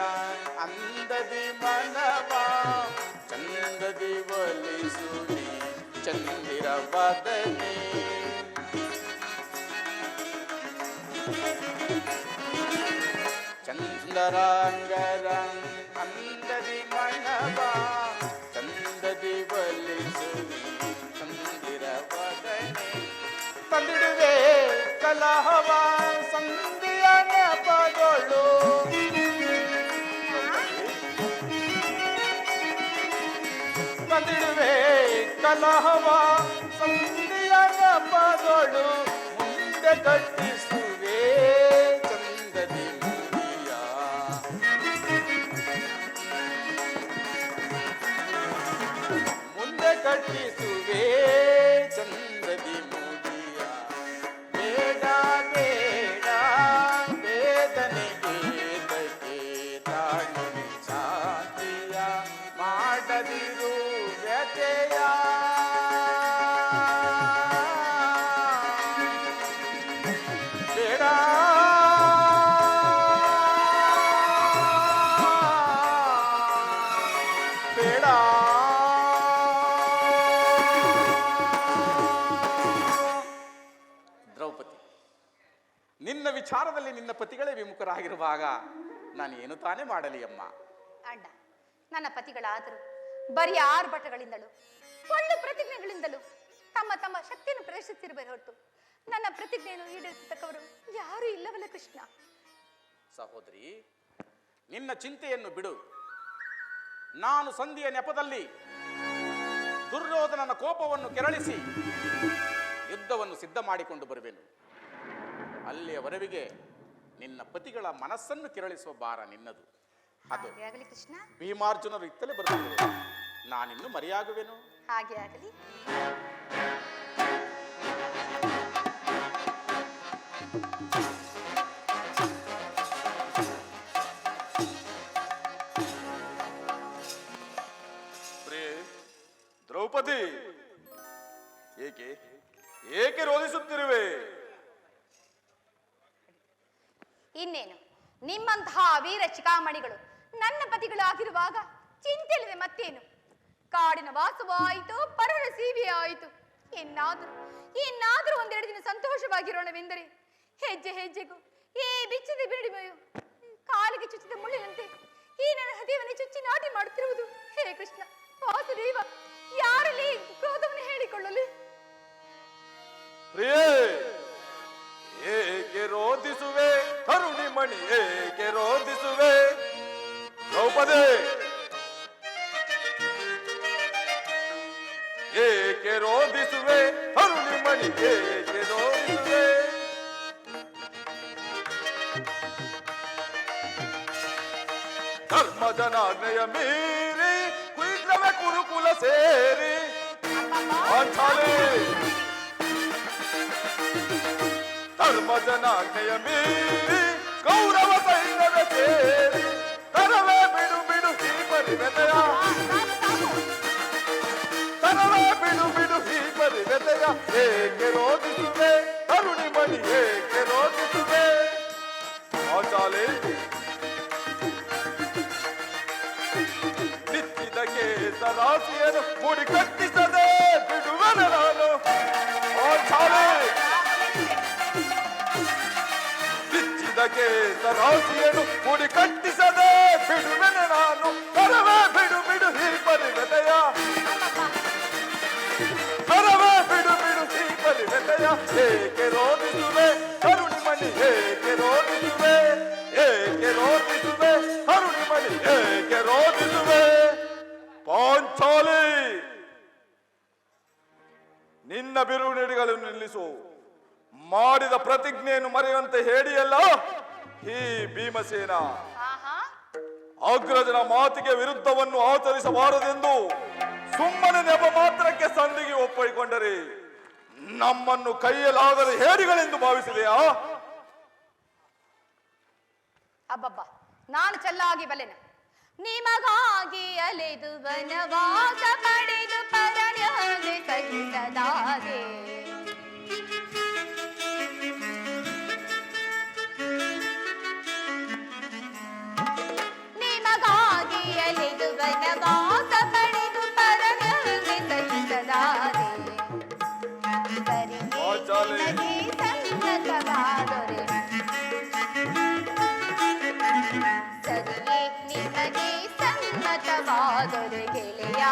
ಅಂದದಿ ಮನವ ಚಂದದಿ ಒಲಿಸುನಿ ಚಂದಿರ ಬದನೆ ಚಂದರಾಂಗರ ಅಂದದಿ ಮನವ ಚಂದದಿ ಒಲಿಸುನಿ ಚಂದಿರ ಬದನೆ ತಂದಿಡುವೆ ಕಲಹವ ಸಂಧಿಯ ನೆಪಗಳು ತಂದಿಡುವೆ ಕಲಹವ ಸಂಧಿಯ ನೆಪಗಳು ಮುಂದೆ ಕಟ್ಟಿಸುವೆ ಚಂದದಿ ಮುಡಿಯ ಮುಂದೆ ಕಟ್ಟಿಸುವೆ ಚಂದದಿ ಮುಡಿಯ ಬೇಡ ಬೇಡ ವೇದನೆಗೆ ತಗೆ ತಾಳು ಶಾಂತಿಯ ಮಾಡದಿರು ವ್ಯಥೆಯ ಬೇಡ ಬೇಡ ದ್ರೌಪದಿ, ನಿನ್ನ ವಿಚಾರದಲ್ಲಿ ನಿನ್ನ ಪತಿಗಳೇ ವಿಮುಖರಾಗಿರುವಾಗ ನಾನು ಏನು ತಾನೇ ಮಾಡಲಿ ಅಮ್ಮ? ಅಣ್ಣ, ನನ್ನ ಪತಿಗಳಾದರೂ ಬರೀ ಆರ್ಭಟಗಳಿಂದಲೂ ಒಳ್ಳೆ ಪ್ರತಿಜ್ಞೆಗಳಿಂದಲೂ ತಮ್ಮ ತಮ್ಮ ಶಕ್ತಿಯನ್ನು ಪ್ರದರ್ಶಿಸಿರುವರೆ ಹೊರತು ನನ್ನ ಪ್ರತಿಜ್ಞೆಯನ್ನು ಈಡೇರಿಸತಕ್ಕವರು ಯಾರೂ ಇಲ್ಲವಲ್ಲ ಕೃಷ್ಣ. ಸಹೋದರಿ, ನಿನ್ನ ಚಿಂತೆಯನ್ನು ಬಿಡು. ನಾನು ಸಂಧಿಯ ನೆಪದಲ್ಲಿ ದುರ್ಯೋಧನನ ಕೋಪವನ್ನು ಕೆರಳಿಸಿ ಯುದ್ಧವನ್ನು ಸಿದ್ಧ ಮಾಡಿಕೊಂಡು ಬರುವೆನು. ಅಲ್ಲಿಯವರೆಗೆ ನಿನ್ನ ಪತಿಗಳ ಮನಸ್ಸನ್ನು ಕೆರಳಿಸುವ ಭಾರ ನಿನ್ನದು. ಅದು ಹಾಗೆ ಆಗಲಿ ಕೃಷ್ಣ, ಭೀಮಾರ್ಜುನರು ಇತ್ತಲೇ ಬರುತ್ತಿದ್ದರು. ನಾನಿನ್ನು ಮರೆಯಾಗುವೆನು. ಹಾಗೆ ಆಗಲಿ. ದ್ರೌಪದಿ, ಏಕೆ ಏಕೆ ರೋಧಿಸುತ್ತಿರುವೆ? ಇನ್ನೇನು, ನಿಮ್ಮಂತಹ ವೀರ ಚಿಕಾಮಣಿಗಳು ನನ್ನ ಪತಿಗಳು ಆಗಿರುವಾಗ ಚಿಂತೆ ಇಲ್ಲದೆ ಮತ್ತೇನು? ಕಾಡಿನ ವಾಸವಾಯಿತು, ಪರರ ಸೀವೆ ಆಯಿತು. ಇನ್ನಾದರೂ ಒಂದೆರಡು ದಿನ ಸಂತೋಷವಾಗಿರೋಣವೆಂದರೆ ಹೆಜ್ಜೆ ಹೆಜ್ಜೆಗೂ ಈ ಬಿಚ್ಚಿದ ಬಿರುಡಿಮೆಯು ಕಾಲಿಗೆ ಚುಚ್ಚಿದ ಮುಳ್ಳಿನಂತೆ ಈ ನನ್ನ ಹೃದಯವನ್ನು ಚುಚ್ಚಿ ನಾಟಿ ಮಾಡುತ್ತಿರುವುದು. ಹೇ ಕೃಷ್ಣ ವಾಸುದೇವ, ಯಾರಲ್ಲಿ ಕ್ರೋಧವನ್ನು ಹೇಳಿಕೊಳ್ಳಲಿ? ಪ್ರಿಯೇ, ಏಕೆ ರೋಧಿಸುವೆ? ಕರುಣಿ ಮಣಿ ಏಕೆ ರೋಧಿಸುವೆ? ದ್ರೌಪದಿ, ಏಕೆ ರೋಧಿಸುವೆ? ಕರುಣಿ ಮಣಿ ಏಕೆ ರೋಧಿಸುವೆ? ಧರ್ಮ ಜನಾಜ್ಞೆಯ ಮೀರಿ ಕುಯ್ಲವೇ ಕುರುಕುಲ ಸೇರಿ ಪಾಂಚಾಲಿ, ಧರ್ಮ ಜನಾಜ್ಞೆಯ ಮೀರಿ ಕೌರವ ಸೈನ್ಯದ ಸೇರಿ ತರವೇ ಬಿಡು ಬಿಡು ಈ ಪರಿವೆದೆಯ, ತರವೇ ಬಿಡು ಬಿಡು ಈ ಪರಿವೆದೆಯ. ಏಕೆ ರೋಧಿಸುವೆ? ತರುಣಿ ಮಣಿ ಏಕೆ ರೋಧಿಸುವೆ? ಪಾಂಚಾಲಿ, ನಿತ್ತಿದ ಕೇಸರಾಶಿಯನ್ನು ಮುಡಿ ಕಟ್ಟಿಸದೆ ಬಿಡುವೆನು ನಾನು. ಪಾಂಚಾಲಿ, ಬಿಚ್ಚಿದ ಕೇಸರಾಶಿಯನ್ನು ಮುಡಿ ಕಟ್ಟಿಸದೆ ಬಿಡುವೆನು ನಾನು. ತರವೇ ಬಿಡು ಬಿಡು ಈ ಪರಿವೆದೆಯ, ತರವೇ ಬಿಡು ಬಿಡು ಈ ಪರಿವೆದೆಯ. ಏಕೆ ರೋಧಿಸುವೆ? ಕರುಣಿ ಮಣಿ ಏಕೆ ರೋಧಿಸುವೆ? ಏಕೆ ರೋಧಿಸುವೆ? ಕರುಣಿ ಮಣಿ ಏಕೆ ರೋಧಿಸುವೆ? ಪಾಂಚಾಲಿ, ನಿನ್ನ ಬಿರುನುಡಿಗಳನ್ನು ನಿಲ್ಲಿಸು. ಮಾಡಿದ ಪ್ರತಿಜ್ಞೆಯನ್ನು ಮರೆಯುವಂತೆ ಹೇಳಿಯಲ್ಲ ಈ ಭೀಮಸೇನ. ಅಗ್ರಜನ ಮಾತಿಗೆ ವಿರುದ್ಧವನ್ನು ಆಚರಿಸಬಾರದೆಂದು ಸುಮ್ಮನೆ ನೆಪ ಮಾತ್ರಕ್ಕೆ ಸಂಧಿಗೆ ಒಪ್ಪಿಕೊಂಡರೆ ನಮ್ಮನ್ನು ಕೈಯಲಾಗದ ಹೇಡಿಗಳೆಂದು ಭಾವಿಸಿದೆಯಾ? ಅಬ್ಬಬ್ಬ, ನಾನು ಚೆಲ್ಲಾಗಿ ಬಲ್ಲೆನ. ನಿಮಗಾಗಿ ಅಲೆದು ವನವಾಸ ಪಡೆದು ಪರನ್ಯಾಗೆ ಸಹಿಸದಾದೆ. ನಿಮಗಾಗಿ ಅಲೆದು ವನವಾಸ ಪಡೆದು ಪರನ್ಯಾಗೆ ಸಹಿಸದಾದೆ. ಸರಿಗೆ ಸನ್ನತವಾದರೆ ಸರಿಯೇ ನಿಮಗೆ ಸನ್ನತವಾದರೆ ಗೆಳೆಯ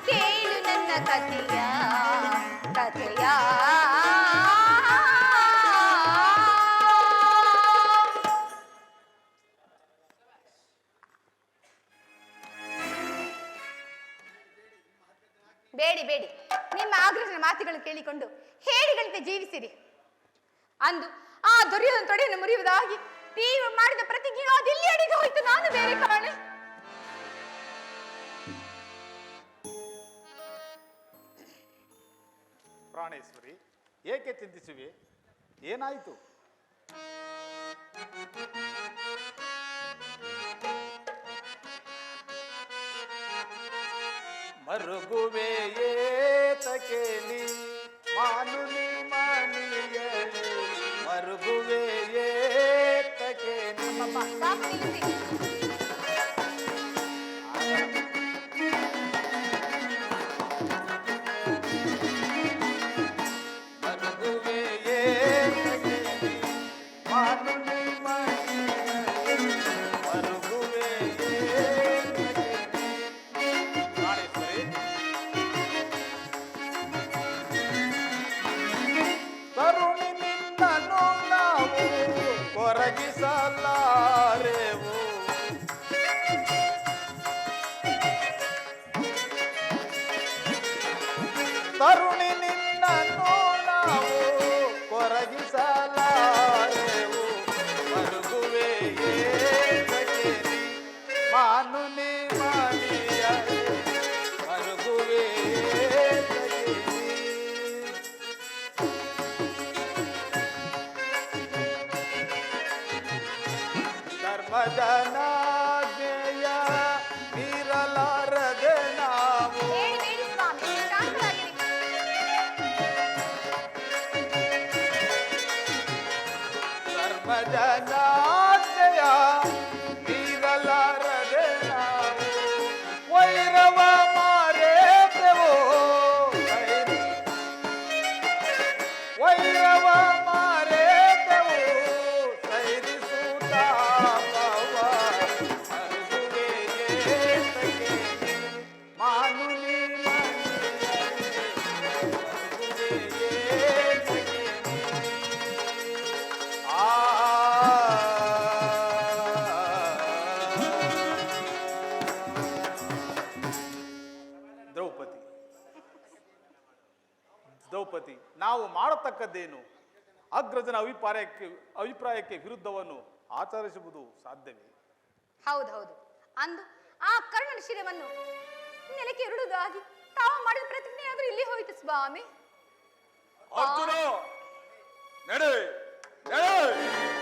ಕೇಳು ನನ್ನ ಕಥೆಯ. ಬೇಡಿ ಬೇಡಿ, ನಿಮ್ಮ ಆಗ್ರಹದ ಮಾತುಗಳನ್ನು ಕೇಳಿಕೊಂಡು ಹೇಳಿಗಳಂತೆ ಜೀವಿಸಿರಿ. ಅಂದು ಆ ದುರ್ಯೋಧನ ತೊಡೆಯನ್ನು ಮುರಿಯುವುದಾಗಿ ನೀವು ಮಾಡಿದ ಪ್ರತಿಜ್ಞೆ ಅದೆಲ್ಲಿ ಅಡಿಗೆ ಹೋಯ್ತು? ನಾನು ಬೇರೆ ಕಾಣೆ. ಪ್ರಾಣೇಶ್ವರಿ, ಏಕೆ ಚಿಂತಿಸುವೆ? ಏನಾಯಿತು? ಮರುಗುವೆ ಏತಕೇಲಿ ಮಾನುನಿ ಮಣಿಯಲಿ, ಮರುಗುವೆ ಏತಕೇಲಿ. ಸಾಕು ನಿಲ್ಲಿಸಿ. ಮರುಗುವೆ ಏತಕೇಲಿ ಮಾನುನಿ ಮಣಿಯಲಿ, ಮರುಗುವೆ ಏತಕೇಲಿ. ಪ್ರಾಣೇಶ್ವರಿ, ಕರುಣಿ ನಿನ್ನನ್ನು ನಾವು ಕೊರಗಿಸಲಾರೆವು. ಕರುಣಿ ನಿನ್ನನ್ನು ನಾವು ಕೊರಗಿಸಲಾರೆವು. ಮರುಗುವೆ ಏತಕೇಲಿ ಮಾನುನಿ ಮಣಿಯಲಿ, ಮರುಗುವೆ ಏತಕೇಲಿ. ಧರ್ಮಜನಾಜ್ಞೆಯ ಮೀರಲಾರದೆ ನಾವು. ಬೇಡಿ ಬೇಡಿ ಸ್ವಾಮಿ, ಶಾಂತರಾಗಿರಿ. ಧರ್ಮಜನಾಜ್ಞೆಯ ಮೀರಲಾರದೆ ನಾವು. ವೈರವ ಮಾರೇತೆವೋ ವೈರವ ಮಾರೇತೆವೋ ಸೈರಿಸುತ್ತಾಪವ. ಮರುಗುವೆ ಏತಕೇಲಿ ಮಾನುನಿ ಮಣಿಯಲಿ, ಮರುಗುವೆ ಏತಕೇಲಿ. ದ್ರೌಪದಿ, ದ್ರೌಪದಿ, ನಾವು ಮಾಡತಕ್ಕದ್ದೇನು? ಅಗ್ರಜನ ಅಭಿಪ್ರಾಯಕ್ಕೆ ವಿರುದ್ಧವನ್ನು ಆಚರಿಸುವುದು ಸಾಧ್ಯವೇ? ಹೌದೌದು, ಅಂದು ಆ ಕರ್ಣನ ಶಿರವನ್ನು ನೆಲಕ್ಕೆ ಇರುವುದಾಗಿ ತಾವು ಮಾಡಿದ ಪ್ರತಿಜ್ಞೆ ಆದ್ರೂ ಇಲ್ಲಿ ಹೋಯಿತು ಸ್ವಾಮಿ. ಅರ್ಜುನ, ನಡೆ ನಡೆ,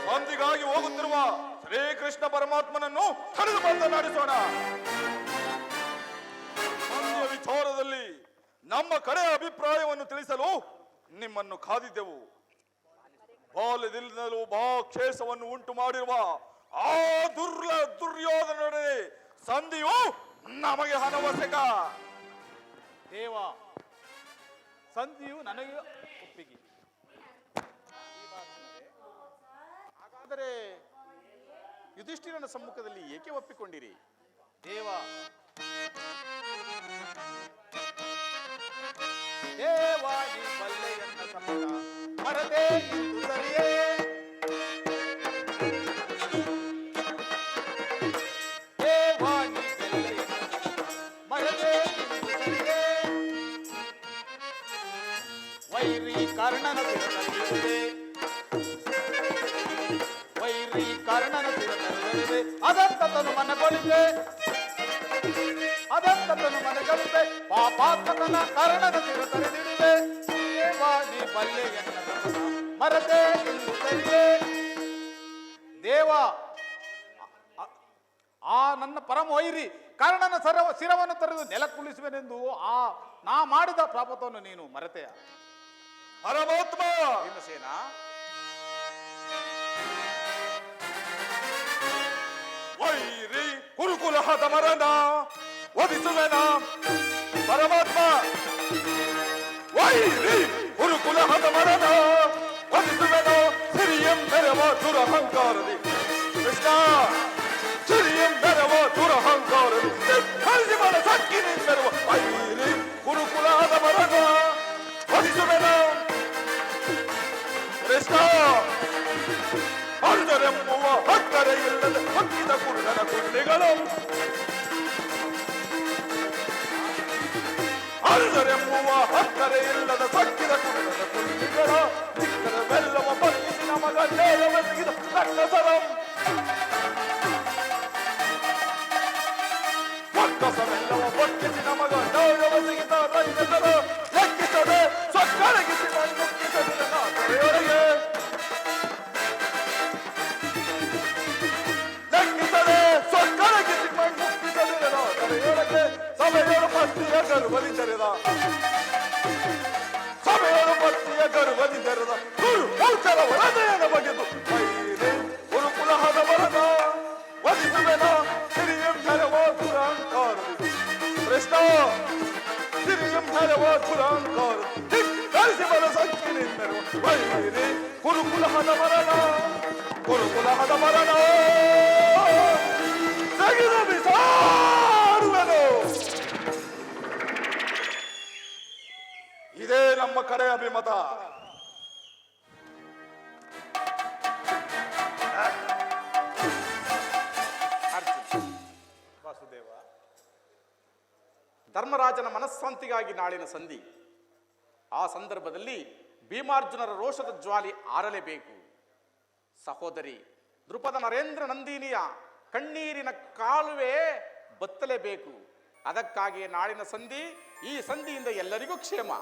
ಸಂಧಿಗಾಗಿ ಹೋಗುತ್ತಿರುವ ಶ್ರೀಕೃಷ್ಣ ಪರಮಾತ್ಮನನ್ನು ಕರೆದು ಮಾತನಾಡಿಸೋಣ. ಸಂಧಿಯ ವಿಚಾರದಲ್ಲಿ ನಮ್ಮ ಕಡೆಯ ಅಭಿಪ್ರಾಯವನ್ನು ತಿಳಿಸಲು ನಿಮ್ಮನ್ನು ಕಾದಿದ್ದೆವು. ಬಾಲ್ಯದಿಂದಲೂ ಕ್ಷೇಷವನ್ನು ಉಂಟು ಮಾಡಿರುವ ಆ ದುರ್ಯೋಧನೊಡನೆ ಸಂಧಿಯು ನಮಗೆ ಅನವಶ್ಯಕ. ದೇವ, ಸಂಧಿಯು ನನಗೆ ಒಪ್ಪಿಗೆ. ಹಾಗಾದರೆ ಯುಧಿಷ್ಠಿರನ ಸಮ್ಮುಖದಲ್ಲಿ ಏಕೆ ಒಪ್ಪಿಕೊಂಡಿರಿ? ದೇವ, ದೇವಾದಿ ಬಲ್ಲೆಯನ್ನ ಸಮ್ಮತ ಮರದೇ ಇಂದು ಸರಿಯೇ. ದೇವಾದಿ ಬಲ್ಲೆಯನ್ನ ಮರದೇ ಇಂದು ಸರಿಯೇ. ವೈರಿ ಕರ್ಣನ ತಿರತರಿದೆ, ವೈರಿ ಕರ್ಣನ ತಿರತರಿದೆ. ಅದಂತನು ಮನಗೊಳಿದೆ, ಅದಂತನು ಮನಗೊಳಿದೆ. ಪಾಪಾತ್ಮಕನ ಕರ್ಣನ ತಿರತರಿದಿರುವೆ. ದೇವಾದಿ ಬಲ್ಲೆಯನ್ನ ಸಮ್ಮತ ಮರದೇ ಇಂದು ಸರಿಯೇ. ದೇವ, ಆ ನನ್ನ ಪರಮ ವೈರಿ ಕರ್ಣನ ಶಿರವನ್ನು ತರೆದು ನೆಲಕ್ಕುಳಿಸುವೆನೆಂದು ನಾ ಮಾಡಿದ ಪ್ರಾಪತವನ್ನು ನೀನು ಮರೆತೆಯ? ಪರಮಾತ್ಮ ಭೀಮಸೇನ, ವೈರಿ ಕುರುಕುಲಹದ ಮರನ ವಧಿಸುವೆನ. ಪರಮಾತ್ಮ ವೈರಿ ಕುರುಕುಲಹದ ಮರನ ವಧಿಸುವೆನ. ಸಿರಿಯೆಂಬೆರವ ದುರಹಂಕಾರದಿ ಕೃಷ್ಣ, ಸಿರಿಯೆಂಬೆರವ ದುರಹಂಕಾರದಿ ಕಳಿಸಿ ಬರ ಸಕ್ಕಿ ನಿಂಬೆರವ ವೈರಿ ಕುರುಕುಲಹದ ಮರನ ವಧಿಸುವೆನ. ಕೃಷ್ಣ, ಅರ್ಧರೆಂಬುವ ಹಕ್ಕರೆ ಇಲ್ಲದ ಹೊಕ್ಕಿದ ಕುರುಡನ ಕುಂಡಿಗಳು, ಅರ್ಧರೆಂಬುವ ಹಕ್ಕರೆ ಇಲ್ಲದ ಸಕ್ಕಿದ ಕುರುಡನ ಕುಂಡಿಗಳ ಚಿಕ್ಕದ ಬೆಲ್ಲವ ಬಗ್ಗಿಸಿ ನಮಗ ನೇರವೆಸಗಿದ ರಕ್ಕಸರಂ. ರಕ್ಕಸವೆಲ್ಲವ ಬಗ್ಗಿಸಿ ನಮಗ ನೇರವೆಸಗಿದ ರಕ್ಕಸರ ಲೆಕ್ಕಿಸದೆ ಸೊಕ್ಕಳಗಿಸಿ ಮುಕ್ಕಿಸಲಿದ ನಾಟರೆಯೊಳಗೆ ಲೆಕ್ಕಿಸದೆ ಸೊಕ್ಕಳಗಿಸಿ ಮುಕ್ಕಿಸಲಿದ ನಾಟರೆಯೊಳಗೆ ಸಭೆಯೊಳು ಪತ್ತಿಯ ಗರ್ಭದಿ ತೆರೆದ, ಸಭೆಯೊಳು ಪತ್ತಿಯ ಗರ್ಭದಿ ತೆರೆದ ಗುರು ಮೂರ್ಛರ ವರದೆಯನ್ನು ಬಗೆದು ವೈರಿ ಗುರುಕುಲಹದ ಮರದ ವಧಿಸುವೆನ. ಸಿರಿಯೆಂಬೆರವ ದುರಹಂಕಾರದಿ ಕೃಷ್ಣ, ಸಿರಿಯೆಂಬೆರವ ದುರಹಂಕಾರದಿ ಧರಿಸಿ ಬರ ಸಂಖ್ಯೆನೆಂದರು ವೈರಿ ಗುರುಕುಲಹದ ಮರಣ, ಗುರುಕುಲಹದ ಮರಣ ತೆಗೆದು ಬಿಸಾಡುವೆನು. ಇದೇ ನಮ್ಮ ಕಡೆ ಅಭಿಮತ. ಅರ್ಜುನ, ವಾಸುದೇವ, ಧರ್ಮರಾಜನ ಮನಸ್ಸಾಂತಿಗಾಗಿ ನಾಳಿನ ಸಂಧಿ. ಆ ಸಂದರ್ಭದಲ್ಲಿ ಭೀಮಾರ್ಜುನರ ರೋಷದ ಜ್ವಾಲಿ ಆರಲೇಬೇಕು. ಸಹೋದರಿ ದೃಪದ ನರೇಂದ್ರ ನಂದಿನಿಯ ಕಣ್ಣೀರಿನ ಕಾಲುವೆ ಬತ್ತಲೇಬೇಕು. ಅದಕ್ಕಾಗಿಯೇ ನಾಳಿನ ಸಂಧಿ. ಈ ಸಂಧಿಯಿಂದ ಎಲ್ಲರಿಗೂ ಕ್ಷೇಮ.